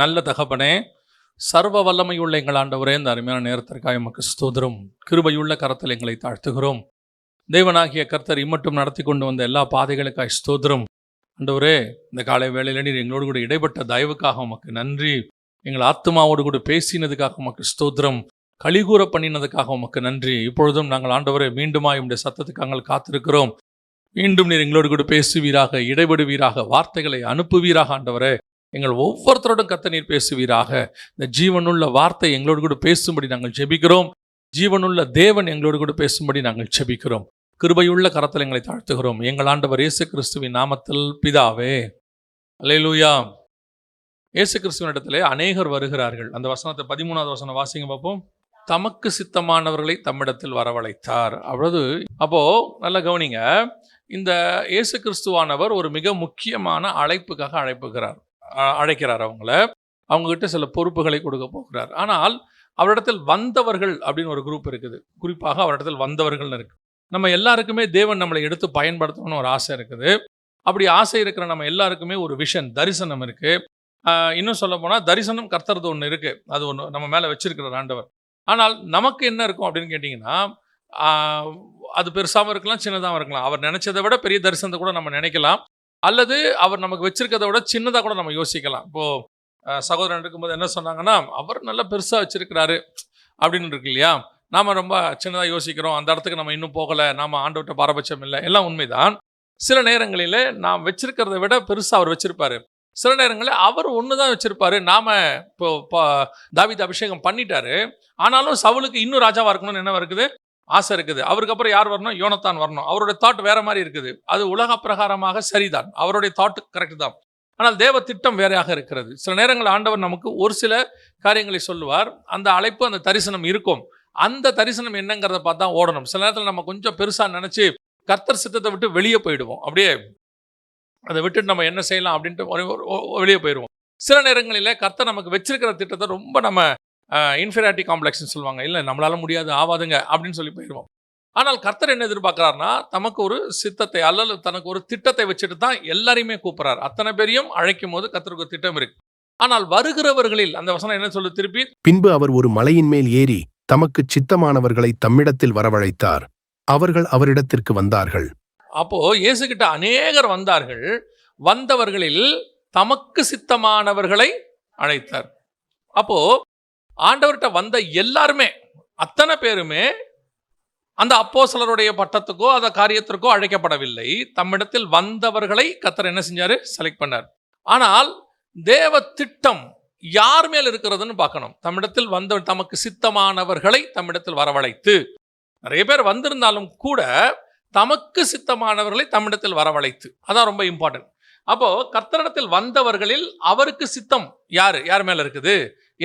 நல்ல தகப்பனே, சர்வ வல்லமையுள்ள எங்கள் ஆண்டவரே, இந்த அருமையான நேரத்திற்காக உமக்கு ஸ்தோத்திரம். கிருபையுள்ள கரத்தில் எங்களை தாழ்த்துகிறோம். தேவனாகிய கர்த்தர் இம்மட்டும் நடத்தி கொண்டு வந்த எல்லா பாதைகளுக்காக ஸ்தோத்திரம். ஆண்டவரே, இந்த காலை வேளையில நீர் எங்களோடு கூட இடைப்பட்ட தயவுக்காக உமக்கு நன்றி. எங்கள் ஆத்மாவோடு கூட பேசினதுக்காக உமக்கு ஸ்தோத்திரம். கலிகூற பண்ணினதுக்காக உமக்கு நன்றி. இப்பொழுதும் நாங்கள் ஆண்டவரே மீண்டுமாய் உம்முடைய சத்தத்துக்கு நாங்கள் காத்திருக்கிறோம். மீண்டும் நீர் எங்களோடு கூட பேசுவீராக, இடைபடுவீராக, வார்த்தைகளை அனுப்புவீராக. ஆண்டவரே, எங்கள் ஒவ்வொருத்தரோடும் கர்த்தர் நீர் பேசுவீராக. இந்த ஜீவனுள்ள வார்த்தை எங்களோடு கூட பேசும்படி நாங்கள் ஜெபிக்கிறோம். ஜீவனுள்ள தேவன் எங்களோடு கூட பேசும்படி நாங்கள் ஜெபிக்கிறோம். கிருபையுள்ள கரத்தில் எங்களை தாழ்த்துகிறோம். எங்கள் ஆண்டவர் இயேசு கிறிஸ்துவின் நாமத்தில் பிதாவே. அல்லேலூயா. இயேசு கிறிஸ்துவின் இடத்திலே அநேகர் வருகிறார்கள். அந்த வசனத்தை 13வது வசனம் வாசிங்க பார்ப்போம். தமக்கு சித்தமானவர்களை தம்மிடத்தில் வரவழைத்தார். அப்போ நல்லா கவனிங்க. இந்த இயேசு கிறிஸ்துவானவர் ஒரு மிக முக்கியமான அழைப்புக்காக அழைக்கிறார். அவங்ககிட்ட சில பொறுப்புகளை கொடுக்க போகிறார். ஆனால் அவரிடத்தில் வந்தவர்கள் அப்படின்னு ஒரு குரூப் இருக்குது. குறிப்பாக அவரிடத்தில் வந்தவர்கள் இருக்கு. நம்ம எல்லாருக்குமே தேவன் நம்மளை எடுத்து பயன்படுத்தணும்னு ஒரு ஆசை இருக்குது. அப்படி ஆசை இருக்கிற நம்ம எல்லாருக்குமே ஒரு விஷன், தரிசனம் இருக்கு. இன்னும் சொல்ல போனால் தரிசனம் கர்த்தரது ஒன்று இருக்கு. அது ஒன்று நம்ம மேலே வச்சிருக்கிறார் ஆண்டவர். ஆனால் நமக்கு என்ன இருக்கும் அப்படின்னு கேட்டிங்கன்னா, அது பெருசாகவும் இருக்கலாம், சின்னதாகவும் இருக்கலாம். அவர் நினைச்சதை விட பெரிய தரிசனத்தை கூட நம்ம நினைக்கலாம். அல்லது அவர் நமக்கு வச்சிருக்கிறத விட சின்னதாக கூட நம்ம யோசிக்கலாம். இப்போது சகோதரன் இருக்கும்போது என்ன சொன்னாங்கன்னா, அவர் நல்லா பெருசாக வச்சிருக்கிறாரு அப்படின்னு இருக்கு இல்லையா. நாம் ரொம்ப சின்னதாக யோசிக்கிறோம். அந்த இடத்துக்கு நம்ம இன்னும் போகலை, நாம் ஆண்டவர்கிட்ட பாரபட்சம் இல்லை, எல்லாம் உண்மைதான். சில நேரங்களில் நாம் வச்சிருக்கிறத விட பெருசாக அவர் வச்சிருப்பாரு. சில நேரங்களில் அவர் ஒன்று தான் வச்சிருப்பாரு. நாம் இப்போ தாவீது அபிஷேகம் பண்ணிட்டாரு. ஆனாலும் சவுலுக்கு இன்னும் ராஜாவாக இருக்கணும்னு என்ன இருக்குது, ஆசை இருக்குது. அவருக்கு அப்புறம் யார் வரணும்? யோனத்தான் வரணும். அவருடைய தாட் வேற மாதிரி இருக்குது. அது உலக பிரகாரமாக சரிதான், அவருடைய தாட் கரெக்ட் தான். ஆனால் தேவ திட்டம் வேறையாக இருக்கிறது. சில நேரங்கள் ஆண்டவர் நமக்கு ஒரு சில காரியங்களை சொல்லுவார். அந்த அழைப்பு, அந்த தரிசனம் இருக்கும். அந்த தரிசனம் என்னங்கிறத பார்த்தா ஓடணும். சில நேரத்தில் நம்ம கொஞ்சம் பெருசாக நினச்சி கர்த்தர் சித்தத்தை விட்டு வெளியே போயிடுவோம். அப்படியே அதை விட்டுட்டு நம்ம என்ன செய்யலாம் அப்படின்ட்டு வெளியே போயிடுவோம். சில நேரங்களில் கர்த்தர் நமக்கு வச்சிருக்கிற திட்டத்தை ரொம்ப நம்ம இன்ஃபீரியாரிட்டி காம்ப்ளெக்ஸ்ன்னு சொல்லுவாங்க. இல்லை, நம்மளால முடியாது, ஆவாதுங்க அப்படின்னு சொல்லி போயிடுவோம். ஆனால் கர்த்தர் என்ன எதிர்பார்க்கிறார்னா, தமக்கு ஒரு சித்தத்தை அல்லது தனக்கு ஒரு திட்டத்தை வச்சுட்டு தான் எல்லாரையுமே கூப்பிட்றார். அத்தனை பேரையும் அழைக்கும் போது கர்த்தருக்கு ஒரு திட்டம் இருக்கு. ஆனால் வருகிறவர்களில் அந்த வசனம் என்ன சொல்லு திருப்பி? பின்பு அவர் ஒரு மலையின் மேல் ஏறி தமக்கு சித்தமானவர்களை தம்மிடத்தில் வரவழைத்தார். அவர்கள் அவரிடத்திற்கு வந்தார்கள். அப்போ இயேசு கிட்ட அநேகர் வந்தார்கள். வந்தவர்களில் தமக்கு சித்தமானவர்களை அழைத்தார். அப்போ ஆண்டவர்கிட்ட வந்த எல்லாருமே, அத்தனை பேருமே அந்த அப்போஸ்தலருடைய பட்டத்துக்கோ அந்த காரியத்திற்கோ அழைக்கப்படவில்லை. தம்மிடத்தில் வந்தவர்களை கர்த்தர் என்ன செஞ்சாரு? செலக்ட் பண்ணார். ஆனால் தேவ திட்டம் யார் மேல் இருக்கிறதுன்னு பார்க்கணும். தம்மிடத்தில் வந்த தமக்கு சித்தமானவர்களை தம்மிடத்தில் வரவழைத்து, நிறைய பேர் வந்திருந்தாலும் கூட தமக்கு சித்தமானவர்களை தம்மிடத்தில் வரவழைத்து, அதான் ரொம்ப இம்பார்ட்டன்ட். அப்போ கர்த்தரிடத்தில் வந்தவர்களில் அவருக்கு சித்தம் யார் மேல இருக்குது,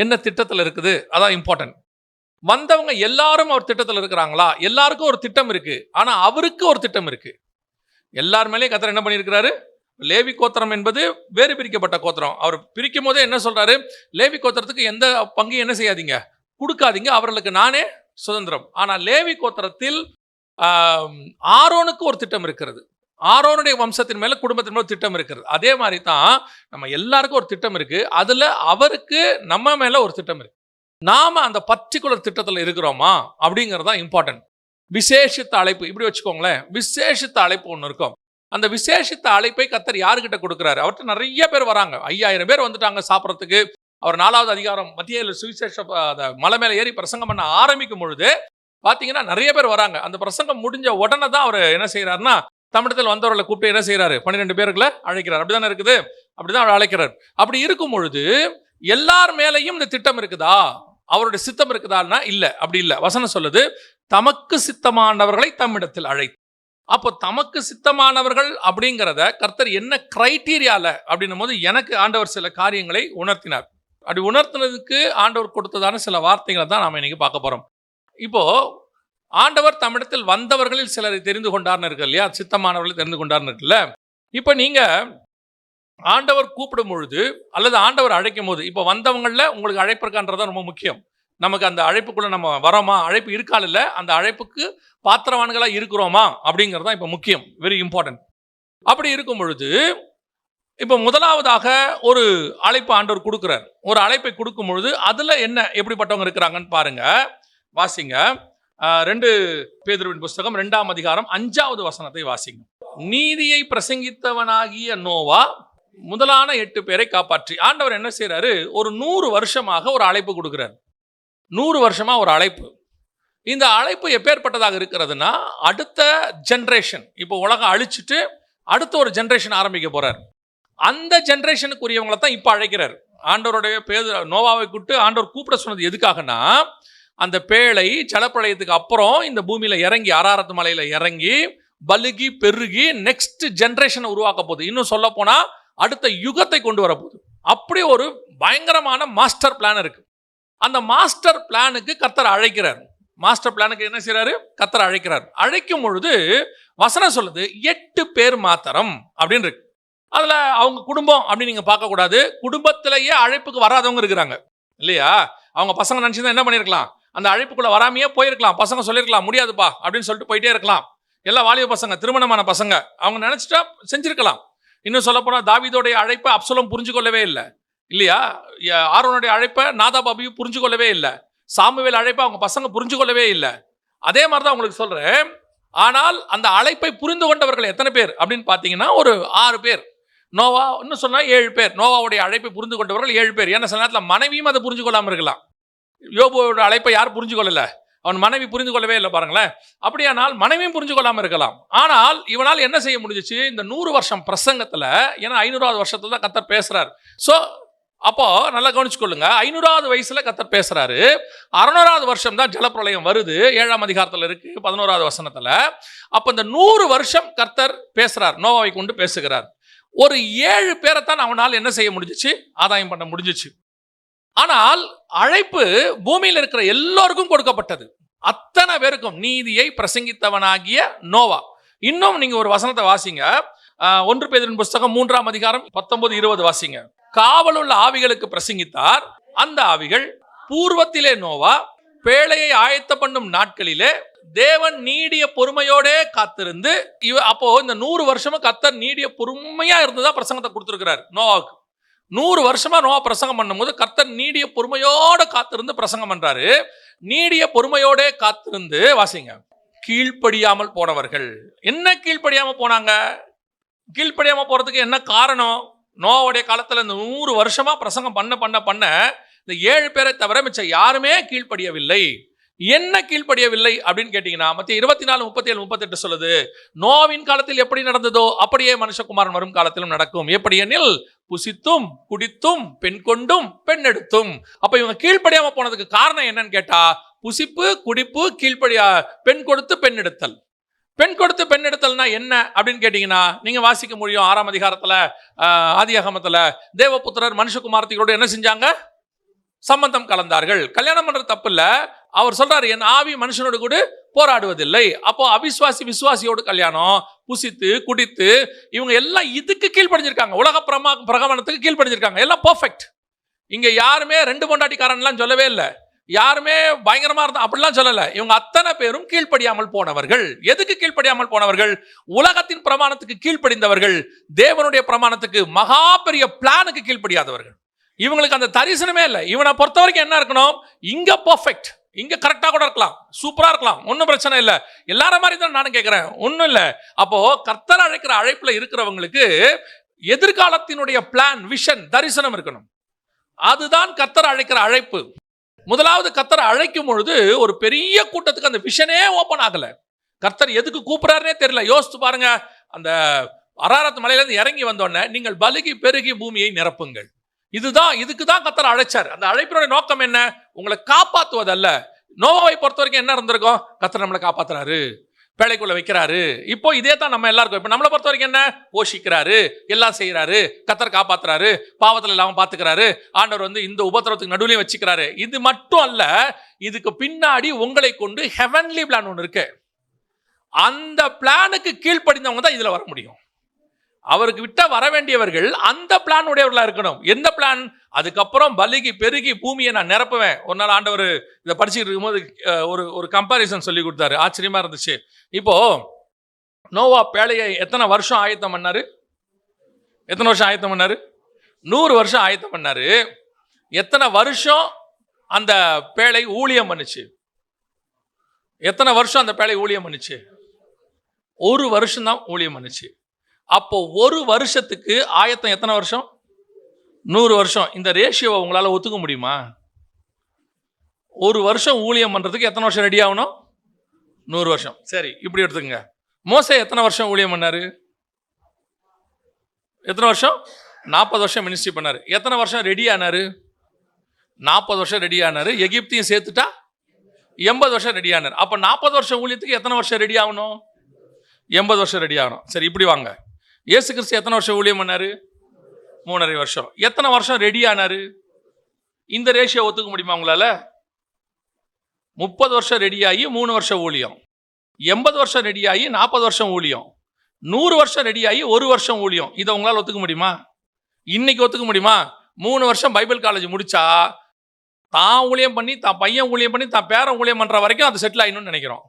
என்ன திட்டத்தில் இருக்குது, அதான் இம்பார்ட்டன்ட். வந்தவங்க எல்லாரும் அவர் திட்டத்தில் இருக்கிறாங்களா? எல்லாருக்கும் ஒரு திட்டம் இருக்கு. ஆனா அவருக்கு ஒரு திட்டம் இருக்கு. எல்லார் மேலேயும் கர்த்தர் என்ன பண்ணியிருக்கிறாரு? லேவி கோத்திரம் என்பது வேறு பிரிக்கப்பட்ட கோத்திரம். அவர் பிரிக்கும் போதே என்ன சொல்றாரு? லேவி கோத்திரத்துக்கு எந்த பங்கையும் என்ன செய்யாதீங்க, கொடுக்காதீங்க, அவர்களுக்கு நானே சுதந்திரம். ஆனா லேவி கோத்திரத்தில் ஆரோனுக்கு ஒரு திட்டம் இருக்கிறது. ஆரோனுடைய வம்சத்தின் மேல, குடும்பத்தின் மேல திட்டம் இருக்கிறது. அதே மாதிரி தான் நம்ம எல்லாருக்கும் ஒரு திட்டம் இருக்கு. அதுல அவருக்கு நம்ம மேல ஒரு திட்டம் இருக்கு. நாம அந்த பர்டிகுலர் திட்டத்தில் இருக்கிறோமா அப்படிங்கிறது தான் இம்பார்ட்டன்ட். விசேஷித்த அழைப்பு, இப்படி வச்சுக்கோங்களேன். விசேஷித்த அழைப்பு ஒன்று இருக்கும். அந்த விசேஷித்த அழைப்பை கர்த்தர் யாருக்கிட்ட கொடுக்குறாரு? அவர்கிட்ட நிறைய பேர் வராங்க. 5000 பேர் வந்துட்டாங்க சாப்பிட்றதுக்கு. அவர் 4வது அதிகாரம் மத்திய சுவிசேஷ மலை மேலே ஏறி பிரசங்கம் பண்ண ஆரம்பிக்கும் பொழுது பார்த்தீங்கன்னா நிறைய பேர் வராங்க. அந்த பிரசங்கம் முடிஞ்ச உடனே தான் அவர் என்ன செய்யறாருன்னா, தமிழத்தில் வந்தவர்களை கூப்பிட்டு என்ன செய்யறாரு? 12 பேர்களை அழைக்கிறார். அப்படிதானே இருக்குது? அப்படிதான் அவர் அழைக்கிறார். அப்படி இருக்கும் பொழுது எல்லார் மேலையும் இந்த திட்டம் இருக்குதா, அவருடைய சித்தம் இருக்குதான்னா இல்ல, அப்படி இல்லை. வசனம் சொல்லுது, தமக்கு சித்தமானவர்களை தம்மிடத்தில் அழைத்து. அப்போ தமக்கு சித்தமானவர்கள் அப்படிங்கிறத கர்த்தர் என்ன கிரைட்டீரியால அப்படின்னும் போது எனக்கு ஆண்டவர் சில காரியங்களை உணர்த்தினார். அப்படி உணர்த்தினதுக்கு ஆண்டவர் கொடுத்ததான சில வார்த்தைகளை தான் நாம இன்னைக்கு பார்க்க போறோம். இப்போ ஆண்டவர் தம்மிடத்தில் வந்தவர்களில் சிலரை தெரிந்து கொண்டார்னு இருக்கு இல்லையா, சித்தமானவர்களை தெரிந்து கொண்டார்னு இருக்குல்ல. இப்போ நீங்க ஆண்டவர் கூப்பிடும் பொழுது அல்லது ஆண்டவர் அழைக்கும் போது, இப்போ வந்தவங்களில் உங்களுக்கு அழைப்பு இருக்கான்றதான் ரொம்ப முக்கியம். நமக்கு அந்த அழைப்புக்குள்ள நம்ம வரோமா, அழைப்பு இருக்கால் இல்லை, அந்த அழைப்புக்கு பாத்திரவான்களா இருக்கிறோமா அப்படிங்கிறது தான் இப்போ முக்கியம், வெரி இம்பார்ட்டன்ட். அப்படி இருக்கும் பொழுது இப்போ முதலாவதாக ஒரு அழைப்பு ஆண்டவர் கொடுக்கிறார். ஒரு அழைப்பை கொடுக்கும் பொழுது அதுல என்ன எப்படிப்பட்டவங்க இருக்கிறாங்கன்னு பாருங்க. வாசிங்க. 2 பேதுருவின் புஸ்தகம் 2ஆம் அதிகாரம் 5வது வசனத்தை வாசிங்க. நீதியை பிரசங்கித்தவனாகிய நோவா முதலான 8 பேரை காப்பாற்றி. ஆண்டவர் என்ன செய்யறாரு? ஒரு 100 வருஷமாக ஒரு அழைப்பு கொடுக்கிறார். 100 வருஷமா ஒரு அழைப்பு. இந்த அழைப்பு எப்பேற்பட்டதாக இருக்கிறதுனா, அடுத்த ஜெனரேஷன், இப்போ உலகம் அழிச்சிட்டு அடுத்த ஒரு ஜெனரேஷன் ஆரம்பிக்க போறார். அந்த ஜெனரேஷனுக்குரியவங்களை தான் இப்போ அழைக்கிறார். ஆண்டவருடைய நோவாவை கூப்பிட்டு ஆண்டவர் கூப்பிட சொன்னது எதுக்காகனா, அந்த பேழை ஜலப்பிரளயத்துக்கு அப்புறம் இந்த பூமியில இறங்கி அராரத் மலையில இறங்கி பலுகி பெருகி நெக்ஸ்ட் ஜெனரேஷனை உருவாக்க போகுது. இன்னும் சொல்ல போனா அடுத்த யுகத்தை கொண்டு வர போகுது. அப்படி ஒரு பயங்கரமான மாஸ்டர் பிளான் இருக்கு. அந்த மாஸ்டர் பிளானுக்கு கர்த்தர் அழைக்கிறார். மாஸ்டர் பிளானுக்கு என்ன செய்யறாரு? கர்த்தர் அழைக்கிறார். அழைக்கும் பொழுது வசனம் சொல்லுது 8 பேர் மாத்திரம் அப்படின்னு இருக்கு. அதுல அவங்க குடும்பம் அப்படின்னு நீங்க பார்க்க கூடாது. குடும்பத்திலேயே அழைப்புக்கு வராதவங்க இருக்கிறாங்க இல்லையா? அவங்க பசங்க நினைச்சுதான் என்ன பண்ணிருக்கலாம்? அந்த அழைப்புக்குள்ள வராமையே போயிருக்கலாம். பசங்க சொல்லிருக்கலாம் முடியாதுப்பா அப்படின்னு சொல்லிட்டு போயிட்டே இருக்கலாம். எல்லாம் வாலிப பசங்க, திருமணமான பசங்க, அவங்க நினைச்சிட்டா செஞ்சிருக்கலாம். இன்னும் சொல்ல போனா தாவீதோடைய அழைப்பை அப்சலோம் புரிஞ்சு கொள்ளவே இல்லை இல்லையா? ஆரோனுடைய அழைப்பை நாதாப் அபியூ புரிஞ்சு கொள்ளவே இல்லை. சாமுவேல் அழைப்பை அவங்க பசங்க புரிஞ்சு கொள்ளவே இல்லை. அதே மாதிரிதான் உங்களுக்கு சொல்றேன். ஆனால் அந்த அழைப்பை புரிந்து கொண்டவர்கள் எத்தனை பேர் அப்படின்னு பார்த்தீங்கன்னா ஒரு 6 பேர். நோவா இன்னும் சொன்னா 7 பேர். நோவாவுடைய அழைப்பை புரிந்து கொண்டவர்கள் 7 பேர். ஏன்னா சில நேரத்தில் மனைவியும் அதை புரிஞ்சு கொள்ளாமல் இருக்கலாம். யோபுவோட அழைப்பை யார் புரிஞ்சு கொள்ளல? அவன் மனைவி புரிந்து கொள்ளவே இல்லை பாருங்களேன். அப்படியானால் மனைவியும் புரிஞ்சு கொள்ளாமல் இருக்கலாம். ஆனால் இவனால் என்ன செய்ய முடிஞ்சிச்சு? இந்த 100 வருஷம் பிரசங்கத்துல, ஏன்னா 500வது வருஷத்துல தான் கர்த்தர் பேசுறார். ஸோ அப்போ நல்லா கவனிச்சுக்கொள்ளுங்க. 500வது வயசுல கர்த்தர் பேசுறாரு. 600வது வருஷம் தான் ஜலப்பிரளயம் வருது. 7ஆம் அதிகாரத்துல இருக்கு 11வது வசனத்துல. அப்ப இந்த 100 வருஷம் கர்த்தர் பேசுறார், நோவாவை கொண்டு பேசுகிறார். ஒரு 7 பேரைத்தான் அவனால் என்ன செய்ய முடிஞ்சிச்சு? ஆதாயம் பண்ண முடிஞ்சிச்சு. ஆனால் அழைப்பு பூமியில் இருக்கிற எல்லோருக்கும் கொடுக்கப்பட்டது. அத்தனை பேருக்கும் நீதியை பிரசங்கித்தவனாகிய நோவா. இன்னும் நீங்க ஒரு வசனத்தை வாசிங்க. 1 பேதுருவின் புஸ்தகம் 3ஆம் அதிகாரம் 19-20 வாசிங்க. காவலுள்ள ஆவிகளுக்கு பிரசங்கித்தார். அந்த ஆவிகள் பூர்வத்திலே நோவா பேழையை ஆயத்த பண்ணும் நாட்களிலே தேவன் நீடிய பொறுமையோடே காத்திருந்து, அப்போ இந்த 100 வருஷமா கர்த்தர் நீடிய பொறுமையா இருந்துதான் பிரசங்கத்தை கொடுத்திருக்கிறார் நோவாவுக்கு. 100 வருஷமா நோவா பிரசங்கம் பண்ணும்போது கர்த்தர் நீடிய பொறுமையோட காத்திருந்து பிரசங்கம் பண்றாரு. நீடிய பொறுமையோட காத்திருந்து வாசிங்க. கீழ்ப்படியாமல் போனவர்கள். என்ன கீழ்ப்படியாம போனாங்க? கீழ்ப்படியாம போறதுக்கு என்ன காரணம்? நோவாவுடைய காலத்துல இந்த 100 வருஷமா பிரசங்கம் பண்ண இந்த 7 பேரை தவிர மிச்சம் யாருமே கீழ்ப்படியவில்லை. என்ன கீழ்ப்படியவில்லை அப்படின்னு கேட்டீங்கன்னா, மத்திய 24, 37, 38 சொல்லுது, நோவின் காலத்தில் எப்படி நடந்ததோ அப்படியே மனுஷகுமாரன் வரும் காலத்திலும் நடக்கும். எப்படி எனில் புசித்தும் குடித்தும் பெண் கொண்டும் பெண் எடுத்தும். அப்ப இவங்க கீழ்ப்படியாம போனதுக்கு காரணம் என்னன்னு கேட்டா, புசிப்பு குடிப்பு, கீழ்ப்படியா, பெண் கொடுத்து பெண் எடுத்தல். பெண் கொடுத்து பெண் எடுத்தல்னா என்ன அப்படின்னு கேட்டீங்கன்னா, நீங்க வாசிக்க முடியும் 6ஆம் அதிகாரத்துல, ஆதியாகமத்துல தேவபுத்திரர் மனுஷகுமாரத்திகளோடு என்ன செஞ்சாங்க? சம்பந்தம் கலந்தார்கள். கல்யாணம் பண்றது தப்பு இல்ல. அவர் சொல்றாரு, என் ஆவி மனுஷனோடு கூட போராடுவதில்லை. அப்போ அவிசுவாசி விசுவாசியோடு கல்யாணம், புசித்து குடித்து, இவங்க எல்லாம் இதுக்கு கீழ்ப்படிஞ்சிருக்காங்க. உலக பிரகமனத்துக்கு கீழ்ப்படிஞ்சிருக்காங்க. எல்லாம் பெர்ஃபெக்ட். இங்க யாருமே 2 பொண்டாட்டிக்காரன்லாம் சொல்லவே இல்லை. யாருமே பயங்கரமா இருந்தா அப்படிலாம் சொல்லல. இவங்க அத்தனை பேரும் கீழ்ப்படியாமல் போனவர்கள். எதுக்கு கீழ்ப்படியாமல் போனவர்கள்? உலகத்தின் பிரமாணத்துக்கு கீழ்ப்படிந்தவர்கள். தேவனுடைய பிரமாணத்துக்கு, மகா பெரிய பிளானுக்கு கீழ்ப்படியாதவர்கள். இவங்களுக்கு அந்த தரிசனமே இல்லை. இவனை பொறுத்த வரைக்கும் என்ன இருக்கணும்? இங்க பெர்ஃபெக்ட், இங்க கரெக்டா கூட இருக்கலாம், சூப்பரா இருக்கலாம், ஒன்னும் பிரச்சனை இல்லை. எல்லார மாதிரி தான் நானும் கேட்கிறேன், ஒன்னும் இல்லை. அப்போ கர்த்தர் அழைக்கிற அழைப்புல இருக்கிறவங்களுக்கு எதிர்காலத்தினுடைய பிளான், விஷன், தரிசனம் இருக்கணும். அதுதான் கர்த்தர் அழைக்கிற அழைப்பு. முதலாவது கர்த்தர் அழைக்கும் பொழுது ஒரு பெரிய கூட்டத்துக்கு அந்த விஷனே ஓபன் ஆகல. கர்த்தர் எதுக்கு கூப்பிடாருன்னே தெரியல. யோசித்து பாருங்க. அந்த அராரத் மலையிலிருந்து இறங்கி வந்தோடனே, நீங்கள் பலுகி பெருகி பூமியை நிரப்புங்கள். இதுக்கு தான் கர்த்தர் அழைச்சார். அந்த அழைப்பினுடைய நோக்கம் என்ன? உங்களை காப்பாற்றுவதல்ல. நோவாவை பொறுத்த வரைக்கும் என்ன இருந்திருக்கும்? கர்த்தர் நம்மளை காப்பாத்துறாரு, பேழைக்குள்ள வைக்கிறாரு. இப்போ இதே தான் நம்ம எல்லாருக்கும். இப்போ நம்மளை பொறுத்த வரைக்கும் என்ன? போஷிக்கிறாரு, எல்லாம் செய்யறாரு, கர்த்தர் காப்பாத்துறாரு, பாவத்துல இல்லாம பாத்துக்கிறாரு, ஆண்டவர் இந்த உபத்திரவத்துக்கு நடுவுலையும் வச்சுக்கிறாரு. இது மட்டும் அல்ல, இதுக்கு பின்னாடி உங்களை கொண்டு ஹெவன்லி பிளான் ஒன்று இருக்கு. அந்த பிளானுக்கு கீழ்ப்படிந்தவங்க தான் இதுல வர முடியும். அவருக்கு விட்ட வர வேண்டியவர்கள் அந்த பிளான் உடையவர்களா இருக்கணும். எந்த பிளான்? அதுக்கப்புறம் பலுகி பெருகி பூமியை நான் நிரப்புவேன். ஒரு நாள் ஆண்டவர் இதை படிச்சுட்டு இருக்கும்போது ஒரு கம்பாரிசன் சொல்லி கொடுத்தாரு. ஆச்சரியமா இருந்துச்சு. இப்போ நோவா பேழையை எத்தனை வருஷம் ஆயத்தம் பண்ணாரு? எத்தனை வருஷம் ஆயத்தம் பண்ணாரு? 100 வருஷம் ஆயத்தம் பண்ணாரு. எத்தனை வருஷம் அந்த பேழை ஊழியம் பண்ணுச்சு? எத்தனை வருஷம் அந்த பேழை ஊழியம் பண்ணுச்சு? 1 வருஷம் தான் ஊழியம் பண்ணுச்சு. அப்போ 1 வருஷத்துக்கு ஆயத்தம் எத்தனை வருஷம்? 100 வருஷம். இந்த ரேஷியோவை உங்களால ஒத்துக்க முடியுமா? 1 வருஷம் ஊழியம் பண்றதுக்கு எத்தனை வருஷம் ரெடி ஆகணும்? 100 வருஷம். சரி, இப்படி எடுத்துக்கங்க. மோசே எத்தனை வருஷம் ஊழியம் பண்ணாரு? எத்தனை வருஷம்? 40 வருஷம் மினிஸ்ட்ரி பண்ணாரு. எத்தனை வருஷம் ரெடி ஆனாரு? 40 வருஷம் ரெடி ஆனாரு. எகிப்தையும் சேர்த்துட்டா 80 வருஷம் ரெடி ஆனார். அப்ப 40 வருஷம் ஊழியத்துக்கு எத்தனை வருஷம் ரெடி ஆகணும்? 80 வருஷம் ரெடி ஆகணும். சரி, இப்படி வாங்க. இயேசு கிறிஸ்து எத்தனை வருஷம் ஊழியம் பண்ணாரு? 3.5 வருஷம். எத்தனை வருஷம் ரெடி ஆனாரு? இந்த ரேஷியோ ஒத்துக்க முடியுமா உங்களால? 30 வருஷம் ரெடி ஆகி 3 வருஷம் ஊழியம், 80 வருஷம் ரெடி ஆகி 40 வருஷம் ஊழியம், 100 வருஷம் ரெடி ஆகி 1 வருஷம் ஊழியம். இதை உங்களால் ஒத்துக்க முடியுமா? இன்னைக்கு ஒத்துக்க முடியுமா? 3 வருஷம் பைபிள் காலேஜ் முடிச்சா தான் ஊழியம் பண்ணி, தான் பையன் ஊழியம் பண்ணி, தான் பேரன் ஊழியம் பண்ற வரைக்கும் அது செட்டில் ஆகணும்னு நினைக்கிறோம்.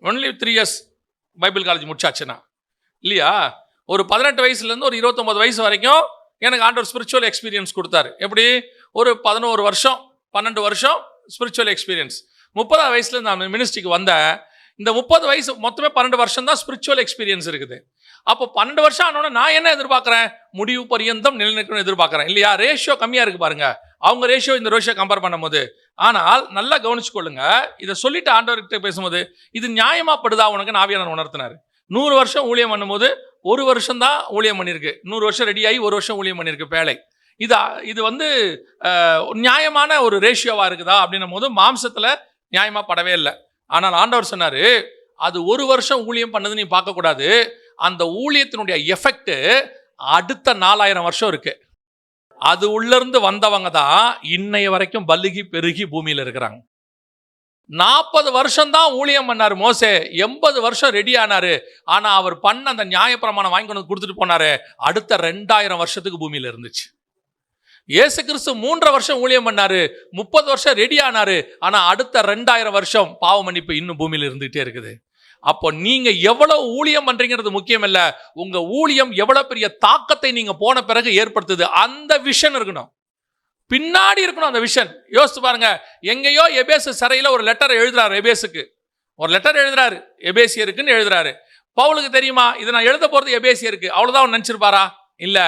ஒன்லி 3 இயர்ஸ் பைபிள் காலேஜ் முடிச்சாச்சுன்னா இல்லையா? ஒரு 18 வயசுலேருந்து ஒரு 29 வயசு வரைக்கும் எனக்கு ஆண்டவர் ஸ்பிரிச்சுவல் எக்ஸ்பீரியன்ஸ் கொடுத்தாரு. எப்படி? ஒரு 11 வருஷம் 12 வருஷம் ஸ்பிரிச்சுவல் எக்ஸ்பீரியன்ஸ். 30 வயசுல நான் மினிஸ்ட்ரிக்கு வந்தேன். இந்த 30 வயசு மொத்தமே 12 வருஷம் தான் ஸ்பிரிச்சுவல் எக்ஸ்பீரியன்ஸ் இருக்குது. அப்போ 12 வருஷம் ஆனோட நான் என்ன எதிர்பார்க்குறேன்? முடிவு பரியந்தம் நிலைநிற்கணும்னு எதிர்பார்க்குறேன் இல்லையா? ரேஷியோ கம்மியாக இருக்கு பாருங்க. அவங்க ரேஷியோ இந்த ரேஷியோ கம்பேர் பண்ணும்போது. ஆனால் நல்லா கவனிச்சுக்கொள்ளுங்க. இதை சொல்லிட்டு ஆண்டவர்கிட்ட பேசும்போது இது நியாயமாப்படுதா உனக்கு ஆவியானவர் உணர்த்தினார். 100 வருஷம் ஊழியம் பண்ணும்போது 1 வருஷம் தான் ஊழியம் பண்ணியிருக்கு. 100 வருஷம் ரெடியாகி 1 வருஷம் ஊழியம் பண்ணியிருக்கு பேழை. இது வந்து நியாயமான ஒரு ரேஷியோவா இருக்குதா அப்படின்னும் போது மாம்சத்தில் நியாயமா படவே இல்லை. ஆனால் ஆண்டவர் சொன்னாரு, அது 1 வருஷம் ஊழியம் பண்ணது நீ பார்க்கக்கூடாது. அந்த ஊழியத்தினுடைய எஃபெக்ட் அடுத்த 4000 வருஷம் இருக்கு. அது உள்ள இருந்து வந்தவங்க தான் இன்னைய வரைக்கும் பல்லுகி பெருகி பூமியில இருக்கிறாங்க. 40 வருஷம் தான் ஊழியம் பண்ணாரு மோசே, 80 வருஷம் ரெடி ஆனாரு. ஆனா அவர் பண்ண அந்த நியாயப்பிரமாணம் வாங்கி கொண்டு கொடுத்துட்டு போனாரு, அடுத்த 2000 வருஷத்துக்கு பூமியில இருந்துச்சு. இயேசு கிறிஸ்து 3.5 வருஷம் ஊழியம் பண்ணாரு, 30 வருஷம் ரெடி ஆனாரு. ஆனா அடுத்த 2000 வருஷம் பாவ மன்னிப்பு இன்னும் பூமியில இருந்துகிட்டே இருக்குது. அப்போ நீங்க எவ்வளவு ஊழியம் பண்றீங்கிறது முக்கியம் இல்ல, உங்க ஊழியம் எவ்வளவு பெரிய தாக்கத்தை நீங்க போன பிறகு ஏற்படுத்துது, அந்த விஷன் இருக்கணும், பின்னாடி இருக்கணும் அந்த விஷன். யோசிச்சு பாருங்க, எங்கேயோ எபேசு சிறையில ஒரு லெட்டர் எழுதுறாரு. எபேசுக்கு ஒரு லெட்டர் எழுதுறாரு, எபேசியருக்குன்னு எழுதுறாரு. பவுலுக்கு தெரியுமா இதை நான் எழுத போறது எபேசியருக்கு? அவ்வளவுதான் அவன் நினைச்சிருப்பாரா? இல்ல,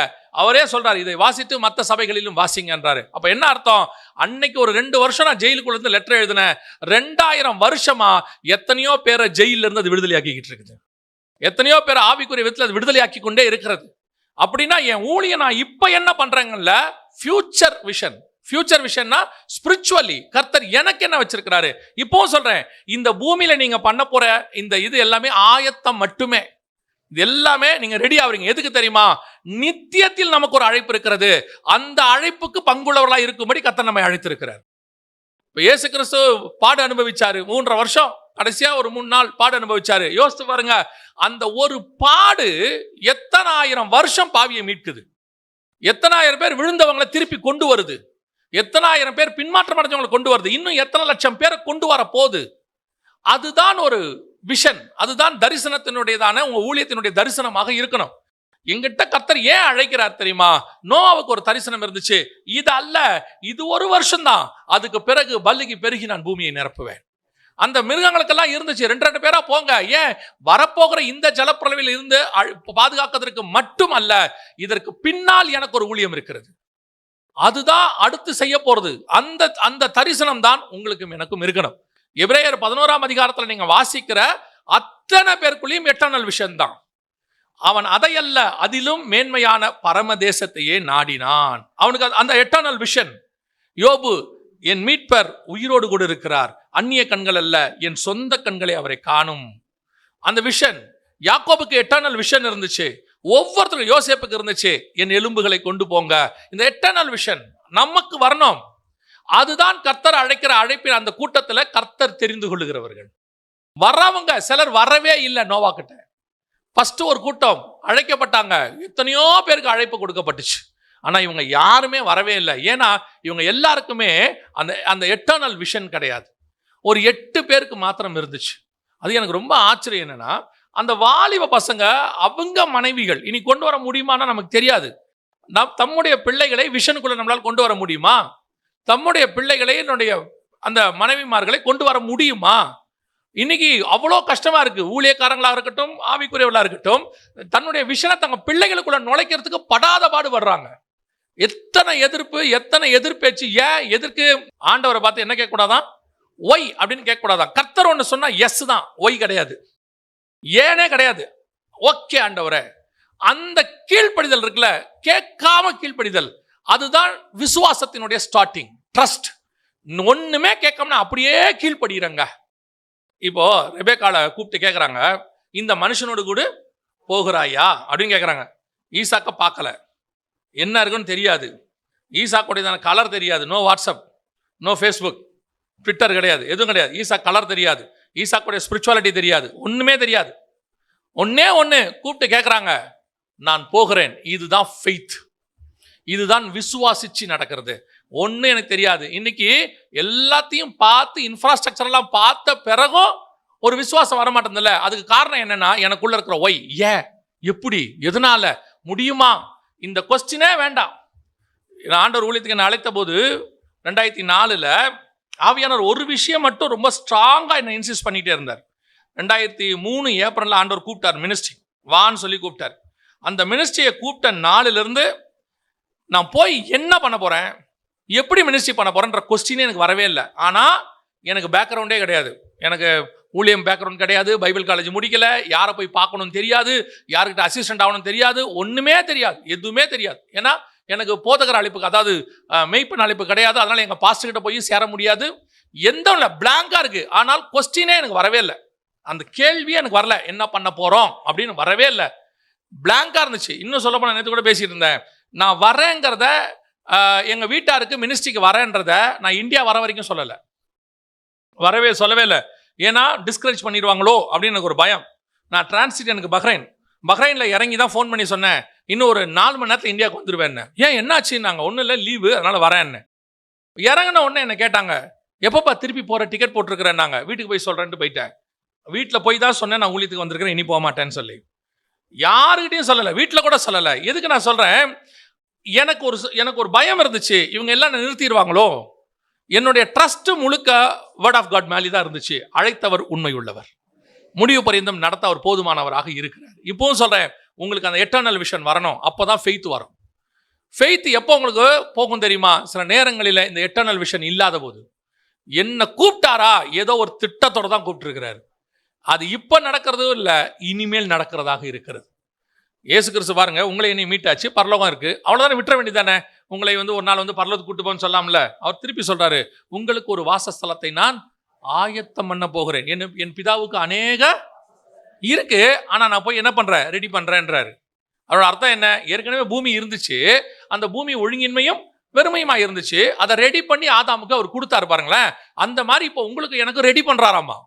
அவரே சொல்றாரு, இதை வாசித்து மற்ற சபைகளிலும் வாசிங்கன்றாரு. அப்ப என்ன அர்த்தம்? அன்னைக்கு ஒரு 2 வருஷம் நான் ஜெயிலுக்குள்ள இருந்து லெட்டர் எழுதினேன். 2000 வருஷமா எத்தனையோ பேரை ஜெயில இருந்து அது விடுதலை ஆக்கிக்கிட்டு இருக்குது. எத்தனையோ பேர் ஆவிக்குரிய விதத்தில் அது விடுதலை ஆக்கி கொண்டே இருக்கிறது. அப்படின்னா என் ஊழியம் நான் இப்ப என்ன பண்றேங்கல்ல, ஃபியூச்சர் விஷன். ஃபியூச்சர் விஷன்னா ஸ்பிரிச்சுவலி கர்த்தர் எனக்கு என்ன வச்சிருக்கிறாரு. இப்பவும் சொல்றேன், இந்த பூமியில நீங்க பண்ண போற இந்த இது எல்லாமே ஆயத்தம் மட்டுமே. இது எல்லாமே நீங்க ரெடி ஆவறீங்க. எதுக்கு தெரியுமா? நித்தியத்தில் நமக்கு ஒரு அழைப்பு இருக்கிறது. அந்த அழைப்புக்கு பங்குள்ளவர்களா இருக்கும்படி கர்த்தர் நம்மை அழைத்திருக்கிறார். இப்ப இயேசு கிறிஸ்து பாடு அனுபவிச்சாரு 3.5 வருஷம், கடைசியா ஒரு 3 நாள் பாடு அனுபவிச்சாரு. யோசித்து பாருங்க, அந்த ஒரு பாடு எத்தனாயிரம் வருஷம் பாவியை மீட்குது, எத்தனாயிரம் பேர் விழுந்தவங்களை திருப்பி கொண்டு வருது, எத்தனாயிரம் பேர் பின்மாற்றம் அடைஞ்சவங்களை கொண்டு வருது, இன்னும் எத்தனை லட்சம் பேரை கொண்டு வர போகுது. அதுதான் ஒரு விஷன், அதுதான் தரிசனத்தினுடையதான உங்க ஊழியத்தினுடைய தரிசனமாக இருக்கணும். எங்கிட்ட கர்த்தர் ஏன் அழைக்கிறார் தெரியுமா? நோவாவுக்கு ஒரு தரிசனம் இருந்துச்சு, இது அல்ல, இது 1 வருஷம் தான், அதுக்கு பிறகு பல்லுகி பெருகி நான் பூமியை நிரப்புவேன். அந்த மிருகங்களுக்கெல்லாம் இருந்துச்சு, 2 பேரா போங்க. ஏன்? வரப்போகிற இந்த ஜலப்பிரளவில் இருந்து பாதுகாக்கிறதுக்கு மட்டும் அல்ல, இதற்கு பின்னால் எனக்கு ஒரு ஊழியம் இருக்கிறது, அதுதான் அடுத்து செய்ய போறது. அந்த தரிசனம் தான் உங்களுக்கும் எனக்கும் இருக்கணும். எபிரேயர் 11ஆம் அதிகாரத்தில் நீங்க வாசிக்கிற அத்தனை பேருக்குள்ளேயும் எட்டர்னல் விஷன் தான். அவன் அதையல்ல, அதிலும் மேன்மையான பரமதேசத்தையே நாடினான். அவனுக்கு அந்த எட்டர்னல் விஷன். யோபு, என் மீட்பர் உயிரோடு கூட இருக்கிறார், அந்நிய கண்கள் அல்ல, என் சொந்த கண்களை அவரை காணும். அந்த விஷன் யாக்கோபுக்கு எட்டர்னல் விஷன் இருந்துச்சு. ஒவ்வொருத்தரும், யோசேப்புக்கு இருந்துச்சு, என் எலும்புகளை கொண்டு போங்க. இந்த எட்டர்னல் விஷன் நமக்கு வரணும். அதுதான் கர்த்தர் அழைக்கிற அழைப்பின் அந்த கூட்டத்தில் கர்த்தர் தெரிந்து கொள்ளுகிறவர்கள். வரவங்க சிலர் வரவே இல்லை. நோவா கிட்ட ஃபர்ஸ்ட் ஒரு கூட்டம் அழைக்கப்பட்டாங்க, எத்தனையோ பேருக்கு அழைப்பு கொடுக்கப்பட்டுச்சு. ஆனா இவங்க யாருமே வரவே இல்லை. ஏன்னா இவங்க எல்லாருக்குமே அந்த எட்டர்னல் விஷன் கிடையாது. ஒரு 8 பேருக்கு மாத்திரம் இருந்துச்சு. அது எனக்கு ரொம்ப ஆச்சரியம். என்னன்னா, அந்த வாலிப பசங்க அவங்க மனைவிகள் இனி கொண்டு வர முடியுமானா நமக்கு தெரியாது. தம்முடைய பிள்ளைகளை விஷனுக்குள்ள நம்மளால் கொண்டு வர முடியுமா? தம்முடைய பிள்ளைகளை என்னுடைய அந்த மனைவிமார்களை கொண்டு வர முடியுமா? இன்னைக்கு அவ்வளோ கஷ்டமா இருக்கு. ஊழியக்காரங்களா இருக்கட்டும், ஆவிக்குரியவர்களா இருக்கட்டும், தன்னுடைய விஷனை தங்க பிள்ளைகளுக்குள்ள நுழைக்கிறதுக்கு படாத பாடுபடுறாங்க. எத்தனை எதிர்ப்பேச்சு. ஏன் எதற்கு? ஆண்டவரை பார்த்து என்ன கேட்கக்கூடாதான்? ஒய் அப்படின்னு கேட்கக்கூடாதான். கர்த்தர் ஒன்று சொன்னா எஸ் தான், ஒய் கிடையாது, ஏனே கிடையாது. ஓகே ஆண்டவரே, அந்த கீழ்ப்படிதல் இருக்குல்ல, கேட்காம கீழ்ப்படிதல், அதுதான் விசுவாசத்தினுடைய ஸ்டார்டிங். ட்ரஸ்ட். ஒண்ணுமே கேட்காம அப்படியே கீழ்ப்படுகிறங்க. இப்போ ரெபேக்கால கூப்பிட்டு கேட்குறாங்க, இந்த மனுஷனோடு கூட போகிறாயா அப்படின்னு கேட்குறாங்க. ஈசாக்க பார்க்கல, என்ன இருக்குன்னு தெரியாது. ஈசாக்குடையதான கலர் தெரியாது. No WhatsApp, no Facebook, Twitter கிடையாது, எதுவும் கிடையாது. ஈசா கலர் தெரியாது, ஈசாக்குடைய ஸ்பிரிச்சுவாலிட்டி தெரியாது, ஒன்றுமே தெரியாது. ஒன்னே ஒன்று கூப்பிட்டு கேட்குறாங்க, நான் போகிறேன். இதுதான் ஃபெய்த், இதுதான் விசுவாசிச்சு நடக்கிறது. ஒன்று எனக்கு தெரியாது. இன்னைக்கு எல்லாத்தையும் பார்த்து இன்ஃப்ராஸ்ட்ரக்சர் எல்லாம் பார்த்த பிறகும் ஒரு விசுவாசம் வரமாட்டேங்குதுல்ல. அதுக்கு காரணம் என்னன்னா, எனக்குள்ள இருக்கிற ஒய், ஏன், எப்படி, எதனால, முடியுமா, இந்த கொஸ்டினே வேண்டாம். ஆண்டவர் ஊழியத்துக்கு என்ன அழைத்த போது 2004 ஆவியானவர் ஒரு விஷயம் மட்டும் ரொம்ப ஸ்ட்ராங்கா என்ன இன்சிஸ்ட் பண்ணிட்டே இருந்தார். 2003 ஏப்ரல்ல ஆண்டவர் கூப்பிட்டார், மினிஸ்ட்ரி வான்னு சொல்லி கூப்பிட்டார். அந்த மினிஸ்ட்ரியை கூப்பிட்ட நாளிலிருந்து நான் போய் என்ன பண்ண போறேன், எப்படி மினிஸ்ட்ரி பண்ண போறேன்ற கொஸ்டினே எனக்கு வரவே இல்லை. ஆனா எனக்கு பேக்ரவுண்டே கிடையாது, எனக்கு ஊழியம் பேக்ரவுண்ட் கிடையாது, பைபிள் காலேஜ் முடிக்கல, யாரை போய் பார்க்கணும்னு தெரியாது, யாருக்கிட்ட அசிஸ்டன்ட் ஆகணும்னு தெரியாது, ஒண்ணுமே தெரியாது, எதுவுமே தெரியாது. ஏன்னா எனக்கு போதகர் அழைப்புக்கு, அதாவது மெய்ப்பன் அழைப்பு கிடையாது. அதனால எங்க பாஸ்டர் கிட்ட போய் சேர முடியாது, எந்த இல்லை, பிளாங்கா இருக்கு. ஆனால் கொஸ்டினே எனக்கு வரவே இல்லை, அந்த கேள்வியே எனக்கு வரல, என்ன பண்ண போறோம் அப்படின்னு வரவே இல்லை, பிளாங்கா இருந்துச்சு. இன்னும் சொல்ல போனா, நேற்று கூட பேசிட்டு இருந்தேன், நான் வரேங்கிறத, எங்க வீட்டாருக்கு மினிஸ்ட்ரிக்கு வரேன்றத நான் இந்தியா வர வரைக்கும் சொல்லலை, சொல்லவே இல்லை. ஏன்னா டிஸ்கரேஜ் பண்ணிடுவாங்களோ அப்படின்னு எனக்கு ஒரு பயம். நான் டிரான்சிட், எனக்கு பஹ்ரைனில் இறங்கி தான் ஃபோன் பண்ணி சொன்னேன், இன்னும் ஒரு 4 மணி நேரத்தில் இந்தியாவுக்கு வந்துடுவேன். ஏன், என்னாச்சு? நாங்கள் ஒன்றும் இல்லை, லீவு, அதனால வரேன்னு. இறங்கின உடனே என்ன கேட்டாங்க, எப்பப்பா திருப்பி போகிற, டிக்கெட் போட்டிருக்கிறேன். நாங்கள் வீட்டுக்கு போய் சொல்கிறேன்ட்டு போயிட்டேன். வீட்டில் போய் தான் சொன்னேன், நான் ஊழியத்துக்கு வந்திருக்கிறேன், இனி போக மாட்டேன்னு சொல்லி. யாருக்கிட்டையும் சொல்லலை, வீட்டில் கூட சொல்லலை. எதுக்கு நான் சொல்கிறேன், எனக்கு ஒரு பயம் இருந்துச்சு, இவங்க எல்லாம் நிறுத்திடுவாங்களோ. என்னுடைய ட்ரஸ்ட் முழுக்க வேர்ட் ஆஃப் காட் மேலே தான் இருந்துச்சு. அழைத்தவர் உண்மை உள்ளவர், முடிவு பரியந்தம் நடத்த அவர் போதுமானவராக இருக்கிறார். இப்பவும் சொல்றேன், உங்களுக்கு அந்த எட்டர்னல் விஷன் வரணும், அப்போதான் ஃபெய்த் வரும். ஃபெய்த் எப்போ உங்களுக்கு போகும் தெரியுமா? சில நேரங்களில் இந்த எட்டர்னல் விஷன் இல்லாத போது. என்ன கூப்பிட்டாரா, ஏதோ ஒரு திட்டத்தோட தான் கூப்பிட்டுருக்கிறாரு. அது இப்போ நடக்கிறதும் இல்லை, இனிமேல் நடக்கிறதாக இருக்கிறது. இயேசு கிறிஸ்து பாருங்க, உங்களை என்னை மீட்டாச்சு, பரலோகம் இருக்கு, அவ்வளோதானே, விட்டுற வேண்டியதானே. உங்களை ஒரு நாள் பரலோகத்துக்கு கூட்டு போன்னு சொல்லாமல. அவர் திருப்பி சொல்றாரு, உங்களுக்கு ஒரு வாசஸ்தலத்தை நான் ஆயத்தம் பண்ண போகிறேன். என் பிதாவுக்கு அநேக இருக்கு, ஆனா நான் போய் என்ன பண்றேன், ரெடி பண்றேன்றாரு. அவரோட அர்த்தம் என்ன? ஏற்கனவே பூமி இருந்துச்சு, அந்த பூமி ஒழுங்கின்மையும் வெறுமையுமா இருந்துச்சு, அதை ரெடி பண்ணி ஆதாமுக்கு அவர் கொடுத்தாரு பாருங்களேன். அந்த மாதிரி இப்போ உங்களுக்கு எனக்கு ரெடி பண்றாராமா.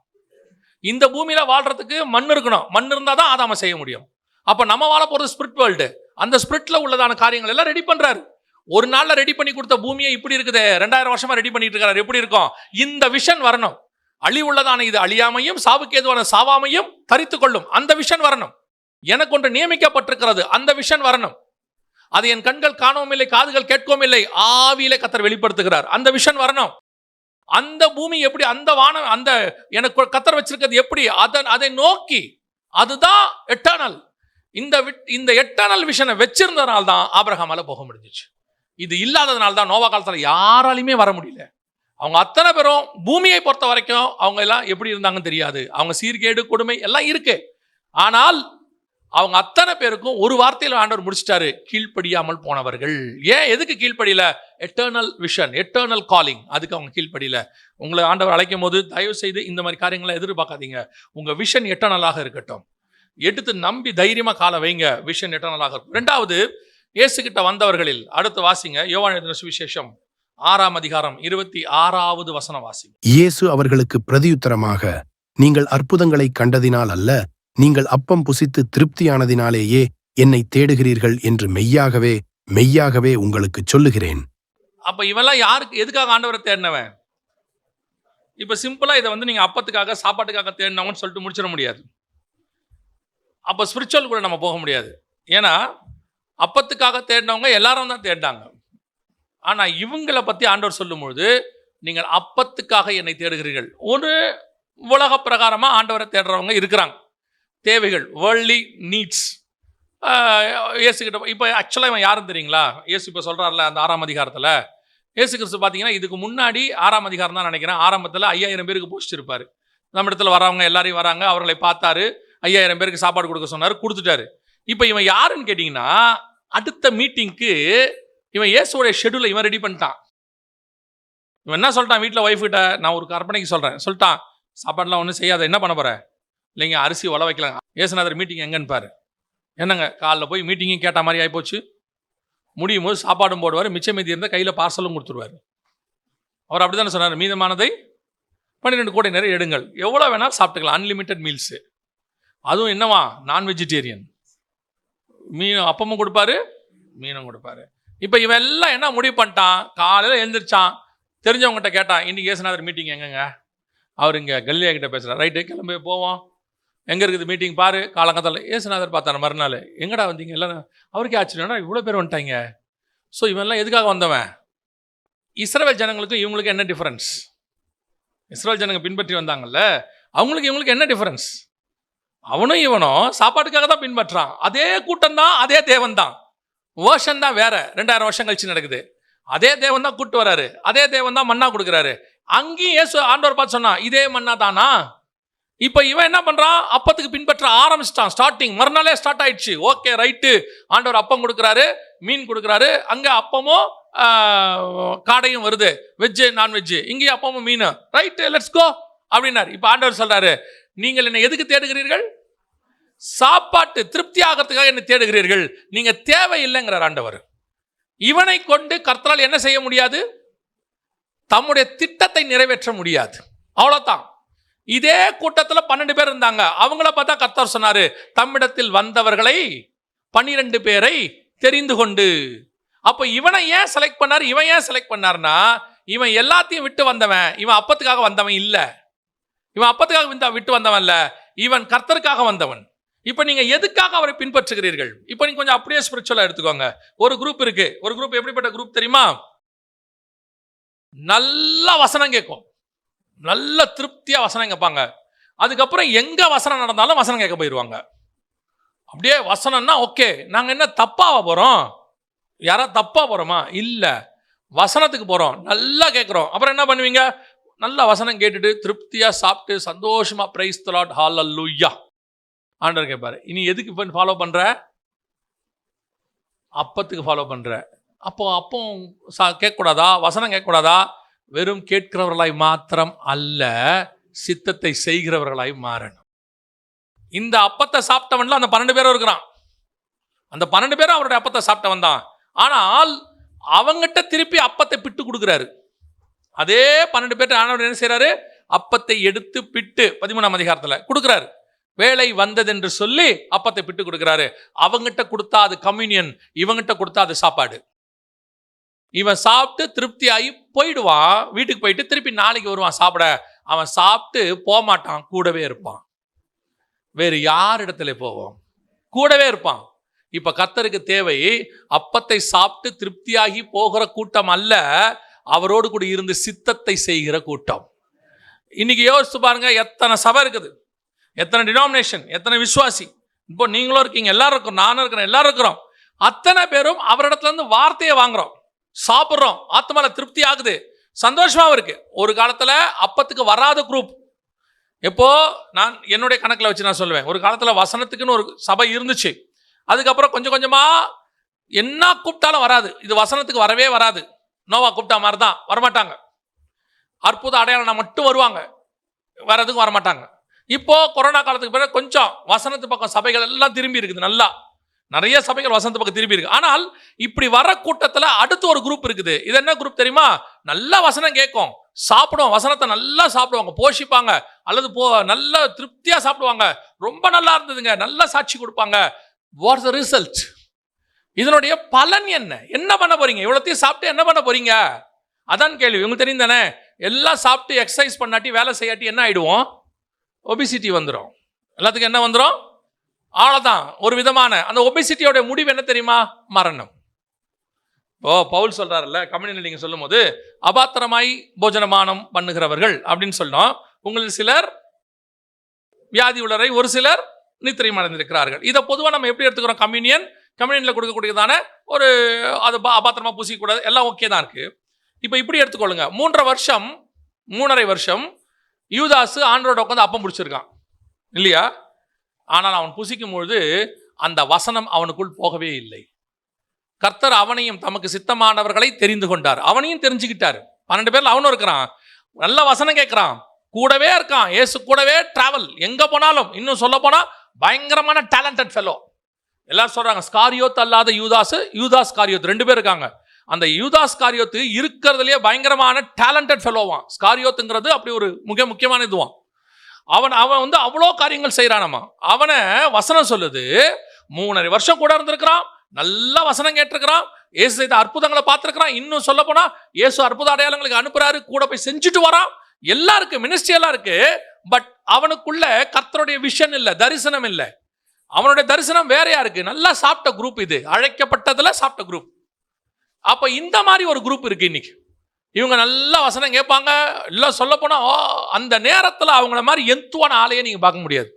இந்த பூமியில வாழ்றதுக்கு மண் இருக்கணும், மண் இருந்தா தான் ஆதாம செய்ய முடியும். அப்ப நம்ம வாழ போறது ஸ்பிரிட் வேர்ல்டு, அந்த ஸ்பிரிட்ல உள்ளதான காரியங்கள் எல்லாம் ரெடி பண்றாரு. ஒரு நாள்ல ரெடி பண்ணி கொடுத்த பூமியை இப்படி இருக்குது, 2000 வருஷமா ரெடி பண்ணிட்டு இருக்காரு. எப்படி இருக்கும்? இந்த விஷன் வரணும். அழிவுள்ளதான இது அழியாமையும், சாவுக்கு ஏதுவான சாவாமையும் தரித்து கொள்ளும், அந்த விஷன் வரணும். எனக்கு ஒன்று நியமிக்கப்பட்டிருக்கிறது, அந்த விஷன் வரணும். அது என் கண்கள் காணவும் இல்லை, காதுகள் கேட்கவும் இல்லை, ஆவியிலே கர்த்தர் வெளிப்படுத்துகிறார், அந்த விஷன் வரணும். அந்த பூமி எப்படி, அந்த வானம், அந்த எனக்கு கர்த்தர் வச்சிருக்கிறது எப்படி, அதை நோக்கி, அதுதான் எட்டர்னல். இந்த எட்டர்னல் விஷனை வச்சிருந்ததுனால தான் ஆபிரகாமால போக முடிஞ்சிச்சு. இது இல்லாததுனால தான் நோவா காலத்துல யாராலையுமே வர முடியல. அவங்க அத்தனை பேரும் பூமியை பொறுத்த வரைக்கும் அவங்க எல்லாம் எப்படி இருந்தாங்கன்னு தெரியாது. அவங்க சீர்கேடு, கொடுமை எல்லாம் இருக்கு. ஆனால் அவங்க அத்தனை பேருக்கும் ஒரு வார்த்தையில் ஆண்டவர் முடிச்சிட்டாரு, கீழ்ப்படியாமல் போனவர்கள். ஏன், எதுக்கு கீழ்ப்படியில? எட்டர்னல் விஷன், எட்டர்னல் காலிங், அதுக்கு அவங்க கீழ்ப்படியில. உங்களை ஆண்டவர் அழைக்கும் போது தயவு செய்து இந்த மாதிரி காரியங்களை எதிர்பார்க்காதீங்க. உங்க விஷன் எட்டர்னலாக இருக்கட்டும். எடுத்து நம்பி தைரியமா கால வைங்க, விஷன் எட்டர்னலாக இருக்கும். 2வது, இயேசு கிட்ட வந்தவர்களில், அடுத்து வாசிங்க, யோவான் எழுதின சுவிசேஷம் 6ஆம் அதிகாரம் 26வது வசனம் வாசிங்க. இயேசு அவர்களுக்கு பிரதியுத்தரமாக, நீங்கள் அற்புதங்களை கண்டதினால் அல்ல, நீங்கள் அப்பம் புசித்து திருப்தியானதினாலேயே என்னை தேடுகிறீர்கள் என்று மெய்யாகவே உங்களுக்கு சொல்லுகிறேன். அப்ப இவெல்லாம் யாருக்கு, எதுக்காக ஆண்டவரை தேடினவன்? இப்ப சிம்பிளா இதை நீங்க அப்பத்துக்காக, சாப்பாட்டுக்காக தேடினவங்கன்னு சொல்லிட்டு முடிச்சிட முடியாது. அப்ப ஸ்பிரிச்சுவல் கூட நம்ம போக முடியாது. ஏன்னா அப்பத்துக்காக தேடினவங்க எல்லாரும் தான் தேடினாங்க. ஆனால் இவங்களை பற்றி ஆண்டவர் சொல்லும்பொழுது, நீங்கள் அப்பத்துக்காக என்னை தேடுகிறீர்கள். ஒரு உலக பிரகாரமாக ஆண்டவரை தேடுறவங்க இருக்கிறாங்க. தேவைகள், வேர்ல்ட்லி நீட்ஸ். இயேசுக்கிட்ட இப்போ ஆக்சுவலாக இவன் யாருன்னு தெரியுங்களா? இயேசு இப்போ சொல்கிறார்ல அந்த 6ஆம் அதிகாரத்தில், இயேசு கிறிஸ்து பார்த்தீங்கன்னா இதுக்கு முன்னாடி 6ஆம் அதிகாரம் தான் நினைக்கிறேன், ஆரம்பத்தில் 5000 பேருக்கு போஷிச்சிருப்பார். நம்ம இடத்துல வரவங்க எல்லாரையும் வராங்க, அவர்களை பார்த்தாரு, 5000 பேருக்கு சாப்பாடு கொடுக்க சொன்னார், கொடுத்துட்டாரு. இப்போ இவன் யாருன்னு கேட்டிங்கன்னா, அடுத்த மீட்டிங்க்கு இவன் இயேசுவோடைய ஷெடியூலை இவன் ரெடி பண்ணிட்டான். இவன் என்ன சொல்லிட்டான் வீட்டில் ஒய்ஃப்கிட்ட, நான் ஒரு கற்பனைக்கு சொல்கிறேன், சொல்லிட்டான் சாப்பாடுலாம் ஒன்றும் செய்யாத, என்ன பண்ண போகிற, இல்லைங்க அரிசி உழ வைக்கலாம். இயேசுநாதர் மீட்டிங் எங்கன்னு பாரு. என்னங்க காலைல போய் மீட்டிங்கும் கேட்ட மாதிரி ஆகிப்போச்சு. முடியும் போது சாப்பாடும் போடுவார், மிச்சம் மீதி இருந்தால் கையில் பார்சலும் கொடுத்துருவார். அவர் அப்படி தானே சொன்னார், மீதமானதை 12 கோடி நிறைய எடுங்கள், எவ்வளோ வேணாலும் சாப்பிட்டுக்கலாம், அன்லிமிட்டெட் மீல்ஸு. அதுவும் என்னவா, நான் வெஜிடேரியன். மீன் அப்பமும் கொடுப்பாரு, மீனும் கொடுப்பாரு. இப்போ இவன் எல்லாம் என்ன முடிவு பண்ணிட்டான், காலையில் எழுந்திரிச்சான், தெரிஞ்சவங்ககிட்ட கேட்டான், இன்றைக்கி இயேசுநாதர் மீட்டிங் எங்கங்க, அவர் இங்கே கல்லியா கிட்ட பேசுகிறார், ரைட்டு கிளம்பி போவோம், எங்கே இருக்குது மீட்டிங் பாரு. காலங்கத்தில் இயேசுநாதர் பார்த்தான மறுநாள், எங்கடா வந்தீங்க எல்லாம், அவருக்கே ஆச்சரியம்னா இவ்வளோ பேர் வந்துட்டாங்க. ஸோ இவன்லாம் எதுக்காக வந்தவன்? இஸ்ரவேல் ஜனங்களுக்கும் இவங்களுக்கு என்ன டிஃபரன்ஸ்? இஸ்ரவேல் ஜனங்க பின்பற்றி வந்தாங்கல்ல, அவங்களுக்கு இவங்களுக்கு என்ன டிஃபரன்ஸ்? அவனும் இவனும் சாப்பாட்டுக்காக தான் பின்பற்றான். அதே கூட்டம் தான், அதே தேவன் தான், வேர்ஷன் தான் வேற. 2000 வருஷம் கழிச்சு நடக்குது. அதே தேவன் தான் கூட்டு வராரு, அதே தேவன் தான் மன்னா கொடுக்குறாரு. அங்கேயும் இயேசு ஆண்டவர் பார்த்து சொன்னா, இதே மன்னா தானா? இப்போ இவன் என்ன பண்றான், அப்பத்துக்கு பின்பற்ற ஆரம்பிச்சிட்டான். ஸ்டார்டிங் மறுநாளே ஸ்டார்ட் ஆயிடுச்சு. ஓகே ரைட்டு, ஆண்டவர் அப்பம் கொடுக்குறாரு, மீன் கொடுக்குறாரு, அங்கே அப்பமும் காடையும் வருது, வெஜ்ஜு நான்வெஜ்ஜு, இங்கேயும் அப்பமும் மீன், ரைட்டு லெட்ஸ் கோ அப்படின்னாரு. இப்போ ஆண்டவர் சொல்றாரு, நீங்கள் என்னை எதுக்கு தேடுகிறீர்கள்? சாப்பாட்டு திருப்தி ஆகிறதுக்காக என்ன தேடுகிறீர்கள், நீங்க தேவையில்லைங்கிறார் ஆண்டவர். இவனை கொண்டு கர்த்தரால் என்ன செய்ய முடியாது? தம்முடைய திட்டத்தை நிறைவேற்ற முடியாது. அவ்வளவுதான். இதே கூட்டத்தில் 12 பேர் இருந்தாங்க. அவங்கள பார்த்தா கர்த்தர் சொன்னாரு, தம்மிடத்தில் வந்தவர்களை 12 பேரை தெரிந்து கொண்டு. அப்போ இவனை ஏன் செலக்ட் பண்ணார்? இவன் ஏன் செலக்ட் பண்ணார்னா, இவன் எல்லாத்தையும் விட்டு வந்தவன். இவன் அப்பத்துக்காக வந்தவன் இல்ல, இவன் அப்பத்துக்காக விட்டு வந்தவன் இல்ல, இவன் கர்த்தருக்காக வந்தவன். இப்போ நீங்க எதுக்காக அவரை பின்பற்றுகிறீர்கள்? இப்போ நீங்க கொஞ்சம் அப்படியே ஸ்பிரிச்சுவலா எடுத்துக்கோங்க. ஒரு குரூப் இருக்கு. ஒரு குரூப் எப்படிப்பட்ட குரூப் தெரியுமா? நல்ல வசனம் கேட்கும், நல்ல திருப்தியா வசனம் கேட்பாங்க. அதுக்கப்புறம் எங்க வசனம் நடந்தாலும் வசனம் கேட்க போயிடுவாங்க. அப்படியே வசனம்னா ஓகே, நாங்க என்ன தப்பாவ போறோம்? யாரா தப்பா போறோமா? இல்ல, வசனத்துக்கு போறோம், நல்லா கேட்கிறோம். அப்புறம் என்ன பண்ணுவீங்க? நல்ல வசனம் கேட்டுட்டு திருப்தியா சாப்பிட்டு சந்தோஷமா பிரைஸ் தி லார்ட் ஹalleluya ஆண்டவர் கேட்பாரு. இனி எதுக்கு இப்போ ஃபாலோ பண்ற? அப்பத்துக்கு ஃபாலோ பண்ற. அப்போ கேட்கக்கூடாதா? வசனம் கேட்கக்கூடாதா? வெறும் கேட்கிறவர்களாய் மாத்திரம் அல்ல, சித்தத்தை செய்கிறவர்களாய் மாறணும். இந்த அப்பத்தை சாப்பிட்டவன்ல அந்த 12 பேரும் இருக்கிறான். அந்த 12 பேரும் அவருடைய அப்பத்தை சாப்பிட்டவன் தான். ஆனால் அவங்கிட்ட திருப்பி அப்பத்தை பிட்டு கொடுக்குறாரு. அதே 12 பேர் ஆண்டவர் என்ன செய்யறாரு? அப்பத்தை எடுத்து பிட்டு 13ஆம் அதிகாரத்தில் கொடுக்குறாரு. வேலை வந்தது என்று சொல்லி அப்பத்தை பிட்டு கொடுக்குறாரு. அவங்கிட்ட கொடுத்தா அது கம்யூனியன், இவங்கிட்ட கொடுத்தா அது சாப்பாடு. இவன் சாப்பிட்டு திருப்தி ஆகி போயிடுவான், வீட்டுக்கு போயிட்டு திருப்பி நாளைக்கு வருவான் சாப்பிட. அவன் சாப்பிட்டு போக மாட்டான், கூடவே இருப்பான். வேறு யார் இடத்துல போவோம்? கூடவே இருப்பான். இப்ப கர்த்தருக்கு தேவை அப்பத்தை சாப்பிட்டு திருப்தியாகி போகிற கூட்டம் அல்ல, அவரோடு கூட இருந்து சித்தத்தை செய்கிற கூட்டம். இன்னைக்கு யோசிச்சு பாருங்க, எத்தனை சபை இருக்குது, எத்தனை டினாமினேஷன், எத்தனை விசுவாசி. இப்போ நீங்களும் இருக்கீங்க, எல்லாரும் இருக்கிறோம், நானும் இருக்கிறேன், எல்லாரும் இருக்கிறோம். அத்தனை பேரும் அவரிடத்துல இருந்து வார்த்தையை வாங்குறோம், சாப்பிட்றோம், ஆத்மால திருப்தி ஆகுது, சந்தோஷமாவும் இருக்கு. ஒரு காலத்துல அப்பத்துக்கு வராத குரூப். எப்போ நான் என்னுடைய கணக்கில் வச்சு நான் சொல்லுவேன், ஒரு காலத்துல வசனத்துக்குன்னு ஒரு சபை இருந்துச்சு. அதுக்கப்புறம் கொஞ்சம் கொஞ்சமா என்ன கூப்பிட்டாலும் வராது. இது வசனத்துக்கு வரவே வராது. நோவா கூப்பிட்டா மாதிரி தான், வரமாட்டாங்க. அற்புத அடையாளம் மட்டும் வருவாங்க, வர்றதுக்கு வரமாட்டாங்க. இப்போ கொரோனா காலத்துக்கு பிறகு கொஞ்சம் வசனத்து பக்கம் சபைகள் எல்லாம் திரும்பி இருக்குது. நல்லா நிறைய சபைகள் வசனத்து பக்கம் திரும்பி இருக்கு. ஆனால் இப்படி வர கூட்டத்தில் அடுத்து ஒரு குரூப் இருக்குது. இது என்ன குரூப் தெரியுமா? நல்லா வசனம் கேட்கும், சாப்பிடுவோம், வசனத்தை நல்லா சாப்பிடுவாங்க, போஷிப்பாங்க, அல்லது நல்லா திருப்தியா சாப்பிடுவாங்க, ரொம்ப நல்லா இருந்ததுங்க, நல்லா சாட்சி கொடுப்பாங்க. What's the result? இதனுடைய பலன் என்ன? என்ன பண்ண போறீங்க? இவ்வளோத்தையும் சாப்பிட்டு என்ன பண்ண போறீங்க? அதான் கேள்வி. உங்களுக்கு தெரியும் தானே, எல்லாம் சாப்பிட்டு எக்ஸசைஸ் பண்ணாட்டி வேலை செய்யாட்டி என்ன ஆயிடுவோம்? ஒபிசிட்டி வந்துடும். எல்லாத்துக்கும் என்ன வந்துடும்? அவ்வளோதான். ஒரு விதமான அந்த ஒபேசிட்டியோட முடிவு என்ன தெரியுமா? மரணம். இப்போ பவுல் சொல்றாருல்ல, கம்யூனியன் நீங்க சொல்லும் போது அபாத்திரமாய் போஜனமானம் பண்ணுகிறவர்கள் அப்படின்னு சொன்னோம். உங்களில் சிலர் வியாதி உள்ளரை, ஒரு சிலர் நித்திரையும் அடைந்திருக்கிறார்கள். இதை பொதுவாக நம்ம எப்படி எடுத்துக்கிறோம்? கம்யூனியன்ல கொடுக்கக்கூடியதான ஒரு அது அபாத்திரமா பூசிக்கூடாது, எல்லாம் ஓகே தான் இருக்கு. இப்போ இப்படி எடுத்துக்கொள்ளுங்க, 3.5 வருஷம் யூதாசு ஆண்டோட உட்காந்து அப்பம் பிடிச்சிருக்கான் இல்லையா? ஆனால் அவன் புசிக்கும் பொழுது அந்த வசனம் அவனுக்குள் போகவே இல்லை. கர்த்தர் அவனையும் தமக்கு சித்தமானவர்களை தெரிந்து கொண்டார். அவனையும் தெரிஞ்சுக்கிட்டார். 12 பேர்ல அவனும் இருக்கிறான். நல்ல வசனம் கேட்கிறான், கூடவே இருக்கான், ஏசு கூடவே டிராவல், எங்க போனாலும். இன்னும் சொல்ல போனா பயங்கரமான டேலண்டட் ஃபெலோ. எல்லாரும் சொல்றாங்க ஸ்காரியோத் அல்லாத யூதாஸ் காரியோத் 2 பேர் இருக்காங்க. அந்த யூதாஸ் காரியோத்து இருக்கிறதுலயே பயங்கரமான டேலண்டட் ஃபெலோவான். ஸ்காரியோத்துங்கிறது அப்படி ஒரு முக்கியமான இதுவான். அவன் வந்து அவ்வளோ காரியங்கள் செய்யறானம்மா. அவனை வசனம் சொல்லுது 3.5 வருஷம் கூட இருந்திருக்கிறான், நல்ல வசனம் கேட்டிருக்கிறான், இயேசு செய்த அற்புதங்களை பார்த்திருக்கிறான். இன்னும் சொல்ல போனா இயேசு அற்புத அடையாளங்களுக்கு அனுப்புறாரு, கூட போய் செஞ்சுட்டு வரான். எல்லாம் இருக்கு, மினிஸ்ட்ரி எல்லாம் இருக்கு. பட் அவனுக்குள்ள கர்த்தருடைய விஷன் இல்லை, தரிசனம் இல்லை. அவனுடைய தரிசனம் வேறையா இருக்கு. நல்லா சாப்பிட்ட குரூப் இது, அழைக்கப்பட்டதுல சாப்பிட்ட குரூப். அப்ப இந்த மாதிரி ஒரு குரூப் இருக்கு இன்னைக்கு. இவங்க நல்லா வசனம் கேட்பாங்க, எல்லாம் சொல்ல போனா அந்த நேரத்தில் அவங்கள மாதிரி எந்துவான ஆளையே நீங்க பார்க்க முடியாது.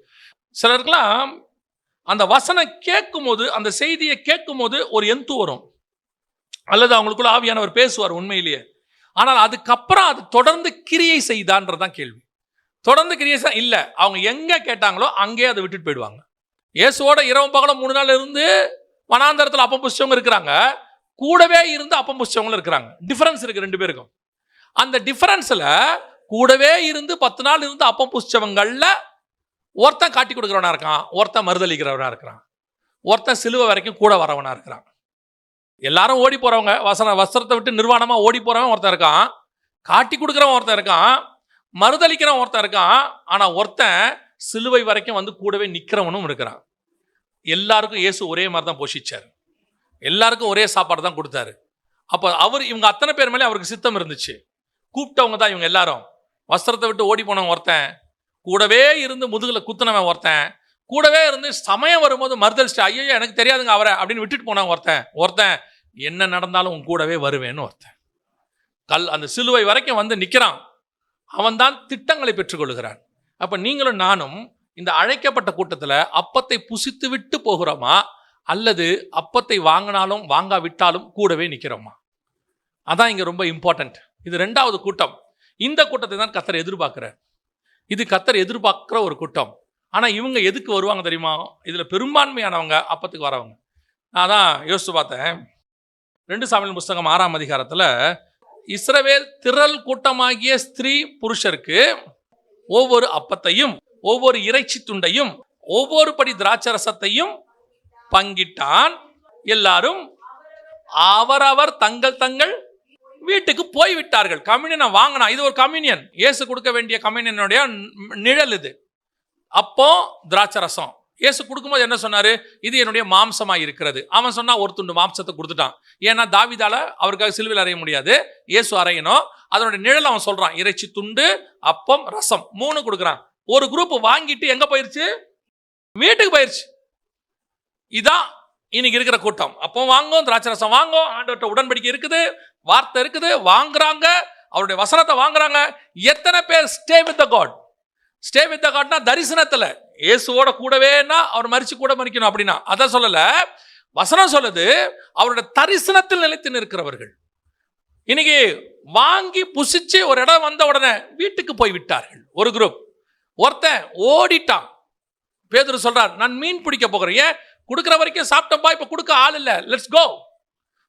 சிலருக்குலாம் அந்த வசனம் கேட்கும் போது, அந்த செய்தியை கேட்கும் போது ஒரு எந்து வரும், அல்லது அவங்களுக்குள்ள ஆவியானவர் பேசுவார் உண்மையிலேயே. ஆனால் அதுக்கப்புறம் அது தொடர்ந்து கிரியை செய்தான்றதான் கேள்வி. தொடர்ந்து கிரியை இல்லை, அவங்க எங்க கேட்டாங்களோ அங்கேயே அதை விட்டுட்டு போயிடுவாங்க. இயேசுவோட இரவும் பகலும் 3 நாள் இருந்து வனாந்தரத்தில் அப்பம் புசிச்சவங்க இருக்கிறாங்க, கூடவே இருந்து அப்பம் புசிச்சவங்களும் இருக்கிறாங்க. டிஃபரன்ஸ் இருக்கு 2 பேருக்கும். அந்த டிஃபரன்ஸ்ல கூடவே இருந்து 10 நாள் இருந்து அப்பம் புசிச்சவங்கள்ல ஒருத்தன் காட்டி கொடுக்கிறவனா இருக்கான், ஒருத்தன் மறுதளிக்கிறவனா இருக்கிறான், ஒருத்தன் சிலுவை வரைக்கும் கூட வரவனா இருக்கிறான். எல்லாரும் ஓடி போறவங்க, வஸ்திரத்தை விட்டு நிர்வாணமா ஓடி போறவன் ஒருத்தன் இருக்கான், காட்டி கொடுக்கிறவன் ஒருத்தன் இருக்கான், மறுதளிக்கிறவன் ஒருத்தன் இருக்கான். ஆனா ஒருத்தன் சிலுவை வரைக்கும் வந்து கூடவே நிக்கிறவனும் இருக்கிறான். எல்லாருக்கும் இயேசு ஒரே மாதிரி தான் போஷிச்சார், எல்லாருக்கும் ஒரே சாப்பாடு தான் கொடுத்தாரு. அப்போ இவங்க அத்தனை பேர் மேலே அவருக்கு சித்தம் இருந்துச்சு. கூப்பிட்டவங்க தான் இவங்க எல்லாரும். வஸ்திரத்தை விட்டு ஓடி போனவன் ஒருத்தன், கூடவே இருந்து முதுகுல குத்துனவன் ஒருத்தன், கூடவே இருந்து சமயம் வரும்போது மறுதளிச்சுட்டு ஐயோ எனக்கு தெரியாதுங்க அவரை அப்படின்னு விட்டுட்டு போனவன் ஒருத்தன் என்ன நடந்தாலும் உன் கூடவே வருவேன்னு ஒருத்தன் அந்த சிலுவை வரைக்கும் வந்து நிற்கிறான். அவன் தான் திட்டங்களை பெற்றுக்கொள்கிறான். அப்போ நீங்களும் நானும் இந்த அழைக்கப்பட்ட கூட்டத்தில் அப்பத்தை புசித்து விட்டு போகிறோமா, அல்லது அப்பத்தை வாங்கினாலும் வாங்காவிட்டாலும் கூடவே நிற்கிறோமா? அதான் இங்கே ரொம்ப இம்பார்ட்டன்ட். இது 2வது கூட்டம். இந்த கூட்டத்தை தான் கர்த்தர் எதிர்பார்க்கிறார். இது கர்த்தர் எதிர்பார்க்குற ஒரு கூட்டம். ஆனால் இவங்க எதுக்கு வருவாங்க தெரியுமா? இதில் பெரும்பான்மையானவங்க அப்பத்துக்கு வரவங்க. நான் தான் யோசித்து பார்த்தேன். 2 சாமுவேல் புஸ்தகம் 6ஆம் அதிகாரத்தில் இஸ்ரவேல் திரள் கூட்டமாகிய ஸ்திரீ புருஷருக்கு ஒவ்வொரு அப்பத்தையும் ஒவ்வொரு இறைச்சி துண்டையும் ஒவ்வொரு படி திராட்சரசத்தையும் பங்கிட்டான். எல்லாரும் அவரவர் தங்கள் தங்கள் வீட்டுக்கு போய்விட்டார்கள். கம்யூனியனை வாங்கினா, இது ஒரு கம்யூனியன், இயேசு கொடுக்க வேண்டிய கம்யூனியனுடைய நிழல் இது. அப்போ திராட்சரசம் இயேசு கொடுக்கும்போது என்ன சொன்னாரு? இது என்னுடைய மாம்சமாக இருக்கிறது. அவன் சொன்னா ஒரு துண்டு மாம்சத்தை கொடுத்துட்டான். ஏன்னா தாவீதால அவருக்காக சிலுவையில் அறைய முடியாது, இயேசு அறையணும். அதனுடைய நிழல் அவன் சொல்றான். இறைச்சி துண்டு, அப்பம், ரசம் 3 கொடுக்குறான். ஒரு குரூப் வாங்கிட்டு எங்க போயிருச்சு? வீட்டுக்கு போயிருச்சு. இதான் இன்னைக்கு இருக்கிற கூட்டம். அப்போ வாங்கும், திராட்சரசம் வாங்கும், ஆண்டவர்கிட்ட உடன்படிக்கை இருக்குது, வார்த்தை இருக்குது, வாங்குறாங்க, அவருடைய வசனத்தை வாங்குறாங்க. எத்தனை பேர் stay with the god? Stay with the காட்னா தரிசனத்துல இயேசுவோட கூடவேனா அவர் மரிச்சு கூட மரிக்கணும் அப்படின்னா அதான் சொல்லல. வசனம் சொல்லுது அவருடைய தரிசனத்தில் நிலைத்து நிற்கிறவர்கள். இன்னைக்கு வாங்கி புசிச்சு ஒரு இடம் வந்த உடனே வீட்டுக்கு போய் விட்டார்கள். ஒரு குரூப். ஒருத்தன் ஓடிட்டான். பேதுரு சொல்றார், நான் மீன் பிடிக்க போகிறேன். ஏன்? கொடுக்குற வரைக்கும் சாப்பிட்டப்பா, இப்ப கொடுக்க ஆள் இல்லை, லெட்ஸ் கோ.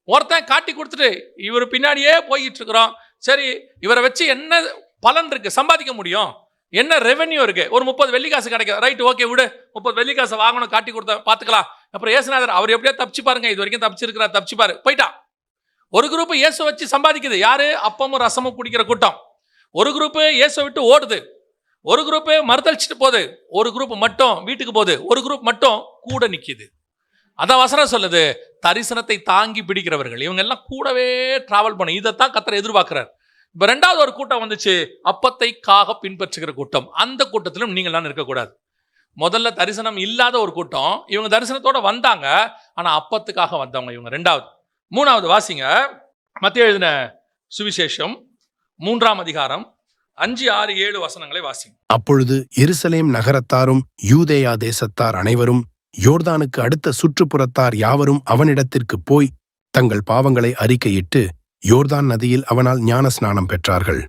ஒருத்தன் காட்டி கொடுத்துட்டு இவர் பின்னாடியே போயிட்டு இருக்கிறோம். சரி, இவரை வச்சு என்ன பலன் இருக்கு, சம்பாதிக்க முடியும், என்ன ரெவென்யூ இருக்கு, ஒரு 30 வெள்ளிக்காசு கிடைக்கும், ரைட், ஓகே விடு, 30 வெள்ளிக்காசு வாங்கணும், காட்டி கொடுத்த பார்த்துக்கலாம். அப்புறம் இயேசுநாதர் அவர் எப்படியோ தப்பிச்சு பாருங்க, இது வரைக்கும் தப்பிச்சிருக்கிறார், தப்பிச்சு பாரு, போயிட்டான். ஒரு குரூப் இயேசு வச்சு சம்பாதிக்குது. யாரு? அப்பமும் ரசமும் குடிக்கிற கூட்டம். ஒரு குரூப் இயேசு விட்டு ஓடுது, ஒரு குரூப் மறுதளிச்சுட்டு போகுது, ஒரு குரூப் மட்டும் வீட்டுக்கு போகுது, ஒரு குரூப் மட்டும் கூட நிக்குது. அதான் வசனம் சொல்லுது, தரிசனத்தை தாங்கி பிடிக்கிறவர்கள் இவங்க எல்லாம் கூடவே டிராவல் பண்ண. இதைத்தான் கர்த்தர் எதிர்பார்க்கிறார். இப்ப 2வது ஒரு கூட்டம் வந்துச்சு, அப்பத்தை காக பின்பற்றுகிற கூட்டம். அந்த கூட்டத்திலும் நீங்கள் தான் இருக்கக்கூடாது. முதல்ல தரிசனம் இல்லாத ஒரு கூட்டம், இவங்க தரிசனத்தோட வந்தாங்க, ஆனா அப்பத்துக்காக வந்தவங்க இவங்க. ரெண்டாவது. மூணாவது வாசிங்க, மத்தேயு எழுதின சுவிசேஷம் 3ஆம் அதிகாரம் 5, 6, 7 வசனங்களை வாசிங்க. அப்பொழுது எருசலேம் நகரத்தாரும் யூதேயா தேசத்தார் அனைவரும் யோர்தானுக்கு அடுத்த சுற்றுப்புறத்தார் யாவரும் அவனிடத்திற்கு போய் தங்கள் பாவங்களை அறிக்கையிட்டு யோர்தான் நதியில் அவனால் ஞானஸ்நானம் பெற்றார்கள்.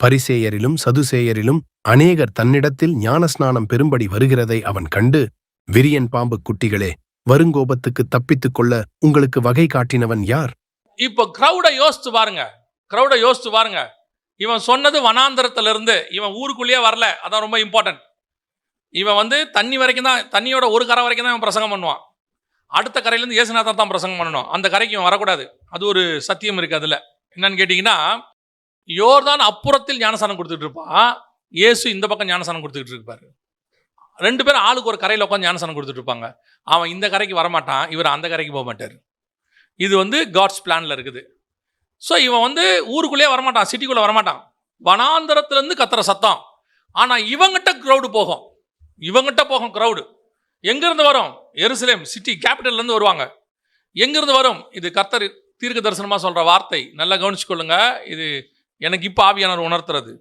பரிசேயரிலும் சதுசேயரிலும் அநேகர் தன்னிடத்தில் ஞானஸ்நானம் பெறும்படி வருகிறதை அவன் கண்டு, விரியன் பாம்பு குட்டிகளே, வருங்கோபத்துக்கு தப்பித்துக் கொள்ள உங்களுக்கு வகை காட்டினவன் யார்? இப்போ கிரௌட யோசித்து பாருங்க. இவன் சொன்னது வனாந்தரத்துல இருந்து, இவன் ஊருக்குள்ளேயே வரல. அதான் ரொம்ப இம்பார்ட்டன்ட். இவன் தண்ணி வரைக்கும் தான், தண்ணியோட ஒரு கரை வரைக்கும் தான் இவன் பிரசங்கம் பண்ணுவான். அடுத்த கரையிலேருந்து இயேசுநாதர் தான் பிரசங்கம் பண்ணணும். அந்த கரைக்கு இவன் வரக்கூடாது. அது ஒரு சத்தியம் இருக்கு அதுல. என்னன்னு கேட்டீங்கன்னா, யோர்தான் அப்புறத்தில் ஞானசானம் கொடுத்துட்டு இருப்பான், இயேசு இந்த பக்கம் ஞானசானம் கொடுத்துட்டு இருப்பாரு. 2 பேரும் ஆளுக்கு ஒரு கரையில் உட்காந்து ஞானசானம் கொடுத்துட்டு இருப்பாங்க. அவன் இந்த கரைக்கு வரமாட்டான், இவர் அந்த கரைக்கு போக மாட்டார். இது காட்ஸ் பிளான்ல இருக்குது. ஸோ இவன் ஊருக்குள்ளேயே வரமாட்டான், சிட்டிக்குள்ளே வரமாட்டான். வனாந்தரத்துலேருந்து கத்துற சத்தம். ஆனால் இவங்கிட்ட போகும் க்ரௌடு. எங்கேருந்து வரும்? எருசலேம் சிட்டி கேபிட்டல்லேருந்து வருவாங்க. எங்கேருந்து வரும்? இது கர்த்தர் தீர்க்க தரிசனமாக சொல்கிற வார்த்தை. நல்லா கவனிச்சுக்கொள்ளுங்க. இது எனக்கு இப்போ ஆவியானவர் உணர்த்துறது.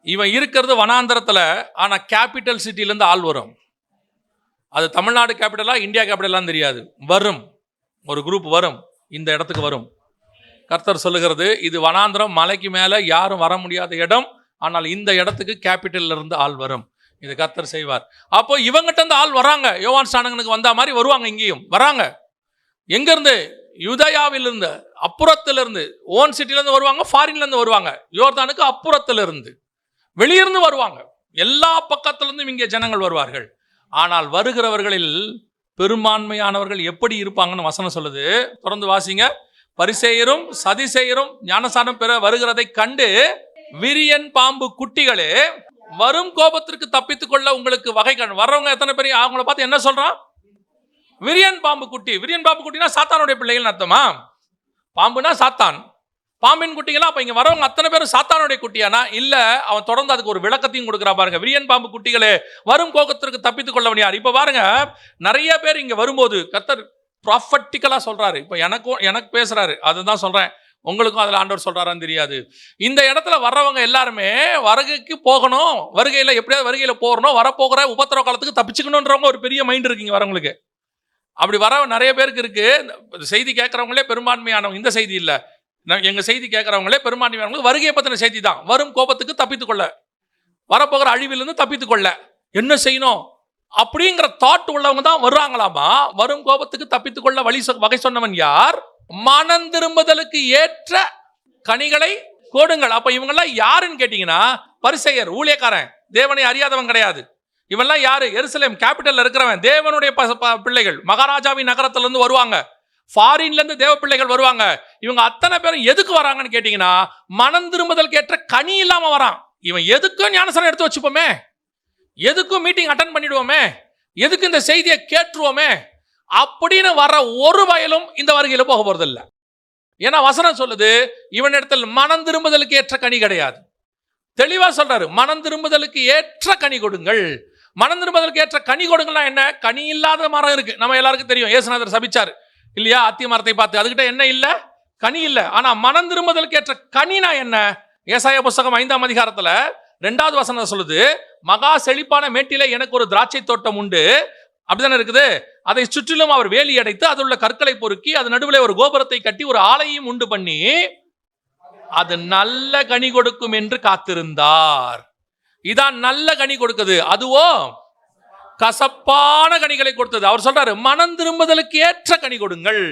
இவன் இருக்கிறது வனாந்தரத்தில், ஆனால் கேபிட்டல் சிட்டிலேருந்து ஆள் வரும். அது தமிழ்நாடு கேபிட்டலா இந்தியா கேபிட்டலான்னு தெரியாது. வரும், ஒரு குரூப் வரும், இந்த இடத்துக்கு வரும். கர்த்தர் சொல்லுகிறது, இது வனாந்திரம், மலைக்கு மேலே யாரும் வர முடியாத இடம், ஆனால் இந்த இடத்துக்கு கேபிட்டல்ல இருந்து ஆள் வரும். இது கர்த்தர் செய்வார். அப்போ இவங்கிட்ட இருந்து ஆள் வராங்க. யோவான் ஸ்நானகனுக்கு வந்த மாதிரி வருவாங்க, இங்கேயும் வராங்க. எங்கேருந்து? யூதேயாவிலிருந்து, அப்புறத்திலிருந்து, ஓன் சிட்டிலேருந்து வருவாங்க, ஃபாரின்லேருந்து வருவாங்க. யோர்தானுக்கு அப்புறத்திலிருந்து, வெளியிருந்து வருவாங்க. எல்லா பக்கத்திலிருந்தும் இங்கே ஜனங்கள் வருவார்கள். ஆனால் வருகிறவர்களில் பெரும்பான்மையானவர்கள் எப்படி இருப்பாங்கன்னு வசனம் சொல்லுது. தொடர்ந்து வாசிங்க. பரிசேயரும் சதிசேயரும் ஞானசானம் பெற வருகிறதை கண்டு, விரியன் பாம்பு குட்டிகளே, வரும் கோபத்திற்கு தப்பித்துக் கொள்ள உங்களுக்கு வகை கண். வர்றவங்க எத்தனை பேர் அவங்கள பார்த்து என்ன சொல்றான்? விரியன் பாம்பு குட்டி. விரியன் பாம்பு குட்டினா சாத்தானுடைய பிள்ளைகள் அர்த்தமா? பாம்புனா சாத்தான், பாம்பின் குட்டிகளா? அப்ப இங்க வரவங்க அத்தனை பேரும் சாத்தானுடைய குட்டியானா? இல்ல. அவன் தொடர்ந்து அதுக்கு ஒரு விளக்கத்தையும் கொடுக்குறா பாருங்க. விரியன் பாம்பு குட்டிகளே, வரும் கோபத்திற்கு தப்பித்துக் கொள்ளவன் யார்? இப்ப பாருங்க, நிறைய பேர் இங்க வரும்போது கர்த்தர் ப்ராஃபட்டிக்கலா சொல்றாரு. இப்ப எனக்கு பேசுறாரு, அதுதான் சொல்றேன். உங்களுக்கும் அதில் ஆண்டவர் சொல்றாரான்னு தெரியாது. இந்த இடத்துல வர்றவங்க எல்லாருமே வருகைக்கு போகணும், வருகையில் எப்படியாவது வருகையில் போகணும், வரப்போகிற உபத்திரவ காலத்துக்கு தப்பிச்சுக்கணுன்றவங்க ஒரு பெரிய மைண்ட் இருக்குங்க வரவங்களுக்கு. அப்படி வர நிறைய பேருக்கு இருக்கு. செய்தி கேட்கறவங்களே பெரும்பான்மையானவங்க. இந்த செய்தி இல்லை, எங்க செய்தி கேட்கறவங்களே பெரும்பான்மையானவங்களுக்கு வருகையை பத்தின செய்தி தான். வரும் கோபத்துக்கு தப்பித்துக்கொள்ள, வரப்போகிற அழிவிலிருந்து தப்பித்துக்கொள்ள என்ன செய்யணும் அப்படிங்கிற தாட் உள்ளவங்க தான் வருவாங்களாமா. வரும் கோபத்துக்கு தப்பித்துக்கொள்ள வகை சொன்னவன் யார்? மனம் திரும்புதலுக்கு ஏற்ற கனிகளை கொடுங்கள். அப்ப இவங்கெல்லாம் யாருன்னு கேட்டீங்கன்னா, பரிசேயர், ஊழியக்காரன், தேவனை அறியாதவன் கிடையாது. இவெல்லாம் யாரு? எருசலேம் கேபிட்டல்ல இருக்கிறவன், தேவனுடைய பிள்ளைகள். மகாராஜாவின் நகரத்துல இருந்து வருவாங்க, ஃபாரின்ல இருந்து தேவ பிள்ளைகள் வருவாங்க. இவங்க அத்தனை பேரும் எதுக்கு வராங்கன்னு கேட்டீங்கன்னா, மனம் திரும்புதலுக்கு ஏற்ற கனி இல்லாம வரான். இவன் எதுக்கும் ஞானஸ்நானம் எடுத்து வச்சுப்போமே, எதுக்கும் மீட்டிங் அட்டன் பண்ணிடுவோமே, எதுக்கு இந்த செய்தியை கேட்டுருவோமே அப்படின்னு வர ஒரு வயலும் இந்த வருகையில போக போறது இல்லை. ஏன்னா வசனம் சொல்லுது, இவனிடத்தில் மனம் திரும்புதலுக்கு ஏற்ற கனி கிடையாது. தெளிவா சொல்றாரு, மனம் திரும்புதலுக்கு ஏற்ற கனி கொடுங்கள். மனம் திரும்புதலுக்கு ஏற்ற கனி கொடுங்கன்னா என்ன? கனி இல்லாத மரம் இருக்கு, நம்ம எல்லாருக்கும் தெரியும். இயேசுநாதர் சபிச்சார் இல்லையா அத்தி மரத்தை பார்த்து, அதுகிட்ட என்ன இல்ல? கனி இல்ல. ஆனா மனம் திரும்புதலுக்கு ஏற்ற கனினா என்ன? ஏசாயா புஸ்தகம் 5ஆம் அதிகாரத்துல 2வது வசனம் சொல்லுது, மகா செழிப்பான மேட்டிலே எனக்கு ஒரு திராட்சை தோட்டம் உண்டு, அப்படித்தானே இருக்குது. அதை சுற்றிலும் அவர் வேலி அடைத்து அதில் கற்களை பொறுக்கி அது நடுவில் ஒரு கோபுரத்தை கட்டி ஒரு ஆலையும் உண்டு பண்ணி அது நல்ல கனி கொடுக்கும் என்று காத்திருந்தார். இதான் நல்ல கனி கொடுக்குது. அதுவோ கசப்பான கனிகளை கொடுத்தது. அவர் சொல்றாரு, மனம் திரும்புதலுக்கு ஏற்ற கனி கொடுங்கள்.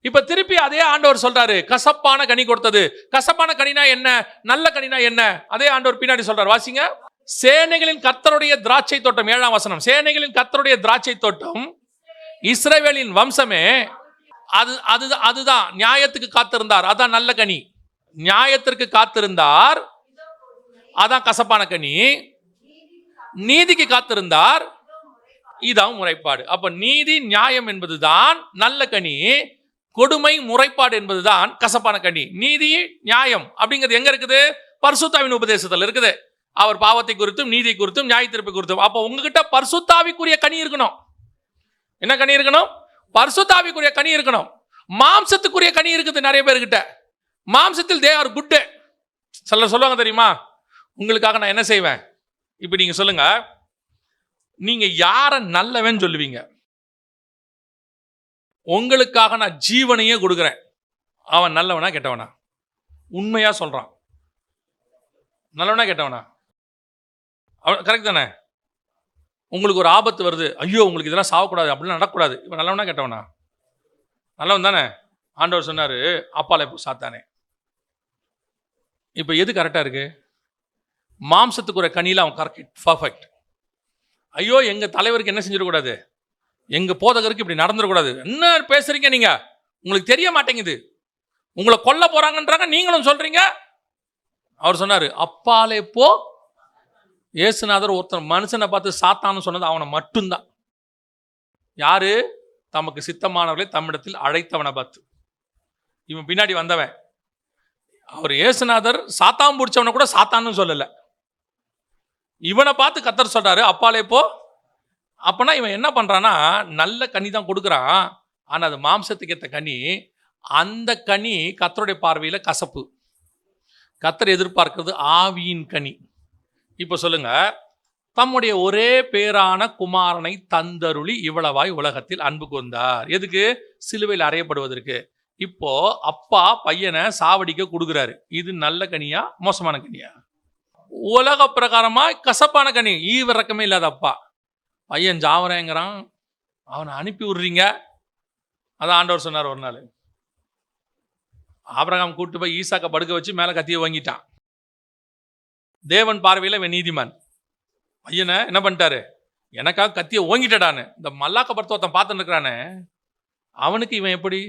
இப்ப திருப்பி அதே ஆண்டவர் சொல்றாரு, கசப்பான கனி கொடுத்தது. கசப்பான கனினா என்ன, நல்ல கனினா என்ன? அதே ஆண்டவர் பின்னாடி சொல்றாரு, வாசிங்க. சேனைகளின் கர்த்தருடைய திராட்சை தோட்டம், 7ஆம் வசனம். சேனைகளின் கர்த்தருடைய திராட்சை தோட்டம், இஸ்ரவேலின் வம்சமே, அதுதான் நியாயத்துக்கு காத்திருந்தார், அதான் நல்ல கனி. நியாயத்திற்கு காத்திருந்தார், அதான் கசப்பான கனி. நீதிக்கு காத்திருந்தார், இதான் முறைப்பாடு. அப்ப நீதி நியாயம் என்பதுதான் நல்ல கனி, கொடுமை முறைப்பாடு என்பதுதான் கசப்பான கனி. நீதி நியாயம் அப்படிங்கிறது எங்க இருக்குது? பரிசுத்தாவின் உபதேசத்தில் இருக்குது. அவர் பாவத்தை குறித்தும் நீதி குறித்தும் நியாய தீர்ப்பை குறித்தும். அப்போ உங்ககிட்ட பரிசுத்தாவிக்குரிய கனி இருக்கணும். என்ன கனி இருக்கணும்? பரிசுத்தாவிக்குரிய கனி இருக்கணும். மாம்சத்துக்குரிய கனி இருக்குது நிறைய பேர்கிட்ட. மாம்சத்தில் தே ஆர் குட். சிலர் சொல்லுவாங்க தெரியுமா, உங்களுக்காக நான் என்ன செய்வேன். இப்போ நீங்க சொல்லுங்க, நீங்க யார நல்லவன் சொல்லுவீங்க? உங்களுக்காக நான் ஜீவனையே கொடுக்குறேன், அவன் நல்லவனா கெட்டவனா? உண்மையா சொல்றான். நல்லவனா கெட்டவனா? அவன் கரெக்ட் தானே? உங்களுக்கு ஒரு ஆபத்து வருது, ஐயோ உங்களுக்கு இதெல்லாம் சாவக்கூடாது, அப்படிலாம் நடக்கக்கூடாது, இவன் நல்லவனா கெட்டவனா? நல்லவன் தானே. ஆண்டவர் சொன்னாரு, அப்பால இப்போ சாத்தானே. இப்போ எது கரெக்டா இருக்கு? மாம்சத்துக்கு ஒரு கனியில் அவன் கரெக்ட் பர்ஃபெக்ட். ஐயோ எங்க தலைவருக்கு என்ன செஞ்சிடக்கூடாது, எங்க போதகருக்கு இப்படி நடந்துடக்கூடாது. என்ன பேசுறீங்க நீங்க? உங்களுக்கு தெரிய மாட்டேங்குது, உங்களை கொல்ல போறாங்கன்றாங்க, நீங்களும் சொல்றீங்க. அவர் சொன்னாரு, அப்பாலே போ. இயேசுநாதர் ஒருத்தர் மனுஷனை பார்த்து சாத்தான்னு சொன்னது அவனை மட்டும்தான். யாரு? தமக்கு சித்தமானவர்களை தம்மிடத்தில் அழைத்தவனை பார்த்து. இவன் பின்னாடி வந்தவன். அவர் இயேசுநாதர் சாத்தான் பிடிச்சவனை கூட சாத்தான்னு சொல்லல. இவனை பார்த்து கர்த்தர் சொல்றாரு, அப்பாலே போ. அப்பனா இவன் என்ன பண்றான்னா, நல்ல கனி தான் கொடுக்குறான். ஆனா அது மாம்சத்துக்கு ஏற்ற கனி. அந்த கனி கர்த்தருடைய பார்வையில கசப்பு. கர்த்தர் எதிர்பார்க்கிறது ஆவியின் கனி. இப்போ சொல்லுங்க, தம்முடைய ஒரே பேரான குமாரனை தந்தருளி இவ்வளவாய் உலகத்தில் அன்பு கொண்டார். எதுக்கு? சிலுவையில் அறையப்படுவதற்கு. இப்போ அப்பா பையனை சாவடிக்க கொடுக்குறாரு. இது நல்ல கனியா மோசமான கனியா? உலக பிரகாரமா கசப்பான கனி. ஈவிரக்கமே இல்லாத அப்பா. பையன் ஜாவரேங்கிறான், அவனை அனுப்பி விடுறீங்க. அதான் ஆண்டவர் சொன்னார் ஒரு நாள், ஆபிரகாம் கூட்டு போய் ஈசாக்க படுக்க வச்சு மேல கத்தியை வாங்கிட்டான். தேவன் பார்வையில் இவன் நீதிமான். பையனை என்ன பண்ணிட்டாரு, எனக்காக கத்தியை ஓங்கிட்டடான்னு. இந்த மல்லாக்க படுத்த ஒருத்தன் பார்த்துட்டு இருக்கிறானே, அவனுக்கு இவன் எப்படி?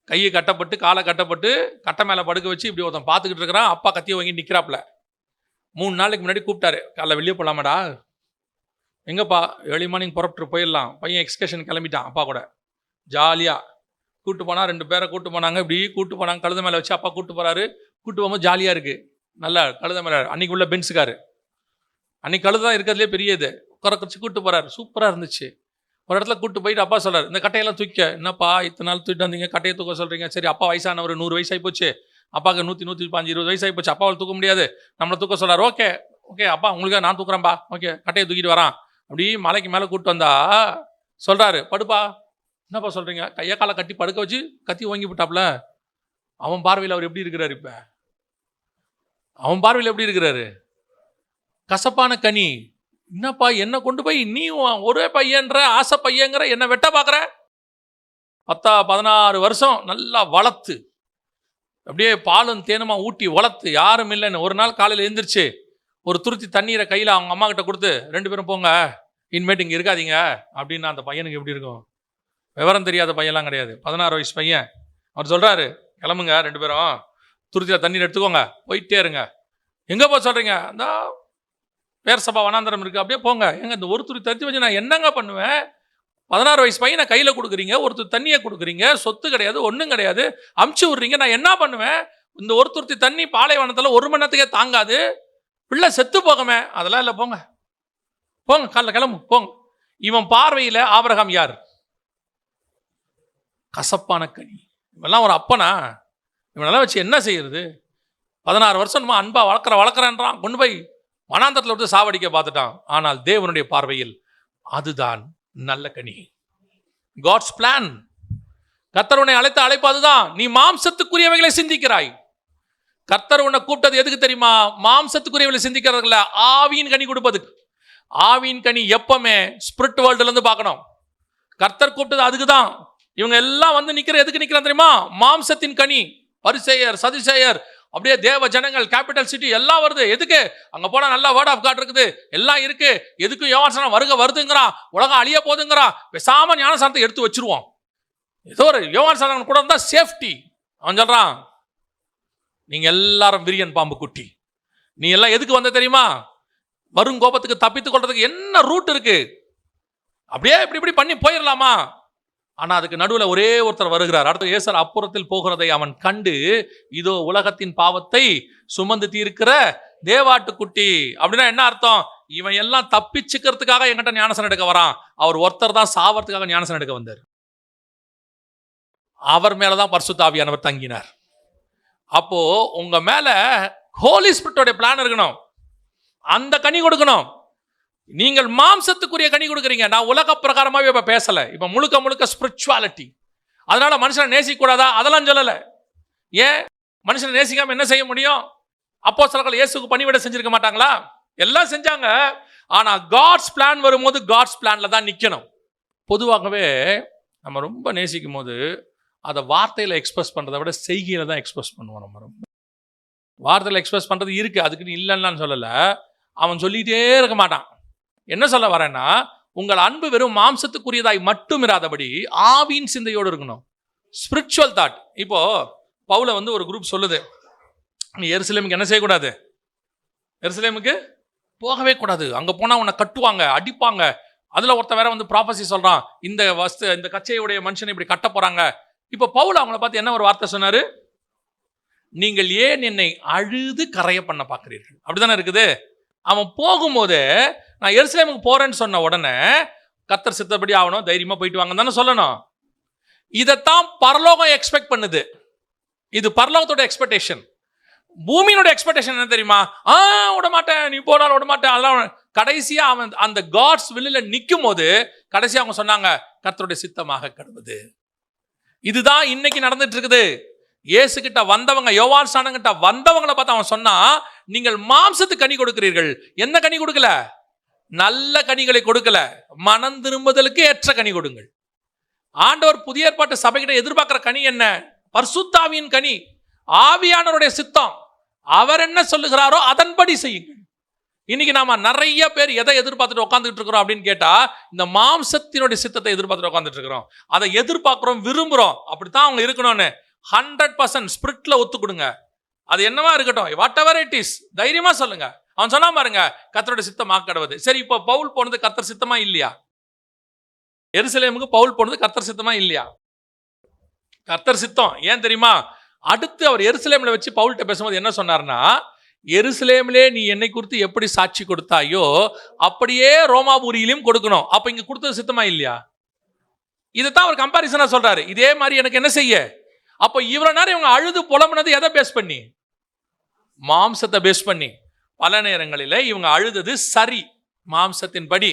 கையை கட்டப்பட்டு காலை கட்டப்பட்டு கட்டை மேலே படுக்க வச்சு இப்படி ஒருத்தன் பார்த்துக்கிட்டு இருக்கிறான். அப்பா கத்தியை வாங்கி நிற்கிறாப்புல. 3 நாளைக்கு முன்னாடி கூப்பிட்டாரு, காலைல வெளியே போகலாமாடா? எங்கப்பா? ஏர்லி மார்னிங் புறப்பட்டு போயிடலாம். பையன் எக்ஸ்கர்ஷன் கிளம்பிட்டான் அப்பா கூட. ஜாலியாக கூப்பிட்டு போனா, 2 பேரை கூப்பிட்டு போனாங்க. இப்படி கூப்பிட்டு போனாங்க, கழுத மேலே வச்சு அப்பா கூப்பிட்டு போறாரு. கூப்பிட்டு போகும்போது ஜாலியாக இருக்கு. நல்லா கழுத மேலே அன்னைக்கு உள்ள பென்ஸுக்காரு. அன்னைக்கு கழுதான் இருக்கிறதுலே பெரிய இது. உட்கார வச்சு கூப்பிட்டு போறாரு. சூப்பராக இருந்துச்சு. ஒரு இடத்துல கூப்பிட்டு போயிட்டு அப்பா சொல்றாரு, இந்த கட்டையெல்லாம் தூக்க. என்னப்பா இத்தனை நாள் தூக்கிட்டு வந்தீங்க, கட்டையை தூக்க சொல்றீங்க? சரி, அப்பா வயசானவர், 100 வயசு ஆகி போச்சு. அப்பாவுக்கு 100, 105, 20 வயசு ஆகி போச்சு. அப்பாவை தூக்க முடியாது, நம்மளை தூக்க சொல்றாரு. ஓகே ஓகே அப்பா, உங்களுக்கு நான் தூக்குறேன்ப்பா. ஓகே, கட்டையை தூக்கிட்டு வரான். அப்படி மலைக்கு மேலே கூப்பிட்டு வந்தா சொல்றாரு, படுப்பா. என்னப்பா சொல்றீங்க? கையை காலை கட்டி படுக்க வச்சு கத்தி வாங்கி விட்டாப்ல. அவன் பார்வையில் அவர் எப்படி இருக்கிறாரு? இப்ப அவன் பார்வையில் எப்படி இருக்கிறாரு? கசப்பான கனி. என்னப்பா என்ன கொண்டு போய் நீ ஒரே பையன்ற ஆசை பையங்கிற என்ன வெட்ட பார்க்குற? 16 வருஷம் நல்லா வளர்த்து, அப்படியே பாலும் தேனுமா ஊட்டி வளர்த்து, யாரும் இல்லைன்னு ஒரு நாள் காலையில் எழுந்திரிச்சு ஒரு துருத்தி தண்ணீரை கையில் அவங்க அம்மா கிட்ட கொடுத்து, 2 பேரும் போங்க, இனிமேட்டு இங்கே இருக்காதீங்க அப்படின்னு. அந்த பையனுக்கு எப்படி இருக்கும்? விவரம் தெரியாத பையன்லாம் கிடையாது, 16 வயசு பையன். அவர் சொல்றாரு, கிளம்புங்க 2 பேரும், துருத்தியில் தண்ணீர் எடுத்துக்கோங்க, போயிட்டே இருங்க. எங்கே போக சொல்றீங்க? அந்த பேர் சபா வனாந்தரம் இருக்கு, அப்படியே போங்க. எங்க இந்த ஒரு துருத்தி தண்ணி வச்சு நான் என்னங்க பண்ணுவேன்? 16 வயசு பையனை கையில் கொடுக்குறீங்க, ஒருத்தர் தண்ணியை கொடுக்குறீங்க, சொத்து கிடையாது, ஒன்றும் கிடையாது, அமுச்சு விட்றீங்க. நான் என்ன பண்ணுவேன்? இந்த ஒரு துருத்தி தண்ணி பாலைவனத்தில் 1 மணி நேரத்துக்கே தாங்காது, பிள்ளை செத்து போகமே. அதெல்லாம் இல்லை, போங்க போங்க, காலைல கிளம்பு போங்க. இவன் பார்வையில் ஆபிரகாம் யார்? கசப்பான கனி. இவெல்லாம் ஒரு அப்பனா? இவனெல்லாம் வச்சு என்ன செய்யறது? 16 வருஷமா அன்பா வளர்க்குறேன்றான், கொண்டு போய் வனாந்தரத்தில் விட்டு சாவடிக்க பார்த்துட்டான். ஆனால் தேவனுடைய பார்வையில் அதுதான் நல்ல கனி. God's plan. கர்த்தர் உன்னை அழைத்த அழைப்பு அதுதான். நீ மாம்சத்துக்குரியவைகளை சிந்திக்கிறாய். கர்த்தர் உன்னை கூப்பிட்டது எதுக்கு தெரியுமா? மாம்சத்துக்குரியவைகளை சிந்திக்கிறதுல ஆவியின் கனி கொடுப்பதுக்கு. ஆவியின் கனி எப்பவுமே ஸ்பிரிட் வேர்ல்டுல இருந்து பார்க்கணும். கர்த்தர் கூப்பிட்டது அதுக்கு தான். இவங்க எல்லாம் வந்து எதுக்கு நிக்கிறான் தெரியுமா? மாம்சத்தின் கனி. பரிசேயர், சதுசேயர், அப்படியே தேவ ஜனங்கள், கேபிட்டல் சிட்டி எல்லாம் வருது. எதுக்கு? அங்க போனா நல்லா வேர்ட் ஆஃப் காட் இருக்குது, எல்லாம் இருக்கு. எதுக்கு யோவான் வருதுங்கிறான், உலகம் அழிய போதுங்கிறான். பேசாம ஞானசானத்தை எடுத்து வச்சிருவோம். ஏதோ ஒரு யோவான் கூட இருந்தா சேஃப்டி. அவன் சொல்றான், நீங்க எல்லாரும் விரியன் பாம்பு குட்டி. நீ எல்லாம் எதுக்கு வந்த தெரியுமா? வரும் கோபத்துக்கு தப்பித்துக் கொள்றதுக்கு என்ன ரூட் இருக்கு? அப்படியே இப்படி பண்ணி போயிடலாமா? ஆனா அதுக்கு நடுவுல ஒரே ஒருத்தர் வருகிறார். அடுத்து இயேசு அப்புறத்தில் போகிறதை அவன் கண்டு, இதோ உலகத்தின் பாவத்தை சுமந்து தீர்க்கிற தேவாட்டுக்குட்டி. அப்படின்னா என்ன அர்த்தம்? இவன் எல்லாம் தப்பிச்சுக்கிறதுக்காக என்கிட்ட ஞானஸ்நானம் எடுக்க வரான். அவர் ஒருத்தர் தான் சாவறதுக்காக ஞானஸ்நானம் எடுக்க வந்தார். அவர் மேலதான் பரிசுத்த ஆவியானவர் தங்கினார். அப்போ உங்க மேல ஹோலி ஸ்பிரிட்டோட பிளான் இருக்கணும். அந்த கனி கொடுக்கணும். நீங்கள் மாம்சத்துக்குரிய கனி கொடுக்குறீங்க. நான் உலக பிரகாரமாவே இப்ப பேசல. இப்ப முழுக்க முழுக்க ஸ்பிரிச்சுவாலிட்டி. அதனால மனுஷனை நேசிக்க கூடாதா? அதெல்லாம் சொல்லல. ஏன் மனுஷனை நேசிக்காம என்ன செய்ய முடியும்? அப்போஸ்தலர்கள் இயேசுவுக்கு பணிவிடை செஞ்சிருக்க மாட்டாங்களா? எல்லாம் செஞ்சாங்க. ஆனா காட்ஸ் பிளான் வரும்போது காட்ஸ் பிளான்ல தான் நிக்கணும். பொதுவாகவே நம்ம ரொம்ப நேசிக்கும் போது அதை வார்த்தையில எக்ஸ்பிரஸ் பண்றதை விட செய்கையில தான் எக்ஸ்பிரஸ் பண்ணுவோம். நம்ம ரொம்ப வார்த்தையில எக்ஸ்பிரஸ் பண்றது இருக்கு, அதுக்குன்னு இல்லைன்னு சொல்லல. அவன் சொல்லிட்டே இருக்க மாட்டான். என்ன சொல்ல வரேன்னா, உங்கள் அன்பு வெறும் மாம்சத்துக்குரியதாய் மட்டும் இராதபடி ஆவியின் சிந்தையோடு இருக்கணும். Spiritual thought. இப்போ பவுல ஒரு குரூப் சொல்லுது, நீ எருசலேமுக்கு என்ன செய்யக்கூடாது? எருசலேமுக்கு போகவே கூடாது. அங்க போனா உன்னை கட்டுவாங்க, அடிப்பாங்க. அதுல ஒருத்தன் வேற ப்ராபசி சொல்றான், இந்த கச்சையுடைய மனுஷனை இப்படி கட்ட போறாங்க. இப்ப பவுல் அவங்கள பார்த்து என்ன ஒரு வார்த்தை சொன்னாரு? நீங்கள் ஏன் என்னை அழுது கரைய பண்ண பார்க்கிறீர்கள்? அப்படிதானே இருக்குது. அவன் போகும்போது நான் எருசலேமுக்கு போறேன்னு சொன்ன உடனே கர்த்தர் சித்தப்படி ஆகணும், தைரியமா போயிட்டு வாங்க தானே சொல்லணும். இதைத்தான் பரலோகம் எக்ஸ்பெக்ட் பண்ணுது. இது பரலோகத்தோட எக்ஸ்பெக்டேஷன். பூமியினோட எக்ஸ்பெக்டேஷன் என்ன தெரியுமா? விட மாட்டேன், நீ போனாலும் விட மாட்டேன். அதெல்லாம் கடைசியா அவன் அந்த காட்ஸ் வில்லில நிற்கும் போது கடைசியா அவங்க சொன்னாங்க, கர்த்தருடைய சித்தமாக கடவுது. இதுதான் இன்னைக்கு நடந்துட்டு இருக்குது. இயேசு கிட்ட வந்தவங்க, யோவான் ஸ்நானன் கிட்ட வந்தவங்களை பார்த்து அவன் சொன்னா, நீங்கள் மாம்சத்துக்கு கனி கொடுக்கிறீர்கள். என்ன கனி கொடுக்கல? நல்ல கனிகளை கொடுக்கல. மனம் திரும்புதலுக்கு ஏற்ற கனி கொடுங்கள். ஆண்டவர் புதிய ஏற்பாட்டு சபைகிட்ட எதிர்பார்க்கிற கனி என்ன? பரிசுத்த ஆவியின் கனி, ஆவியானவருடைய சித்தம். அவர் என்ன சொல்லுகிறாரோ அதன்படி செய்யுங்கள். இன்னைக்கு நாம நிறைய பேர் எதை எதிர்பார்த்துட்டு உட்காந்துட்டு இருக்கிறோம் அப்படின்னு கேட்டா, இந்த மாம்சத்தினுடைய சித்தத்தை எதிர்பார்த்துட்டு உட்காந்துட்டு இருக்கிறோம். அதை எதிர்பார்க்கிறோம், விரும்புறோம். அப்படித்தான் அவங்க இருக்கணும்னு 100% ஸ்பிரிட்ல ஒத்து கொடுங்க. அது என்னவா இருக்கட்டும், வாட் எவர் இட் இஸ், தைரியமா சொல்லுங்க. அவன் சொன்னா பாருங்க, கர்த்தருடைய சித்தமாக கடவுது. சரி, இப்போ பவுல் போனது கர்த்தர் சித்தமா இல்லையா? எருசலேமுக்கு பவுல் போனது கர்த்தர் சித்தமா இல்லையா? கர்த்தர் சித்தம். ஏன் தெரியுமா? அடுத்து அவர் எருசலேம்ல வச்சு பவுல்கிட்ட பேசும்போது என்ன சொன்னார்னா, எருசலேமிலே நீ என்னை குறித்து எப்படி சாட்சி கொடுத்தாயோ அப்படியே ரோமாபுரியிலும் கொடுக்கணும். அப்ப இங்க கொடுத்தது சித்தமா இல்லையா? இதைத்தான் அவர் கம்பாரிசனா சொல்றாரு. இதே மாதிரி எனக்கு என்ன செய்ய? அப்ப இவ்வளவு நேரம் இவங்க அழுது புலம்புனது எதை பேஸ் பண்ணி? மாம்சத்தை பேஸ் பண்ணி. பல நேரங்களில் இவங்க அழுதது சரி, மாம்சத்தின் படி.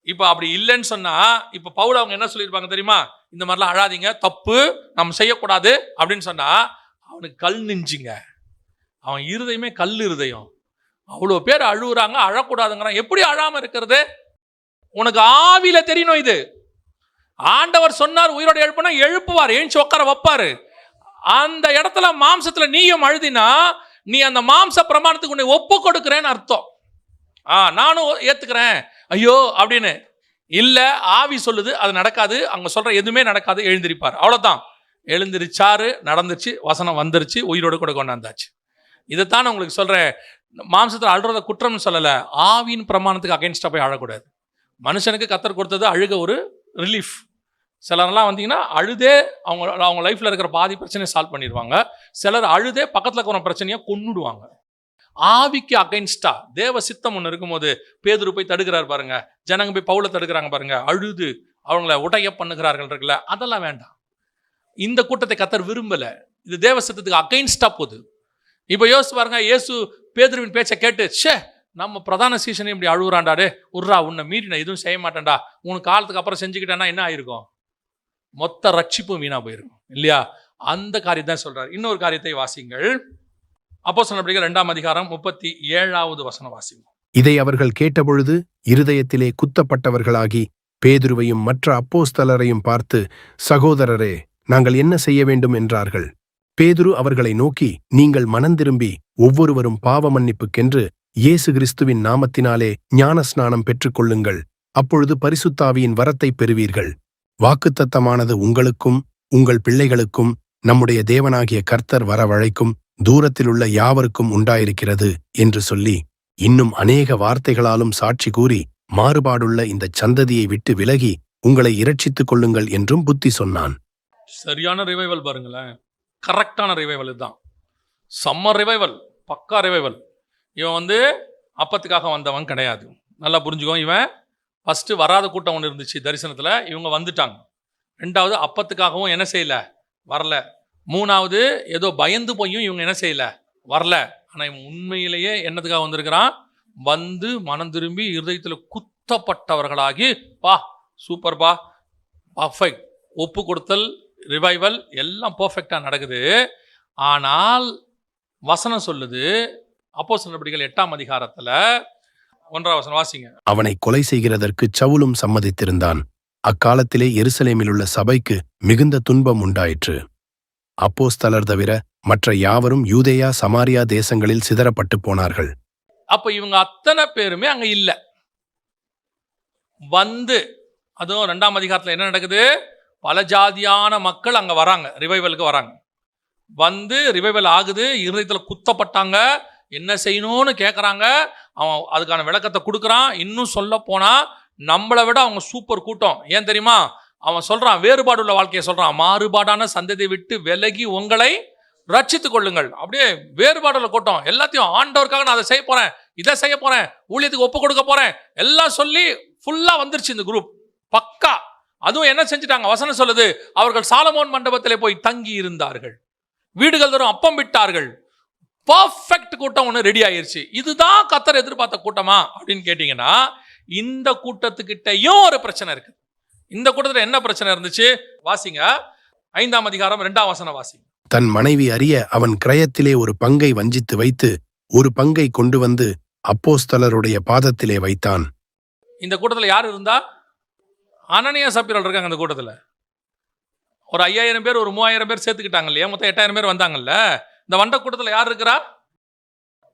இப்ப அப்படி இல்லைன்னு சொன்னா, இப்ப பவுல் அவங்க என்ன சொல்லியிருப்பாங்க தெரியுமா? இந்த மாதிரிலாம் அழாதீங்க, தப்பு, நம்ம செய்யக்கூடாது அப்படின்னு சொன்னா, அவனுக்கு கல் நெஞ்சுங்க. அவன் இருதயமே கல் இருதயம். அவ்வளோ பேர் அழுகுறாங்க, அழக்கூடாதுங்கிறான். எப்படி அழாம இருக்கிறது? உனக்கு ஆவியில தெரியணும். இது ஆண்டவர் சொன்னார், உயிரோட எழுப்புனா எழுப்புவார், எழுந்து உட்கார வைப்பாரு. அந்த இடத்துல மாம்சத்துல நீயும் அழுதினா, நீ அந்த மாம்ச பிரமாணத்துக்கு உன்னை ஒப்பு கொடுக்கிறேன்னு அர்த்தம். நானும் ஏத்துக்கிறேன் ஐயோ அப்படின்னு இல்ல. ஆவி சொல்லுது அது நடக்காது, அவங்க சொல்ற எதுவுமே நடக்காது, எழுந்திருப்பார். அவ்வளவுதான். எழுந்திருச்சாரு, நடந்துச்சு, வசனம் வந்துருச்சு, உயிரோடு கூட கொண்டாந்தாச்சு. இதைத்தான் உங்களுக்கு சொல்றேன். மாம்சத்தில் அழுறத குற்றம்னு சொல்லல, ஆவியின் பிரமாணத்துக்கு அகைன்ஸ்டா போய் அழக்கூடாது. மனுஷனுக்கு கர்த்தர் கொடுத்தது அழுக ஒரு ரிலீஃப். சிலரெல்லாம் வந்தீங்கன்னா அழுதே அவங்க லைஃப்ல இருக்கிற பாதி பிரச்சனையை சால்வ் பண்ணிடுவாங்க. சிலர் அழுதே பக்கத்தில் இருக்கிற பிரச்சனையை கொன்னுடுவாங்க. ஆவிக்கு அகைன்ஸ்டா தேவ சித்தம் ஒன்று இருக்கும்போது பேதுரு போய் தடுக்கிறார் பாருங்க, ஜனங்க போய் பவுல தடுக்கிறாங்க பாருங்க, அழுது அவங்கள உடைய பண்ணுகிறார்கள் இருக்குல்ல, அதெல்லாம் வேண்டாம். இந்த கூட்டத்தை கர்த்தர் விரும்பல. இது தேவ சித்தத்துக்கு அகைன்ஸ்டா போகுது. இப்போ யோசிச்சு பாருங்க, இயேசு பேதுருவின் பேச்சை கேட்டு, ச்சே நம்ம பிரதான சீசனை இப்படி அழுகுறாண்டாடே, உர்ரா உன்னை மீறி நான் எதுவும் செய்ய மாட்டேன்டா, உனக்கு காலத்துக்கு அப்புறம் செஞ்சுக்கிட்டேன்னா என்ன ஆயிருக்கும்? மொத்த ரட்சிப்பும் வீணா போயிருக்கும் இல்லையா? அந்த காரியத்தை தான் சொல்றாரு. இன்னொரு காரியத்தை வாசிங்கள். அப்போஸ்தலர் நடபடிகள் 2ஆம் அதிகாரம் 37வது வசனம் வாசிங்க. இதை அவர்கள் கேட்டபொழுது இருதயத்திலே குத்தப்பட்டவர்களாகி பேதுருவையும் மற்ற அப்போஸ்தலரையும் பார்த்து, சகோதரரே, நாங்கள் என்ன செய்ய வேண்டும் என்றார்கள். பேதுரு அவர்களை நோக்கி, நீங்கள் மனந்திரும்பி ஒவ்வொருவரும் பாவ மன்னிப்புக்கென்று இயேசு கிறிஸ்துவின் நாமத்தினாலே ஞானஸ்நானம் பெற்றுக்கொள்ளுங்கள். அப்பொழுது பரிசுத்தாவியின் வரத்தை பெறுவீர்கள். வாக்குத்தத்தமானது உங்களுக்கும் உங்கள் பிள்ளைகளுக்கும் நம்முடைய தேவனாகிய கர்த்தர் வரவழைக்கும் தூரத்திலுள்ள யாவருக்கும் உண்டாயிருக்கிறது என்று சொல்லி, இன்னும் அநேக வார்த்தைகளாலும் சாட்சி கூறி, மாறுபாடுள்ள இந்த சந்ததியை விட்டு விலகி உங்களை இரட்சித்துக் கொள்ளுங்கள் என்றும் புத்தி சொன்னான். சரியான ரிவைவல் பாருங்களேன். கரெக்டான ரிவைவல் இதுதான். செம்ம ரிவைவல், பக்கா ரிவைவல். இவன் அப்பத்துக்காக வந்தவன் கிடையாது. நல்லா புரிஞ்சுக்கோ. இவன் ஃபஸ்ட்டு வராத கூட்டம் ஒன்று இருந்துச்சு தரிசனத்தில், இவங்க வந்துட்டாங்க. ரெண்டாவது அப்பத்துக்காகவும் என்ன செய்யலை, வரல. மூணாவது ஏதோ பயந்து போயும் இவங்க என்ன செய்யலை, வரல. ஆனால் இவன் உண்மையிலேயே என்னத்துக்காக வந்திருக்கிறான், வந்து மனம் திரும்பி இருதயத்தில் குத்தப்பட்டவர்களாகி, பா சூப்பர்பா, பர்ஃபெக்ட், ஒப்பு கொடுத்தல், ரிவைவல் எல்லாம் பர்ஃபெக்டாக நடக்குது. ஆனால் வசனம் சொல்லுது, அப்போஸ்தலர் நடபடிகள் 8ஆம் அதிகாரத்தில் 1ஆம் வசனம் வாசிங்க. அவனை கொலை செய்கிறதற்கு சவுலும் சம்மதித்திருந்தான். அக்காலத்திலே எருசலேமிலுள்ள சபைக்கு மிகுந்த துன்பம் உண்டாயிற்று. அப்போஸ்தலர் தவிர மற்ற யாவரும் யூதேயா சமாரியா தேசங்களில் சிதறப்பட்டு போனார்கள். அப்ப இவங்க அத்தனை பேருமே அங்க இல்ல. அதுவும் 2ஆம் அதிகாரத்தில் என்ன நடக்குது, பல ஜாதியான மக்கள் அங்க வராங்க, ரிவைவலுக்கு வராங்க. ரிவைவல் ஆகுது, இருதயத்தில் குத்தப்பட்டாங்க, என்ன செய்யணும்னு கேட்குறாங்க. அவன் அதுக்கான விளக்கத்தை கொடுக்குறான். இன்னும் சொல்ல போனா நம்மளை விட அவங்க சூப்பர் கூட்டம். ஏன் தெரியுமா, அவன் சொல்றான், வேறுபாடு உள்ள வாழ்க்கையை சொல்றான். மாறுபாடான சந்ததியை விட்டு விலகி உங்களை ரட்சித்துக் கொள்ளுங்கள். அப்படியே வேறுபாடுள்ள கூட்டம். எல்லாத்தையும் ஆண்டவருக்காக நான் அதை செய்ய போறேன், இதை செய்ய போறேன், ஊழியத்துக்கு ஒப்பு கொடுக்க போறேன் எல்லாம் சொல்லி ஃபுல்லா வந்துருச்சு இந்த குரூப், பக்கா. அதுவும் என்ன செஞ்சுட்டாங்க, வசனம் சொல்லுது, அவர்கள் சாலமோன் மண்டபத்திலே போய் தங்கி இருந்தார்கள், வீடுகள் தோறும் அப்பம் விட்டார்கள். பர்ஃபெக்ட் கூட்டம் ஒன்று ரெடி ஆயிருச்சு. இதுதான் கர்த்தர் எதிர்பார்த்த கூட்டமா அப்படின்னு கேட்டீங்கன்னா, இந்த கூட்டத்துக்கிட்டையும் ஒரு பிரச்சனை இருக்கு. இந்த கூட்டத்தில் என்ன பிரச்சனை இருந்துச்சு வாசிங்க. 5ஆம் அதிகாரம் 2ஆம் வசனம் வாசிங்க. தன் மனைவி அறிய அவன் கிரயத்திலே ஒரு பங்கை வஞ்சித்து வைத்து ஒரு பங்கை கொண்டு வந்து அப்போஸ்தலருடைய பாதத்திலே வைத்தான். இந்த கூட்டத்தில் யார் இருந்தா, அனனியா சப்பீரால் இருக்காங்க. அந்த கூட்டத்தில் ஒரு 5000 பேர், ஒரு 3000 பேர் சேர்த்துக்கிட்டாங்க இல்லையா, மொத்தம் 8000 பேர் வந்தாங்கல்ல. இந்த வண்ட கூட்டத்தில் யார் இருக்கிறா,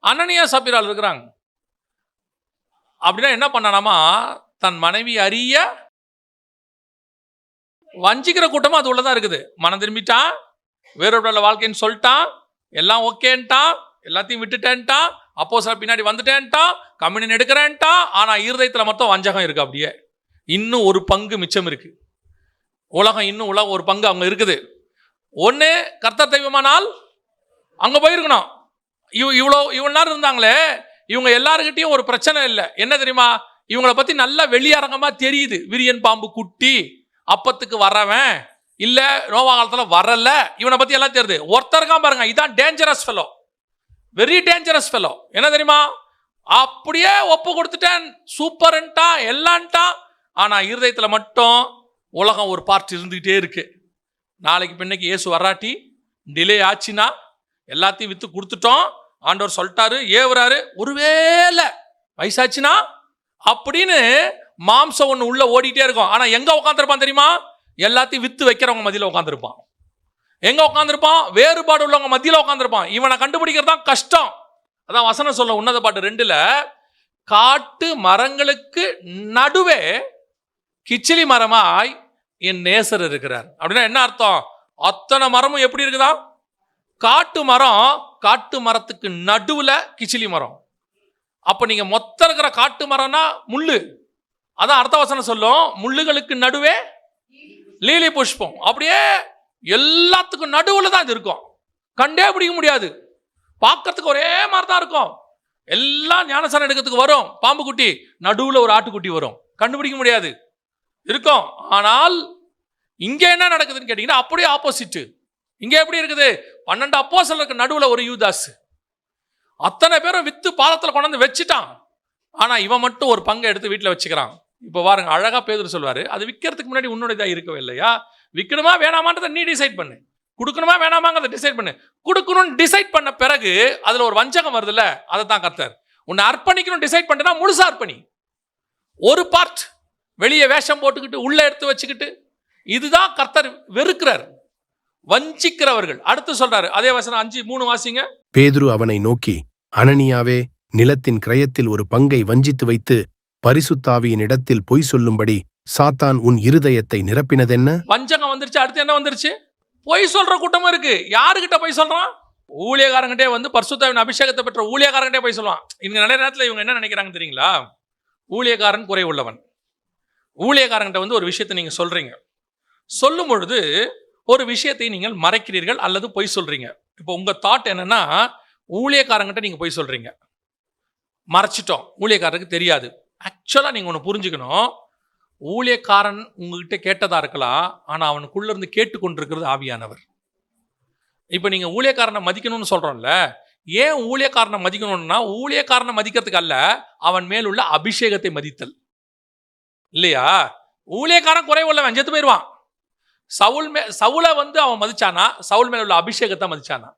அனனியா சப்பீரால் இருக்கிறாங்க. அப்படின்னா என்ன பண்ணானாமா, தன் மனைவி அறிய வஞ்சிக்கிற கூட்டமும் அது உள்ளதான் இருக்குது. மனம் திரும்பிட்டான், வேறொரு வாழ்க்கைன்னு சொல்லிட்டான், எல்லாம் ஓகேன்ட்டான், எல்லாத்தையும் விட்டுட்டேன்ட்டான், அப்போஸ்தலர் பின்னாடி வந்துட்டேன்ட்டான், கம்யூனியன் எடுக்கிறேன்ட்டான். ஆனா இருதயத்தில் மொத்தம் வஞ்சகம் இருக்கு. அப்படியே இன்னும் ஒரு பங்கு மிச்சம் இருக்கு. உலகம் ஒரு பங்கு அவங்க இருக்குது. ஒன்று கர்த்தர் தெய்வமானால் அங்க போயிருக்கணும். இவ்வளவு நேரம் இருந்தாங்களே, இவங்க எல்லாருக்கிட்டையும் ஒரு பிரச்சனை இல்லை. என்ன தெரியுமா, இவங்களை பத்தி நல்லா வெளியரங்கமா தெரியுது. விரியன் பாம்பு குட்டி, அப்பத்துக்கு வரவன் இல்ல, நோவா காலத்துல வரல, இவனை பத்தி எல்லாம் தெரியுது. ஒருத்தருக்கான் பாருங்க, இதான் dangerous fellow, very dangerous fellow. என்ன தெரியுமா, அப்படியே ஒப்பு கொடுத்துட்டேன், சூப்பர்ன்ட்டா, எல்லான்ட்டா. ஆனா இருதயத்துல மட்டும் உலகம் ஒரு பார்ட் இருந்துகிட்டே இருக்கு. நாளைக்கு பின்னைக்கு இயேசு வராட்டி, டிலே ஆச்சுன்னா, எல்லாத்தையும் வித்து கொடுத்துட்டோம், ஆண்டவர் சொல்லிட்டாரு, ஏவுறாரு, ஒருவேளை வயசாச்சுன்னா அப்படின்னு மாம்சம் ஒன்று உள்ள ஓடிட்டே இருக்கும். ஆனா எங்க உட்காந்துருப்பான் தெரியுமா, எல்லாத்தையும் வித்து வைக்கிறவங்க மத்தியில் உட்காந்துருப்பான். எங்க உட்காந்துருப்பான், வேறுபாடு உள்ளவங்க மத்தியில் உட்காந்துருப்பான். இவனை கண்டுபிடிக்கிறது தான் கஷ்டம். அதான் வசனம் சொல்ல உன்னத பாட்டு 2ல், காட்டு மரங்களுக்கு நடுவே கிச்சிலி மரமாய் என் நேசர் இருக்கிறார். அப்படின்னா என்ன அர்த்தம், அத்தனை மரமும் எப்படி இருக்குதா, காட்டு மரம், காட்டு மரத்துக்கு நடுவுல கிச்சிலி மரம். அப்ப நீங்க மொத்தம் இருக்கிற காட்டு மரம்னா முள்ளு. அதான் அர்த்த வசனம் சொல்லும், முள்ளுகளுக்கு நடுவே லீலி புஷ்பம். அப்படியே எல்லாத்துக்கும் நடுவுல தான் இது இருக்கும். கண்டே பிடிக்க முடியாது, பார்க்கறதுக்கு ஒரே மாதிரி தான் இருக்கும். எல்லாம் ஞானசாரம் எடுக்கிறதுக்கு வரும், பாம்பு குட்டி நடுவுல ஒரு ஆட்டுக்குட்டி வரும், கண்டுபிடிக்க முடியாது இருக்கும். ஆனால் இங்க என்ன நடக்குதுன்னு கேட்டீங்கன்னா, அப்படியே ஆப்போசிட். இங்க எப்படி இருக்குது, 12 அப்போஸ்தலருக்கு நடுவுல ஒரு யூதாஸ். அத்தனை பேரும் வித்து பாதத்தில் கொண்டாந்து வச்சுட்டான். ஆனா இவன் மட்டும் ஒரு பங்கை எடுத்து வீட்டில் வச்சுக்கிறான். இப்போ பாருங்க, அழகா பேதுரு சொல்வாரு, அது விற்கிறதுக்கு முன்னாடி உன்னோட இருக்கவே இல்லையா, விற்கணுமா வேணாமான்றதை நீ டிசைட் பண்ணு, கொடுக்கணுமா வேணாமாங்கிறத டிசைட் பண்ணு. கொடுக்கணும்னு டிசைட் பண்ண பிறகு அதுல ஒரு வஞ்சகம் வருதுல்ல, அதை தான் கர்த்தர் உன்னை அர்ப்பணிக்கணும் டிசைட் பண்ணிட்டா முழுசா அர்ப்பணி. ஒரு பார்ட் வெளியே வேஷம் போட்டுக்கிட்டு உள்ள எடுத்து வச்சுக்கிட்டு, இதுதான் கர்த்தர் வெறுக்கிறார், வஞ்சிக்கிறவர்கள். அடுத்து சொல்றாரு, அதே வசனம் 5:3 வாசிங்க. பேதுரு அவனை நோக்கி, அனனியாவே, நிலத்தின் கிரயத்தில் ஒரு பங்கை வஞ்சித்து வைத்து பரிசுத்தாவியின் இடத்தில் பொய் சொல்லும்படி சாத்தான் உன் இருதயத்தை நிரப்பினதென்ன? வஞ்சகம் வந்துருச்சு. அடுத்து என்ன வந்துருச்சு, பொய் சொல்ற கூட்டமும் இருக்கு. யாருக்கிட்ட பொய் சொல்றான், ஊழியக்காரங்கிட்டே பரிசுத்தாவின் அபிஷேகத்தை பெற்ற ஊழியக்காரங்கிட்டே பொய் சொல்லுவான். இங்க நிறைய நேரத்தில் இவங்க என்ன நினைக்கிறாங்க தெரியுங்களா, ஊழியக்காரன் குறை உள்ளவன், ஊழியக்காரங்கிட்ட வந்து ஒரு விஷயத்தை நீங்கள் சொல்கிறீங்க, சொல்லும் பொழுது ஒரு விஷயத்தை நீங்கள் மறைக்கிறீர்கள் அல்லது பொய் சொல்கிறீங்க. இப்போ உங்கள் தாட் என்னென்னா, ஊழியக்காரங்கிட்ட நீங்கள் பொய் சொல்கிறீங்க, மறைச்சிட்டோம், ஊழியக்காரருக்கு தெரியாது. ஆக்சுவலாக நீங்கள் ஒன்று புரிஞ்சுக்கணும், ஊழியக்காரன் உங்ககிட்ட கேட்டதா இருக்கலாம், ஆனால் அவனுக்குள்ள இருந்து கேட்டுக்கொண்டிருக்கிறது ஆவியானவர். இப்போ நீங்கள் ஊழியக்காரனை மதிக்கணும்னு சொல்கிறோம்ல, ஏன் ஊழியக்காரனை மதிக்கணும்னா, ஊழியக்காரனை மதிக்கிறதுக்கு அல்ல, அவன் மேல் உள்ள அபிஷேகத்தை மதித்தல் இல்லையா? ஊழியக்காரன் குறைவுள்ளவன் செத்து போயிடுவான். சவுலை வந்து அவன் மதிச்சானா, சவுல் மேல உள்ள அபிஷேகத்தை மதிச்சானா?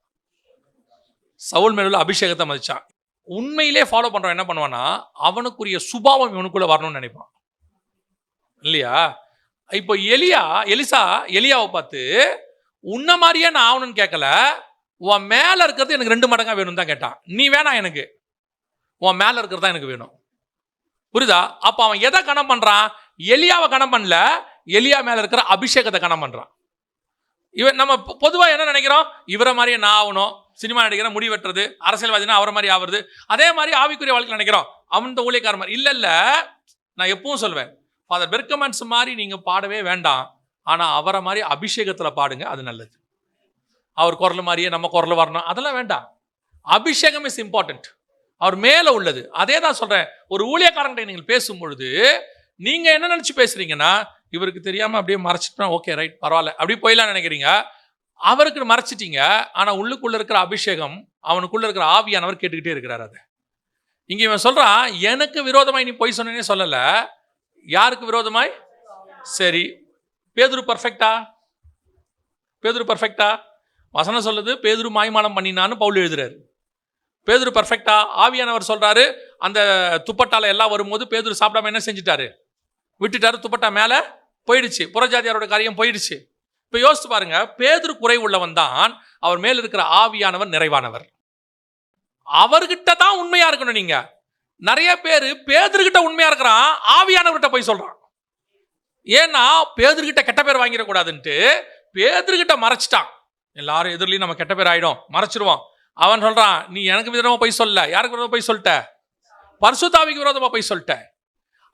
சவுல் மேல உள்ள அபிஷேகத்தை மதிச்சான். உண்மையிலே ஃபாலோ பண்றவன் என்ன பண்ணுவானா, அவனுக்குரிய சுபாவம் இவனுக்குள்ள வரணும்னு நினைப்பான் இல்லையா? இப்போ எலியாவை பார்த்து உன்ன மாதிரியே நான் ஆகணும்னு கேட்கல, உன் மேல இருக்கிறது எனக்கு 2 மடங்கா வேணும் தான் கேட்டான். நீ வேணாம், எனக்கு உன் மேல இருக்கிறது தான் எனக்கு வேணும். புரியுதா? அப்ப அவன் எதை கணம் பண்றான்? எலியாவை கணம் பண்ணல, எலியா மேல இருக்கிற அபிஷேகத்தை கணம் பண்றான். இவன் நம்ம பொதுவா என்ன நினைக்கிறோம், இவரை மாதிரியே நான் ஆகணும், சினிமா நடிக்கிறேன், முடி வெட்டுறது, அரசியல்வாதினா அவரை மாதிரி ஆகுறது, அதே மாதிரி ஆவிக்குரிய வாழ்க்கை நினைக்கிறோம், அவன் இந்த ஊழியக்கார மாதிரி. இல்ல நான் எப்பவும் சொல்வேன், ஃபாதர் பெர்கமன்ஸ் மாதிரி நீங்க பாடவே வேண்டாம், ஆனா அவரை மாதிரி அபிஷேகத்துல பாடுங்க, அது நல்லது. அவர் குரல் மாதிரியே நம்ம குரல் வரணும் அதெல்லாம் வேண்டாம். அபிஷேகம் இஸ் இம்பார்ட்டன்ட், அவர் மேல உள்ளது. அதே தான் சொல்றேன், ஒரு ஊழியக்காரங்கிட்ட நீங்கள் பேசும்பொழுது நீங்க என்ன நினைச்சு பேசுறீங்கன்னா, இவருக்கு தெரியாம அப்படியே மறைச்சிட்டா ஓகே ரைட் பரவாயில்ல அப்படி போயிடலாம் நினைக்கிறீங்க. அவருக்கு மறைச்சிட்டீங்க, ஆனா உள்ளுக்குள்ள இருக்கிற அபிஷேகம், அவனுக்குள்ள இருக்கிற ஆவியானவர் கேட்டுக்கிட்டே இருக்கிறார். அதை இங்க இவன் சொல்றான், எனக்கு விரோதமாய் நீ பொய் சொன்னே சொல்லல, யாருக்கு விரோதமாய்? சரி, பேதுரு பர்ஃபெக்டா? பேதுரு பர்ஃபெக்டா? வசனம் சொல்லுது பேதுரு மாய்மானம் பண்ணினான்னு பவுல் எழுதுறாரு. பேதுரு பர்ஃபெக்டா? ஆவியானவர் சொல்றாரு, அந்த துப்பட்டால எல்லாம் வரும்போது பேதுரு சாப்பிடாம என்ன செஞ்சிட்டாரு? விட்டுட்டாரு. துப்பட்டா மேல போயிடுச்சு, புறஜாதியாரோட காரியம் போயிடுச்சு. இப்ப யோசிச்சு பாருங்க, பேதுரு குறை உள்ளவன் தான், அவர் மேல் இருக்கிற ஆவியானவர் நிறைவானவர். அவர்கிட்ட தான் உண்மையா இருக்கணும். நீங்க நிறைய பேரு பேதுருகிட்ட உண்மையா இருக்கிறான், ஆவியானவர்கிட்ட போய் சொல்றான். ஏன்னா பேதுருகிட்ட கெட்ட பேர் வாங்கிடக்கூடாதுன்ட்டு பேதுருகிட்ட மறைச்சிட்டான். எல்லாரும் எதிரிலையும் நம்ம கெட்ட பேர் ஆயிடும், மறைச்சிருவோம். அவன் சொல்றான், நீ எனக்கு விரோதமா போய் சொல்ல, யாருக்கு விரோதமா போய் சொல்லிட்ட? பரிசுத்தாவிக்கு விரோதமா போய் சொல்லிட்ட.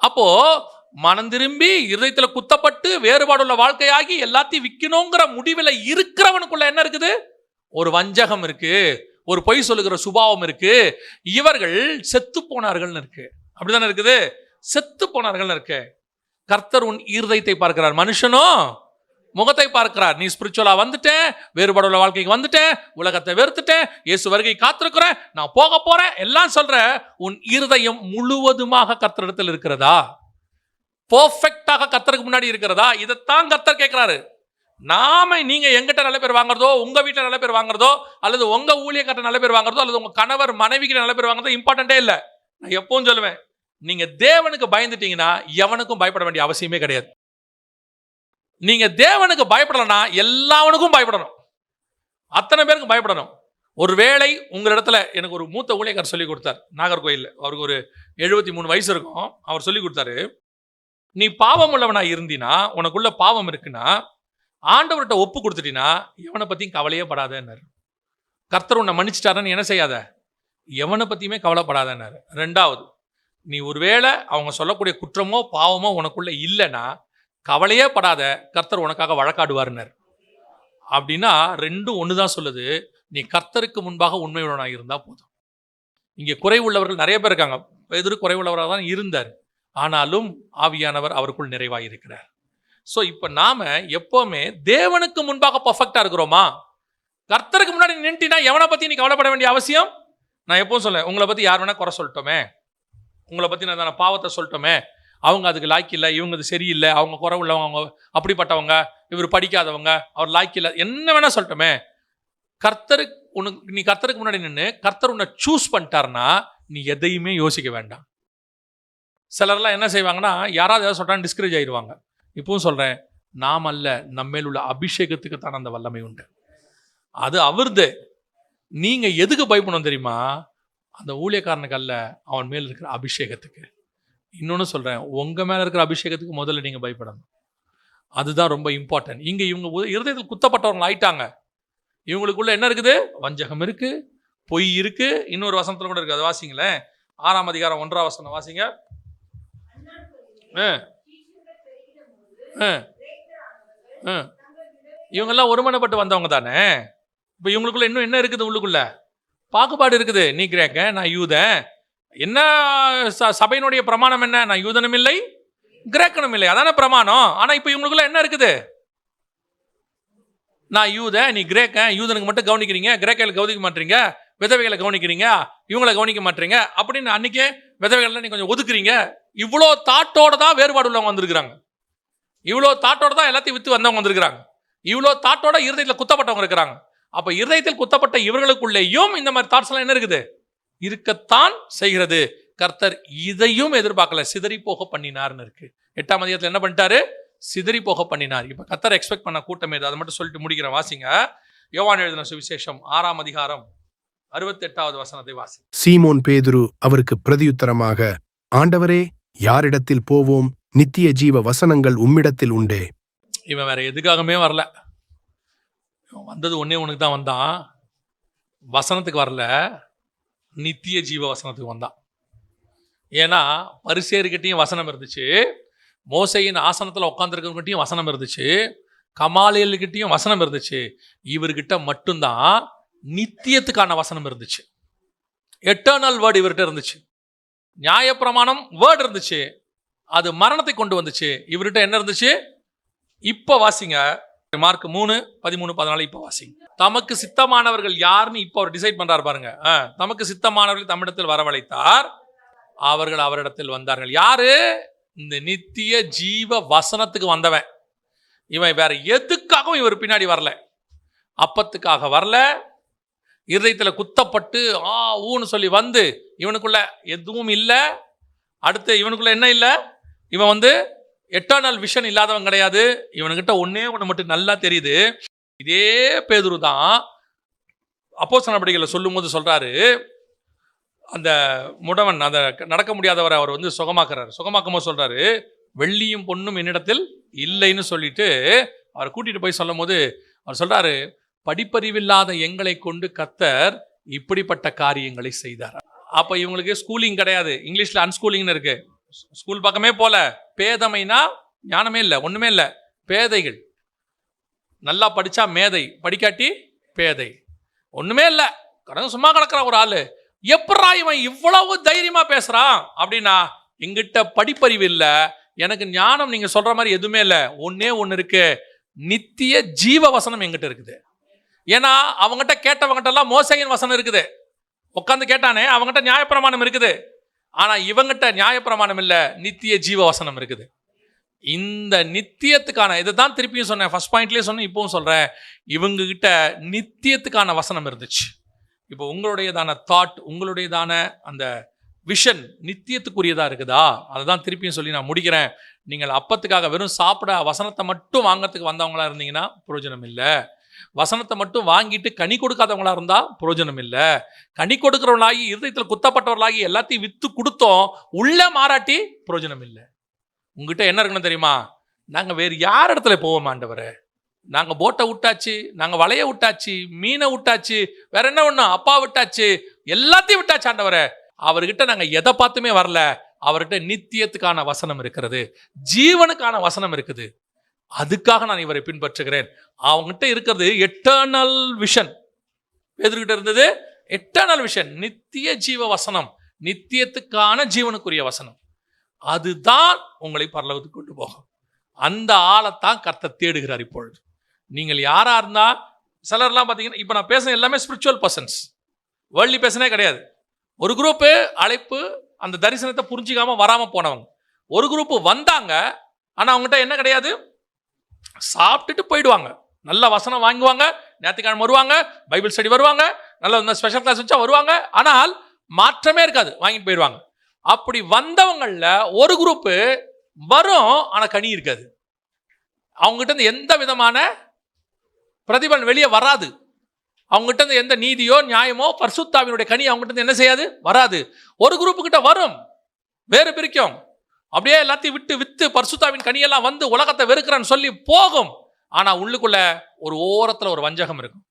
அப்போ மனம் திரும்பி இருதயத்துல குத்தப்பட்டு வேறுபாடுள்ள வாழ்க்கையாகி எல்லாத்தையும் விற்கணுங்கிற முடிவில் இருக்கிறவனுக்குள்ள என்ன இருக்குது? ஒரு வஞ்சகம் இருக்கு, ஒரு பொய் சொல்லுகிற சுபாவம் இருக்கு. இவர்கள் செத்து போனார்கள் இருக்கு, அப்படிதானே இருக்குது? செத்து போனார்கள் இருக்கு. கர்த்தர் உன் இருதயத்தை பார்க்கிறார், மனுஷனோ முகத்தை பார்க்கிறார். நீ ஸ்பிரிச்சுவலா வந்துட்டேன், வேறுபாடுள்ள வாழ்க்கைக்கு வந்துட்டேன், உலகத்தை வெறுத்துட்டேன், இயேசு வருகை காத்திருக்கிறேன், நான் போக போறேன் எல்லாம் சொல்ற, உன் இருதயம் முழுவதுமாக கர்த்தரிடத்தில் இருக்கிறதா? பெர்ஃபெக்டாக கர்த்தருக்கு முன்னாடி இருக்கிறதா? இதைத்தான் கர்த்தர் கேட்கிறாரு. நீங்க எங்கிட்ட நல்ல பேர் வாங்குறதோ, உங்க வீட்டுல நல்ல பேர் வாங்குறதோ, அல்லது உங்க ஊழியக்காரர் நல்ல பேர் வாங்குறதோ, அல்லது உங்க கணவர் மனைவிக்கு நல்ல பேர் வாங்குறதோ இம்பார்ட்டன்டே இல்லை. நான் எப்பவும் சொல்லுவேன், நீங்க தேவனுக்கு பயந்துட்டீங்கன்னா எவனுக்கும் பயப்பட வேண்டிய அவசியமே கிடையாது. நீங்க தேவனுக்கு பயப்படலன்னா எல்லாவனுக்கும் பயப்படணும், அத்தனை பேருக்கு பயப்படணும். ஒருவேளை உங்களிடத்துல, எனக்கு ஒரு மூத்த ஊழியக்காரர் சொல்லி கொடுத்தார், நாகர்கோயில், அவருக்கு ஒரு 73 வயசு இருக்கும். அவர் சொல்லி கொடுத்தாரு, நீ பாவம் உள்ளவனா இருந்தினா, உனக்குள்ள பாவம் இருக்குன்னா ஆண்டவர்கிட்ட ஒப்பு கொடுத்துட்டீங்கன்னா எவனை பத்தியும் கவலையே படாதேன்னாரு. கர்த்தர் உன்னை மன்னிச்சிட்டாருன்னு என்ன செய்யாத, எவனை பத்தியுமே கவலைப்படாதேன்னாரு. 2வது, நீ ஒருவேளை அவங்க சொல்லக்கூடிய குற்றமோ பாவமோ உனக்குள்ள இல்லைன்னா கவலையே படாத, கர்த்தர் உனக்காக வழக்காடுவார்னார். அப்படின்னா 2ம் ஒண்ணுதான் சொல்லுது, நீ கர்த்தருக்கு முன்பாக உண்மையுள்ளவனாக இருந்தா போதும். இங்கே குறைவுள்ளவர்கள் நிறைய பேர் இருக்காங்க. பேதுரு குறைவுள்ளவராக தான் இருந்தார், ஆனாலும் ஆவியானவர் அவருக்குள் நிறைவாக இருக்கிறார். ஸோ இப்போ நாம எப்பவுமே தேவனுக்கு முன்பாக பர்ஃபெக்டா இருக்கிறோமா? கர்த்தருக்கு முன்னாடி நின்றுனா எவனை பத்தி நீ கவலைப்பட வேண்டிய அவசியம்? நான் எப்பவும் சொல்ல, உங்களை பத்தி யார் வேணா குறை சொல்லிட்டோமே, உங்களை பத்தி நான் பாவத்தை சொல்லிட்டோமே, அவங்க அதுக்கு லாய்க்கு இல்லை, இவங்க அது சரியில்லை, அவங்க குறை உள்ளவங்க, அவங்க அப்படிப்பட்டவங்க, இவர் படிக்காதவங்க, அவர் லாய்க்கு இல்லை, என்ன வேணா சொல்லட்டோமே. நீ கர்த்தருக்கு முன்னாடி நின்று கர்த்தர் உன்னை சூஸ் பண்ணிட்டாருன்னா நீ எதையுமே யோசிக்க வேண்டாம். சிலர்லாம் என்ன செய்வாங்கன்னா, யாராவது ஏதாவது சொல்றான்னு டிஸ்கரேஜ் ஆயிடுவாங்க. இப்பவும் சொல்றேன், நாம் அல்ல, நம்மேல் உள்ள அபிஷேகத்துக்கு தான் அந்த வல்லமை உண்டு, அது அவர்து. நீங்க எதுக்கு பயப்படணும் தெரியுமா? அந்த ஊழியக்காரனுக்கு அல்ல, அவன் மேல் இருக்கிற அபிஷேகத்துக்கு. இன்னொன்னு சொல்றேன், உங்க மேல இருக்கிற அபிஷேகத்துக்கு முதல்ல நீங்க பயப்படணும், அதுதான் ரொம்ப இம்பார்ட்டன்ட். இங்க இவங்க இருதயத்தில் குத்தப்பட்டவங்க ஆயிட்டாங்க. இவங்களுக்குள்ள என்ன இருக்குது? வஞ்சகம் இருக்கு, பொய் இருக்கு. இன்னொரு வசனத்துல கூட இருக்கு, அதை வாசிங்களேன். 6ஆம் அதிகாரம் 1ஆம் வசனம் வாசிங்க. இவங்கெல்லாம் ஒருமனப்பட்டு வந்தவங்க தானே. இப்போ இவங்களுக்குள்ள இன்னும் என்ன இருக்குது? உள்ளுக்குள்ள பாகுபாடு இருக்குது. நீ கிரேக்கன், நான் யூதன். என்ன சபையினுடைய பிரமாணம் என்ன? நான் யூதனும் இல்லை கிரேக்கனும் இல்லை, அதான பிரமாணம். ஆனா இப்போ இவங்களுக்குள்ள என்ன இருக்குது? நான் யூதன், நீ கிரேக்கன். யூதனுக்கு மட்டும் கவனிக்கிறீங்க, கிரேக்கர்களுக்கு கவனிக்க மாட்டீங்க. விதவைகளை கவனிக்கிறீங்க, இவங்களை கவனிக்க மாட்டீங்க அப்படின்னு அன்னைக்கே விதவைகளை நீ கொஞ்சம் ஒதுக்குறீங்க. இவ்வளோ தாட்டோட தான் வேறுபாடு உள்ளவங்க வந்திருக்கிறாங்க. இவ்வளோ தாட்டோட தான் எல்லாத்தையும் வித்து வந்தவங்க வந்திருக்கிறாங்க. இவ்வளோ தாட்டோட இருதயத்தில் குத்தப்பட்டவங்க இருக்கிறாங்க. அப்ப இருதயத்தில் குத்தப்பட்ட இவர்களுக்குள்ளேயும் இந்த மாதிரி தாட்ஸ் எல்லாம் என்ன இருக்குது? இருக்கத்தான் செய்கிறது. கர்த்தர் இதையும் எதிர்பார்க்கல, சிதறி போக பண்ணினார்னு இருக்கு. 8ஆம் அதிகாரத்தில் என்ன பண்ணிட்டாரு? சிதறி போக பண்ணினார். இப்ப கர்த்தர் எக்ஸ்பெக்ட் பண்ண கூட்டம் எது? அதை மட்டும் சொல்லிட்டு முடிக்கிறேன். வாசிங்க. யோவான் எழுதின சுவிசேஷம் 6ஆம் அதிகாரம் 68வது வசனத்தை வாசி. சீமோன் பேதுரு அவருக்கு பிரதியுத்தரமாக, ஆண்டவரே, யாரிடத்தில் போவோம்? நித்திய ஜீவ வசனங்கள் உம்மிடத்தில் உண்டே. இவன் வேற எதுக்காகவே வரல. இவன் வந்தது ஒன்னே ஒண்ணுக்கு தான் வந்தான். வசனத்துக்கு வரல, நித்திய ஜீவ வசனத்துக்கு வந்தான். ஏன்னா பரிசேயர்கிட்டையும் வசனம் இருந்துச்சு, மோசையின் ஆசனத்தில் உட்காந்துருக்கவங்கிட்டையும் வசனம் இருந்துச்சு, கமாலியல்கிட்டையும் வசனம் இருந்துச்சு. இவர்கிட்ட மட்டும்தான் நித்தியத்துக்கான வசனம் இருந்துச்சு. எட்டர்னல் வேர்டு இவர்கிட்ட இருந்துச்சு. நியாயப்பிரமாணம் வேர்டு இருந்துச்சு, அது மரணத்தை கொண்டு வந்துச்சு. இவர்கிட்ட என்ன இருந்துச்சு? இப்ப வாசிங்க, மார்க் 3:13-14. இப்ப வாசிங்க. தமக்கு சித்தமானவர்கள் யாருன்னு இப்ப அவர் டிசைட் பண்றாரு பாருங்க. தமக்கு சித்தமானவர்கள் தம்மிடத்தில் வரவழைத்தார், அவர்கள் அவரிடத்தில் வந்தார்கள். யாரு? இந்த நித்திய ஜீவ வசனத்துக்கு வந்தவன். இவன் வேற எதுக்காகவும் இவர் பின்னாடி வரல. அப்பத்துக்காக வரல, இருதயத்தில் குத்தப்பட்டு ஊன்னு சொல்லி வந்து இவனுக்குள்ள எதுவும் இல்லை. அடுத்து இவனுக்குள்ள என்ன இல்லை? இவன் வந்து எட்டர்னல் விஷன் இல்லாதவன் கிடையாது. இவனுக்கிட்ட ஒன்னே ஒன்று மட்டும் நல்லா தெரியுது. இதே பேதுரு தான் அப்போஸ்தலர் நடவடிக்கைகளை சொல்லும் போது சொல்றாரு, அந்த முடவன், அந்த நடக்க முடியாதவரை அவர் வந்து சுகமாக்குறாரு. சுகமாக்கும் போது சொல்றாரு, வெள்ளியும் பொண்ணும் என்னிடத்தில் இல்லைன்னு சொல்லிட்டு அவரை கூட்டிட்டு போய் சொல்லும் போது அவர் சொல்றாரு, படிப்பறிவில்லாத எங்களை கொண்டு கர்த்தர் இப்படிப்பட்ட காரியங்களை செய்தார். அப்ப இவங்களுக்கு ஸ்கூலிங் கிடையாது, இங்கிலீஷ்ல அன்ஸ்கூலிங்னு இருக்கு. ஸ்கூல் பக்கமே போல. பேதமைனா ஞானமே இல்லை, ஒண்ணுமே இல்லை. பேதைகள். நல்லா படிச்சா மேதை, படிக்காட்டி பேதை. ஒண்ணுமே இல்லை, கடந்து சும்மா கிடக்குற ஒரு ஆளு. எப்படா இவன் இவ்வளவு தைரியமா பேசுறான் அப்படின்னா, எங்கிட்ட படிப்பறிவு இல்லை, எனக்கு ஞானம் நீங்க சொல்ற மாதிரி எதுவுமே இல்லை. ஒன்னே ஒன்று இருக்கு, நித்திய ஜீவ வசனம் எங்கிட்ட இருக்குது. ஏன்னா அவங்ககிட்ட கேட்டவங்கிட்ட எல்லாம் மோசையின் வசனம் இருக்குது, உட்காந்து கேட்டானே, அவங்ககிட்ட நியாயப்பிரமாணம் இருக்குது. ஆனா இவங்கிட்ட நியாயப்பிரமாணம் இல்லை, நித்திய ஜீவ வசனம் இருக்குது. இந்த நித்தியத்துக்கான, இதுதான் திருப்பியும் சொன்னேன், ஃபர்ஸ்ட் பாயிண்ட்லேயே சொன்னேன், இப்பவும் சொல்றேன், இவங்க கிட்ட நித்தியத்துக்கான வசனம் இருந்துச்சு. இப்போ உங்களுடையதான தாட், உங்களுடையதான அந்த விஷன் நித்தியத்துக்குரியதா இருக்குதா? அதை தான் திருப்பியும் சொல்லி நான் முடிக்கிறேன். நீங்கள் அப்பத்துக்காக வெறும் சாப்பிட வசனத்தை மட்டும் வாங்கிறதுக்கு வந்தவங்களா இருந்தீங்கன்னா பிரயோஜனம் இல்லை. வசனத்தை மட்டும் வாங்கிட்டு கனி கொடுக்காதவங்களா இருந்தா பிரயோஜனம் இல்லை. கனி கொடுக்கிறவங்களாகி இருதயத்தில் குத்தப்பட்டவர்களாகி எல்லாத்தையும் வித்து கொடுத்தோம், உள்ள மாறாட்டி பிரயோஜனம் இல்லை. உங்ககிட்ட என்ன இருக்கணும் தெரியுமா? நாங்க வேறு யார் இடத்துல போவோம் ஆண்டவரே? நாங்க போட்டை விட்டாச்சு, நாங்க வலைய விட்டாச்சு, மீனை விட்டாச்சு, வேற என்ன ஒண்ணும், அப்பா விட்டாச்சு, எல்லாத்தையும் விட்டாச்சு ஆண்டவரே. அவர்கிட்ட நாங்க எதை பார்த்துமே வரல. அவர்கிட்ட நித்தியத்துக்கான வசனம் இருக்கிறது, ஜீவனுக்கான வசனம் இருக்குது. அதுக்காக நான் இவரை பின்பற்றுகிறேன். அவங்ககிட்ட இருக்கிறது எட்டர்னல் விஷன். பேதுருகிட்ட இருந்தது எட்டர்னல் விஷன், நித்திய ஜீவ வசனம், நித்தியத்துக்கான ஜீவனுக்குரிய வசனம். அதுதான் உங்களை பரலோகத்துக்கு கொண்டு போகும். அந்த ஆளைத்தான் கர்த்தர் தேடுகிறார். இப்பொழுது நீங்கள் யாரா இருந்தா, சிலர்லாம் பார்த்தீங்கன்னா, இப்போ நான் பேசுன எல்லாமே ஸ்பிரிச்சுவல் பர்சன்ஸ், வேர்ல்ட்லி பேசனே கிடையாது. ஒரு குரூப்பு அழைப்பு, அந்த தரிசனத்தை புரிஞ்சிக்காம வராம போனவங்க. ஒரு குரூப்பு வந்தாங்க, ஆனால் அவங்ககிட்ட என்ன கிடையாது, சாப்பிட்டுட்டு போயிடுவாங்க. நல்ல வசனம் வாங்குவாங்க, ஞாயிற்றுக்கிழமை வருவாங்க, பைபிள் ஸ்டடி வருவாங்க, நல்ல ஸ்பெஷல் கிளாஸ் வச்சா வருவாங்க, ஆனால் மாற்றமே இருக்காது, வாங்கிட்டு போயிடுவாங்க. அப்படி வந்தவங்கள ஒரு குரூப்பு வரும், ஆனால் கனி இருக்காது. அவங்ககிட்ட இருந்து எந்த விதமான பிரதிபலன் வெளியே வராது. அவங்ககிட்ட இருந்து எந்த நீதியோ நியாயமோ பரிசுத்தாவினுடைய கனி அவங்ககிட்ட இருந்து என்ன செய்யாது, வராது. ஒரு குரூப்பு கிட்ட வரும், வேறு பிரிக்கும், அப்படியே எல்லாத்தையும் வித்து பரிசுத்தாவின் கனியெல்லாம் வந்து உலகத்தை வெறுக்கிறேன்னு சொல்லி போகும். ஆனா உள்ளுக்குள்ள ஒரு ஓரத்துல ஒரு வஞ்சகம் இருக்கும்,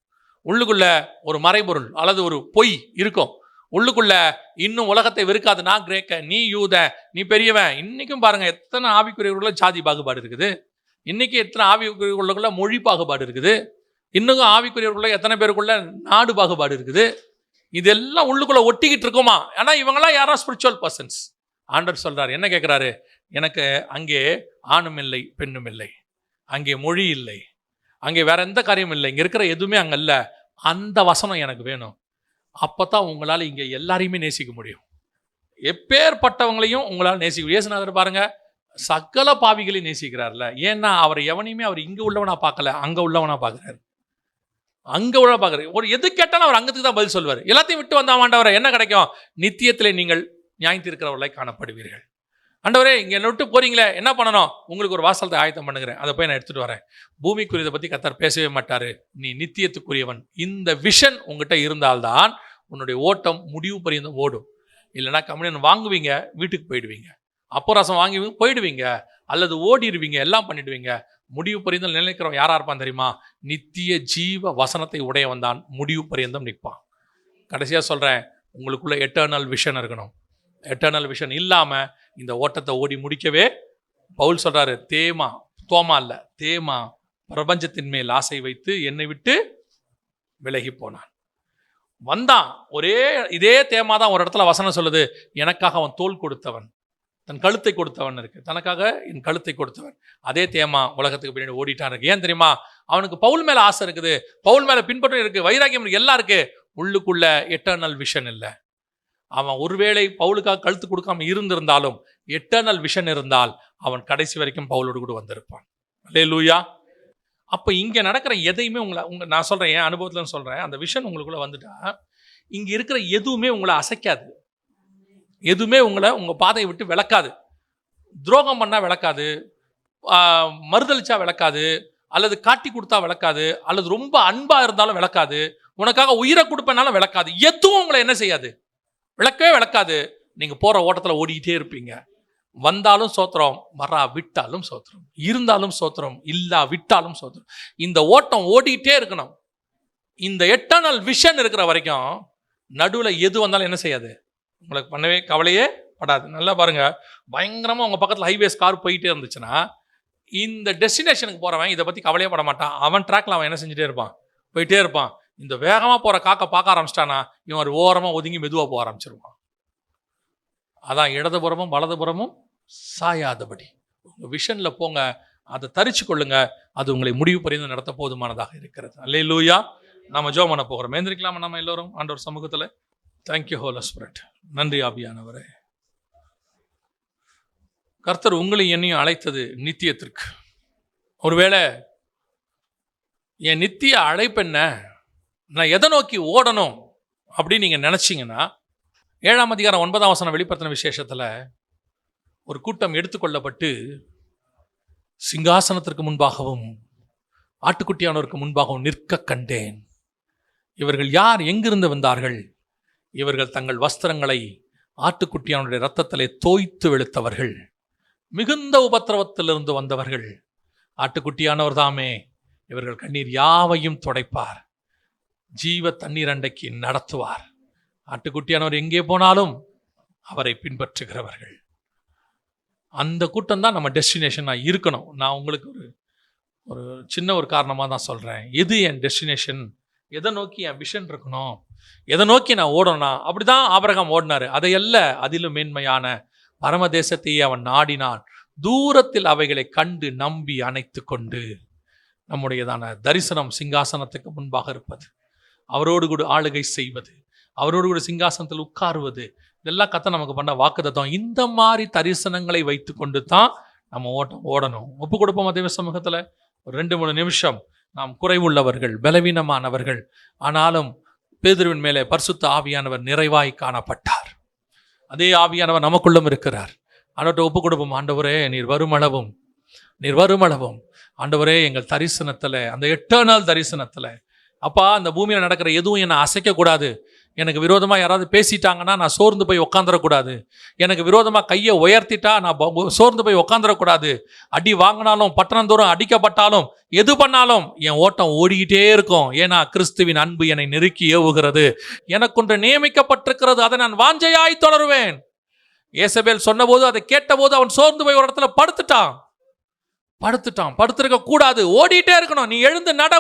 உள்ளுக்குள்ள ஒரு மறைபொருள் அல்லது ஒரு பொய் இருக்கும். உள்ளுக்குள்ள இன்னும் உலகத்தை வெறுக்காது, நான் கிரேக்க, நீ யூத, நீ பெரியவன். இன்னைக்கும் பாருங்க எத்தனை ஆவிக்குரியவர்கள ஜாதி பாகுபாடு இருக்குது. இன்னைக்கு எத்தனை ஆவிக்குரியவர்களுக்குள்ள மொழி பாகுபாடு இருக்குது, இன்னும் ஆவிக்குரியவர்களுக்குள்ள எத்தனை பேருக்குள்ள நாடு பாகுபாடு இருக்குது. இதெல்லாம் உள்ளுக்குள்ள ஒட்டிக்கிட்டு இருக்குமா? ஆனா இவங்கெல்லாம் யாரா ஸ்பிரிச்சுவல் பர்சன்ஸ். ஆண்டவர் சொல்றாரு, என்ன கேட்கிறாரு, எனக்கு அங்கே ஆணும் இல்லை பெண்ணும் இல்லை, அங்கே மொழி இல்லை, அங்கே வேற எந்த காரியமும் இல்லை, இங்க இருக்கிற எதுவுமே அங்க இல்ல, அந்த வசனம் எனக்கு வேணும். அப்பதான் உங்களால இங்க எல்லாரையுமே நேசிக்க முடியும். எப்பேற்பட்டவங்களையும் உங்களால் நேசிக்க. இயேசுநாதர் பாருங்க, சகல பாவிகளையும் நேசிக்கிறார்ல. ஏன்னா அவர் எவனையுமே அவர் இங்க உள்ளவனா பார்க்கல, அங்க உள்ளவனா பார்க்கிறாரு. அங்க உள்ள பார்க்குறாரு. ஒரு எது கேட்டாலும் அவர் அங்கத்துக்கு தான் பதில் சொல்வார். எல்லாத்தையும் விட்டு வந்தா ஆண்டவரே என்ன கிடைக்கும்? நித்தியத்திலே நீங்கள் நியாயத்திருக்கிறவர்களை காணப்படுவீர்கள். ஆண்டவரே இங்க என்ன விட்டு போறீங்களே, என்ன பண்ணணும்? உங்களுக்கு ஒரு வாசலத்தை ஆயத்தம் பண்ணுகிறேன், அதை போய் நான் எடுத்துட்டு வரேன். பூமிக்குரியதை பத்தி கர்த்தர் பேசவே மாட்டாரு, நீ நித்தியத்துக்குரியவன். இந்த விஷன் உங்ககிட்ட இருந்தால்தான் உன்னுடைய ஓட்டம் முடிவு பரியந்தம் ஓடும். இல்லைன்னா கம்யூனியன் வாங்குவீங்க, வீட்டுக்கு போயிடுவீங்க, அப்போ ரசம் வாங்கி போயிடுவீங்க, அல்லது ஓடிடுவீங்க, எல்லாம் பண்ணிடுவீங்க. முடிவு பரியந்தம் நிலைக்கிறவன் யாரா இருப்பான் தெரியுமா? நித்திய ஜீவ வசனத்தை உடையவன் தான் முடிவு பரியந்தம் நிற்பான். கடைசியா சொல்றேன், உங்களுக்குள்ள எட்டர்னல் விஷன் இருக்கணும். எட்டர்னல் விஷன் இல்லாம இந்த ஓட்டத்தை ஓடி முடிக்கவே பவுல் சொல்றாரு, தோமா இல்ல, தேமா பிரபஞ்சத்தின் மேல் ஆசை வைத்து என்னை விட்டு விலகி போனான். வந்தான், இதே தேமா தான் ஒரு இடத்துல வசனம் சொல்லுது, எனக்காக அவன் தோல் கொடுத்தவன், தன் கழுத்தை கொடுத்தவன் இருக்கு, தனக்காக என் கழுத்தை கொடுத்தவன். அதே தேமா உலகத்துக்கு பின்னாடி ஓடிட்டான் இருக்கு. ஏன் தெரியுமா? அவனுக்கு பவுல் மேல ஆசை இருக்குது, பவுல் மேல பின்பற்றம் இருக்கு, வைராக்கியம் இருக்கு, எல்லாம் இருக்கு. உள்ளுக்குள்ள எட்டர்னல் விஷன் இல்லை. அவன் ஒருவேளை பவுலுக்காக கழுத்து கொடுக்காம இருந்திருந்தாலும் எட்டர்னல் விஷன் இருந்தால் அவன் கடைசி வரைக்கும் பவுலோடு கூட வந்திருப்பான். அல்லேலூயா. அப்ப இங்க நடக்கிற எதையுமே நான் சொல்றேன், என் அனுபவத்துல சொல்றேன், அந்த விஷன் உங்களுக்குள்ள வந்துட்டா இங்க இருக்கிற எதுவுமே உங்களை அசைக்காது, எதுவுமே உங்க பாதையை விட்டு விளக்காது. துரோகம் பண்ணா விளக்காது, மறுதளிச்சா விளக்காது, அல்லது காட்டி கொடுத்தா விளக்காது, அல்லது ரொம்ப அன்பா இருந்தாலும் விளக்காது, உனக்காக உயிரை கொடுப்பனாலும் விளக்காது. எதுவும் உங்களை என்ன செய்யாது, விளக்கவே விளக்காது. நீங்க போற ஓட்டத்துல ஓடிக்கிட்டே இருப்பீங்க. வந்தாலும் சோத்திரம், விட்டாலும் சோத்திரம், இருந்தாலும் சோத்திரம், இல்லா விட்டாலும் சோத்திரம். இந்த ஓட்டம் ஓடிக்கிட்டே இருக்கணும். இந்த எட்டர்னல் விஷன் இருக்கிற வரைக்கும் நடுவில் எது வந்தாலும் என்ன செய்யாது, உங்களுக்கு பண்ணவே கவலையே படாது. நல்லா பாருங்க, பயங்கரமா உங்க பக்கத்துல ஹைவேஸ் கார் போயிட்டே இருந்துச்சுன்னா இந்த டெஸ்டினேஷனுக்கு போறவன் இதை பத்தி கவலையே பட மாட்டான். அவன் ட்ராக்ல அவன் என்ன செஞ்சுட்டே இருப்பான், போயிட்டே இருப்பான். இந்த வேகமா போற காக்க பார்க்க ஆரம்பிச்சிட்டானா இவன் ஒரு ஓரமா ஒதுங்கி மெதுவா போக ஆரம்பிச்சிருவான். அதான் இடதுபுறமும் வலதுபுறமும் சாயாதபடி உங்க விஷன்ல போங்க, அதை தரிச்சு கொள்ளுங்க, அது உங்களை முடிவு பரிந்து நடத்த போதுமானதாக இருக்கிறது. அல்லேலூயா. நாம ஜெபம் பண்ண போகிறோம். எழுந்திருக்கலாமா நம்ம எல்லோரும் ஆண்டவர் சமூகத்துல? Thank you holy spirit. நன்றி ஆவியானவரே. கர்த்தர் உங்களை என்னையும் அழைத்தது நித்தியத்திற்கு. ஒருவேளை என் நித்திய அழைப்பு என்ன, நான் எதை நோக்கி ஓடணும் அப்படின்னு நீங்க நினைச்சீங்கன்னா, 7ஆம் அதிகாரம் 9ஆம் வசனம் வெளிப்படுத்தின விசேஷத்துல ஒரு கூட்டம் எடுத்துக்கொள்ளப்பட்டு சிங்காசனத்திற்கு முன்பாகவும் ஆட்டுக்குட்டியானவருக்கு முன்பாகவும் நிற்க கண்டேன். இவர்கள் யார், எங்கிருந்து வந்தார்கள்? இவர்கள் தங்கள் வஸ்திரங்களை ஆட்டுக்குட்டியானுடைய இரத்தத்திலே தோய்த்து வெளுத்தவர்கள், மிகுந்த உபத்திரவத்திலிருந்து வந்தவர்கள். ஆட்டுக்குட்டியானவர் தாமே இவர்கள் கண்ணீர் யாவையும் துடைப்பார், ஜீவ தண்ணீர் அண்டைக்கு நடத்துவார். ஆட்டுக்குட்டியானவர் எங்கே போனாலும் அவரை பின்பற்றுகிறவர்கள். அந்த கூட்டம் தான் நம்ம டெஸ்டினேஷனாக இருக்கணும். நான் உங்களுக்கு ஒரு சின்ன ஒரு காரணமாக தான் சொல்கிறேன். எது என் டெஸ்டினேஷன், எதை நோக்கி என் விஷன் இருக்கணும், எதை நோக்கி நான் ஓடணும்னா, அப்படிதான் ஆபிரகாம் ஓடினாரு. அதையல்ல, அதிலும் மேன்மையான பரமதேசத்தையே அவன் நாடினான். தூரத்தில் அவைகளை கண்டு நம்பி அணைத்து கொண்டு நம்முடையதான தரிசனம் சிங்காசனத்துக்கு முன்பாக இருப்பது, அவரோடு கூட ஆளுகை செய்வது, அவரோடு கூட சிங்காசனத்தில் உட்காருவது, இதெல்லாம் கத்த நமக்கு பண்ண வாக்குத்தத்தம். இந்த மாதிரி தரிசனங்களை வைத்து கொண்டு தான் நம்ம ஓடணும். ஒப்பு கொடுப்போம் தேவ சமூகத்தில் ஒரு 2-3 நிமிஷம். நாம் குறைவுள்ளவர்கள், பலவீனமானவர்கள், ஆனாலும் பேதுருவின் மேலே பரிசுத்த ஆவியானவர் நிறைவாய் காணப்பட்டார். அதே ஆவியானவர் நமக்குள்ளும் இருக்கிறார். ஆண்டவர்கிட்ட ஒப்பு கொடுப்போம். ஆண்டவரே, நீர் வருமளவும் ஆண்டவரே எங்கள் தரிசனத்தில், அந்த எட்டர்னல் தரிசனத்தில், அப்பா அந்த பூமியில் நடக்கிற எதுவும் என்னை அசைக்கக்கூடாது. எனக்கு விரோதமாக யாராவது பேசிட்டாங்கன்னா நான் சோர்ந்து போய் உட்காந்துடக்கூடாது. எனக்கு விரோதமாக கையை உயர்த்திட்டா நான் சோர்ந்து போய் உட்காந்துடக்கூடாது. அடி வாங்கினாலும், பட்டணந்தோறும் அடிக்கப்பட்டாலும், எது பண்ணாலும் என் ஓட்டம் ஓடிக்கிட்டே இருக்கும். ஏன்னா கிறிஸ்துவின் அன்பு என்னை நெருக்கி ஏவுகிறது. எனக்கொன்று நியமிக்கப்பட்டிருக்கிறது, அதை நான் வாஞ்சையாய் தொடருவேன். ஏசபேல் சொன்னபோது, அதை கேட்டபோது அவன் சோர்ந்து போய் ஒரு இடத்துல படுத்துட்டான். படுத்திருக்க கூடாது, ஓடிட்டே இருக்கணும். நீ எழுந்து நட.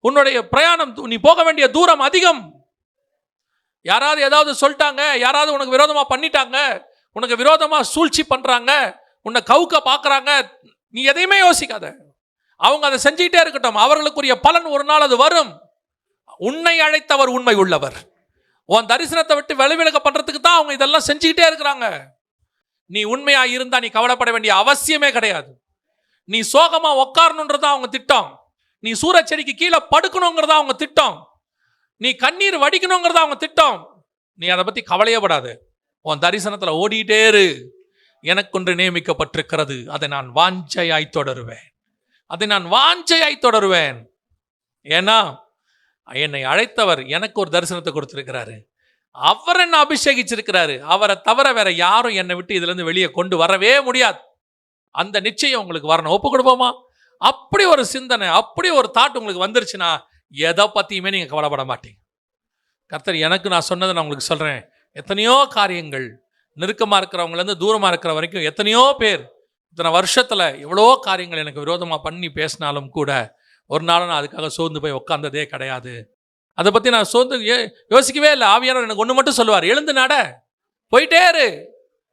உன்னுடைய பிரயாணம், நீ போக வேண்டிய தூரம் அதிகம். யாராவது ஏதாவது சொல்லிட்டாங்க, யாராவது உனக்கு விரோதமா பண்ணிட்டாங்க, உனக்கு விரோதமா சூழ்ச்சி பண்றாங்க, உன்னை கவுக்க பாக்குறாங்க, நீ எதையுமே யோசிக்காத. அவங்க அதை செஞ்சுக்கிட்டே இருக்கட்டும். அவர்களுக்குரிய பலன் ஒரு நாள் அது வரும். உன்னை அழைத்தவர் உண்மை உள்ளவர். உன் தரிசனத்தை விட்டு வெளிவிலக பண்றதுக்கு தான் அவங்க இதெல்லாம் செஞ்சுக்கிட்டே இருக்கிறாங்க. நீ உண்மையா இருந்தா நீ கவலைப்பட வேண்டிய அவசியமே கிடையாது. நீ சோகமா உட்காரணுன்றதா அவங்க திட்டம். நீ சூரச்செடிக்கு கீழே படுக்கணுங்கிறதா அவங்க திட்டம். நீ கண்ணீர் வடிக்கணுங்கிறதா அவங்க திட்டம். நீ அதை பத்தி கவலையப்படாது. உன் தரிசனத்துல ஓடிட்டே இரு. எனக்கொன்று நியமிக்கப்பட்டிருக்கிறது, அதை நான் வாஞ்சையாய் தொடருவேன். ஏன்னா என்னை அழைத்தவர் எனக்கு ஒரு தரிசனத்தை கொடுத்திருக்கிறாரு. அவர் என்ன அபிஷேகிச்சிருக்கிறாரு. அவரை தவிர வேற யாரும் என்னை விட்டு இதுல இருந்து வெளியே கொண்டு வரவே முடியாது. அந்த நிச்சயம் உங்களுக்கு வரணும். ஒப்பு கொடுப்போமா? அப்படி ஒரு சிந்தனை, அப்படி ஒரு தாட் உங்களுக்கு வந்துருச்சுன்னா எதை பத்தியுமே நீங்க கவலைப்பட மாட்டீங்க. கர்த்தர் எனக்கு நான் சொன்னதை நான் உங்களுக்கு சொல்றேன். எத்தனையோ காரியங்கள், நெருக்கமா இருக்கிறவங்கள இருந்து தூரமா இருக்கிற வரைக்கும் எத்தனையோ பேர் இத்தனை வருஷத்துல எவ்வளோ காரியங்கள் எனக்கு விரோதமா பண்ணி பேசினாலும் கூட ஒரு நாள் நான் அதுக்காக சோர்ந்து போய் உட்கார்ந்ததே கிடையாது. அதை பத்தி நான் சோர்ந்து யோசிக்கவே இல்லை. ஆவியானவர் எனக்கு ஒன்று மட்டும் சொல்லுவார், எழுந்து நட, போயிட்டே இரு.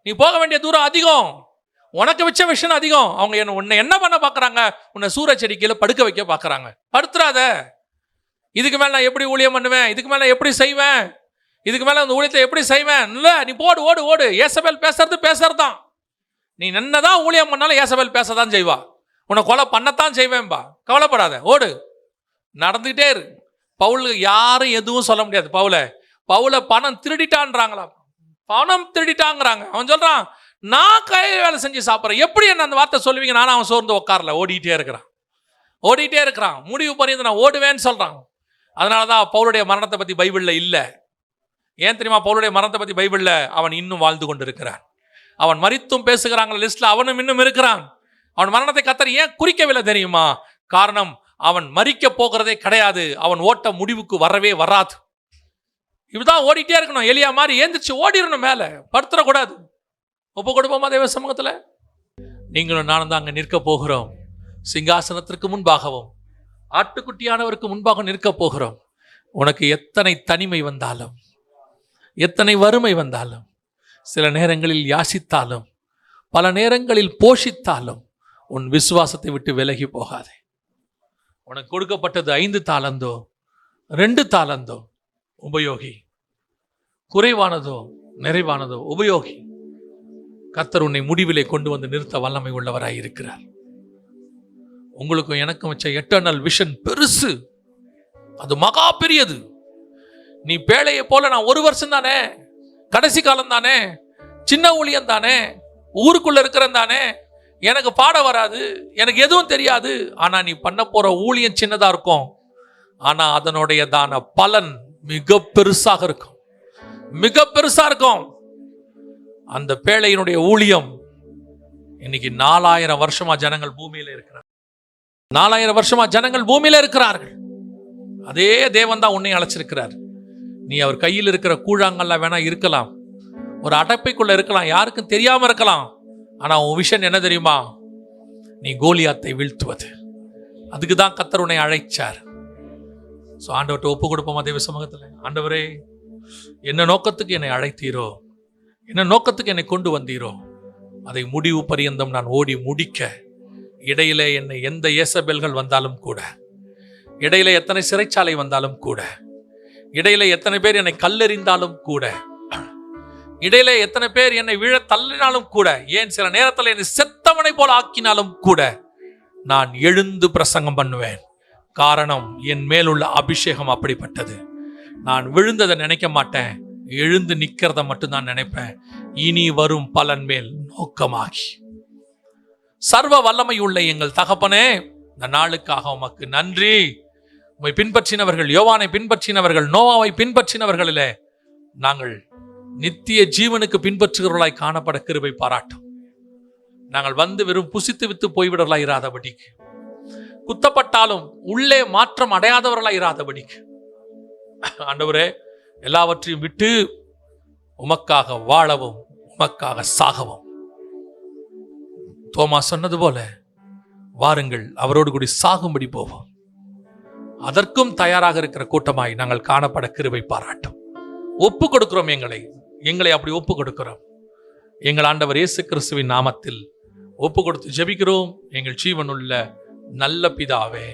நீ போக வேண்டிய தூரம் அதிகம், உனக்கு வச்ச விஷயம் அதிகம். அவங்க உன்னை என்ன பண்ண பார்க்குறாங்க? உன்னை சூரச்செடி கீழே படுக்க வைக்க பார்க்குறாங்க. படுத்துறாத. இதுக்கு மேலே நான் எப்படி ஊழியம் பண்ணுவேன்? இதுக்கு மேலே எப்படி செய்வேன்? இதுக்கு மேலே அந்த ஊழியத்தை எப்படி செய்வேன்? இல்லை, நீ ஓடு. ஏசபேல் பேசுறது தான். நீ என்னதான் ஊழியம் பண்ணாலும் ஏசபேல் பேசதான் செய்வா. உன்னை கொலை பண்ணத்தான் செய்வேன்பா. கவலைப்படாத, ஓடு, நடந்துகிட்டே இரு. பவுலுக்கு யாரும் எதுவும் சொல்ல முடியாது. பவுலை பணம் திருடிட்டான்றாங்களா? பணம் திருடிட்டாங்கிறாங்க. அவன் சொல்றான், நான் கை வேலை செஞ்சு சாப்பிட்றேன். எப்படி என்ன அந்த வார்த்தை சொல்லுவீங்க? நானும் அவன் சோர்ந்து உட்காரல, ஓடிட்டே இருக்கிறான். முடிவு பரியந்த நான் ஓடுவேன்னு சொல்றான். அதனாலதான் பவுலுடைய மரணத்தை பத்தி பைபிள்ல இல்லை. ஏன் தெரியுமா? பவுலுடைய மரணத்தை பத்தி பைபிள்ல அவன் இன்னும் வாழ்ந்து கொண்டு இருக்கிறான். அவன் மரித்தும் பேசுகிறாங்க லிஸ்ட்ல அவனும் இன்னும் இருக்கிறான். அவன் மரணத்தை கர்த்தர் ஏன் குறிக்கவில்லை தெரியுமா? காரணம், அவன் மரிக்க போகிறதே கிடையாது. அவன் ஓட்ட முடிவுக்கு வரவே வராது. இப்படிதான் ஓடிட்டே இருக்கணும். எலியா மாதிரி ஏந்திரிச்சு ஓடிடணும், மேல படுத்துடக்கூடாது. ஒப்பு கொடுப்போமா தேவ சமூகத்துல? நீங்களும் நானும் தான் அங்க நிற்க போகிறோம். சிங்காசனத்திற்கு முன்பாகவும் ஆட்டுக்குட்டியானவருக்கு முன்பாக நிற்க போகிறோம். உனக்கு எத்தனை தனிமை வந்தாலும், எத்தனை வறுமை வந்தாலும், சில நேரங்களில் யாசித்தாலும், பல நேரங்களில் போஷித்தாலும், உன் விசுவாசத்தை விட்டு விலகி போகாதே. உனக்கு கொடுக்கப்பட்டது 5 தாலந்தோ 2 தாலந்தோ உபயோகி. குறைவானதோ நிறைவானதோ உபயோகி. கர்த்தர் உன்னை முடிவிலே கொண்டு வந்து நிறுத்த வல்லமை உள்ளவராய் இருக்கிறார். உங்களுக்கும் எனக்கும் வச்ச எட்டர்னல் விஷன் பெருசு, அது மகா பெரியது. நீ பேழையை போல நான் 1 வருஷம் தானே, கடைசி காலம் தானே, சின்ன ஊழியம் தானே, ஊருக்குள்ள இருக்கிறேன் தானே, எனக்கு பாட வராது, எனக்கு எதுவும் தெரியாது. ஆனா நீ பண்ண போற ஊழியம் சின்னதா இருக்கும், ஆனா அதனுடையதான பலன் மிக பெருசாக இருக்கும். அந்த பேழையினுடைய ஊழியம் இன்னைக்கு 4000 வருஷமா ஜனங்கள் பூமியில இருக்கிறார். 4000 வருஷமா ஜனங்கள் பூமியில இருக்கிறார்கள். அதே தேவன் தான் உன்னை அழைச்சிருக்கிறார். நீ அவர் கையில் இருக்கிற கூழாங்கல்ல வேணா இருக்கலாம், ஒரு அடைப்பைக்குள்ள இருக்கலாம், யாருக்கும் தெரியாம இருக்கலாம். ஆனா உன் விஷன் என்ன தெரியுமா? நீ கோலியாத்தை வீழ்த்துவது. அதுக்கு தான் கர்த்தர் உன்னை அழைச்சார். ஸோ ஆண்டவர்கிட்ட ஒப்பு கொடுப்போமா தேவ சமூகத்தில்? ஆண்டவரே, என்ன நோக்கத்துக்கு என்னை அழைத்தீரோ, என்ன நோக்கத்துக்கு என்னை கொண்டு வந்தீரோ, அதை முடிவு பரியந்தம் நான் ஓடி முடிக்க, இடையிலே என்னை எந்த ஏசபேல்கள் வந்தாலும் கூட, இடையில எத்தனை சிறைச்சாலை வந்தாலும் கூட, இடையில எத்தனை பேர் என்னை கல்லெறிந்தாலும் கூட, இடையில எத்தனை பேர் என்னை விழ தள்ளினாலும் கூட, ஏன் சில நேரத்தில் என்னை செத்தவனை போல ஆக்கினாலும் கூட, நான் எழுந்து பிரசங்கம் பண்ணுவேன். காரணம், என் மேலுள்ள அபிஷேகம் அப்படிப்பட்டது. நான் விழுந்ததை நினைக்க மாட்டேன், எழுந்து நிக்கிறத மட்டும்தான் நினைப்பேன். இனி வரும் பலன் மேல் நோக்கமாகி. சர்வ வல்லமை உள்ள எங்கள் தகப்பனே, இந்த நாளுக்காக உமக்கு நன்றி. உம்மை பின்பற்றினவர்கள், யோவானை பின்பற்றினவர்கள், நோவாவை பின்பற்றினவர்களிலே நாங்கள் நித்திய ஜீவனுக்கு பின்பற்றுகிறவர்களாய் காணப்பட கிருபை பாராட்டும். நாங்கள் வந்து வெறும் புசித்து வித்து போய்விடலாய் இராதபடிக்கு, குத்தப்பட்டாலும் உள்ளே மாற்றம் அடையாதவர்களாய் இராதபடிக்கு, ஆண்டவரே, எல்லாவற்றையும் விட்டு உமக்காக வாழவும் உமக்காக சாகவும், தோமா சொன்னது போல வாருங்கள், அவரோடு கூடி சாகும்படி போவோம். அதற்கும் தயாராக இருக்கிற கூட்டமாய் நாங்கள் காணப்பட கிருபை பாராட்டும். ஒப்பு கொடுக்கிறோம், எங்களை அப்படி ஒப்பு கொடுக்கிறோம். எங்கள் ஆண்டவர் இயேசு கிறிஸ்துவின் நாமத்தில் ஒப்பு கொடுத்து ஜெபிக்கிறோம் எங்கள் ஜீவனுள்ள நல்ல பிதாவே.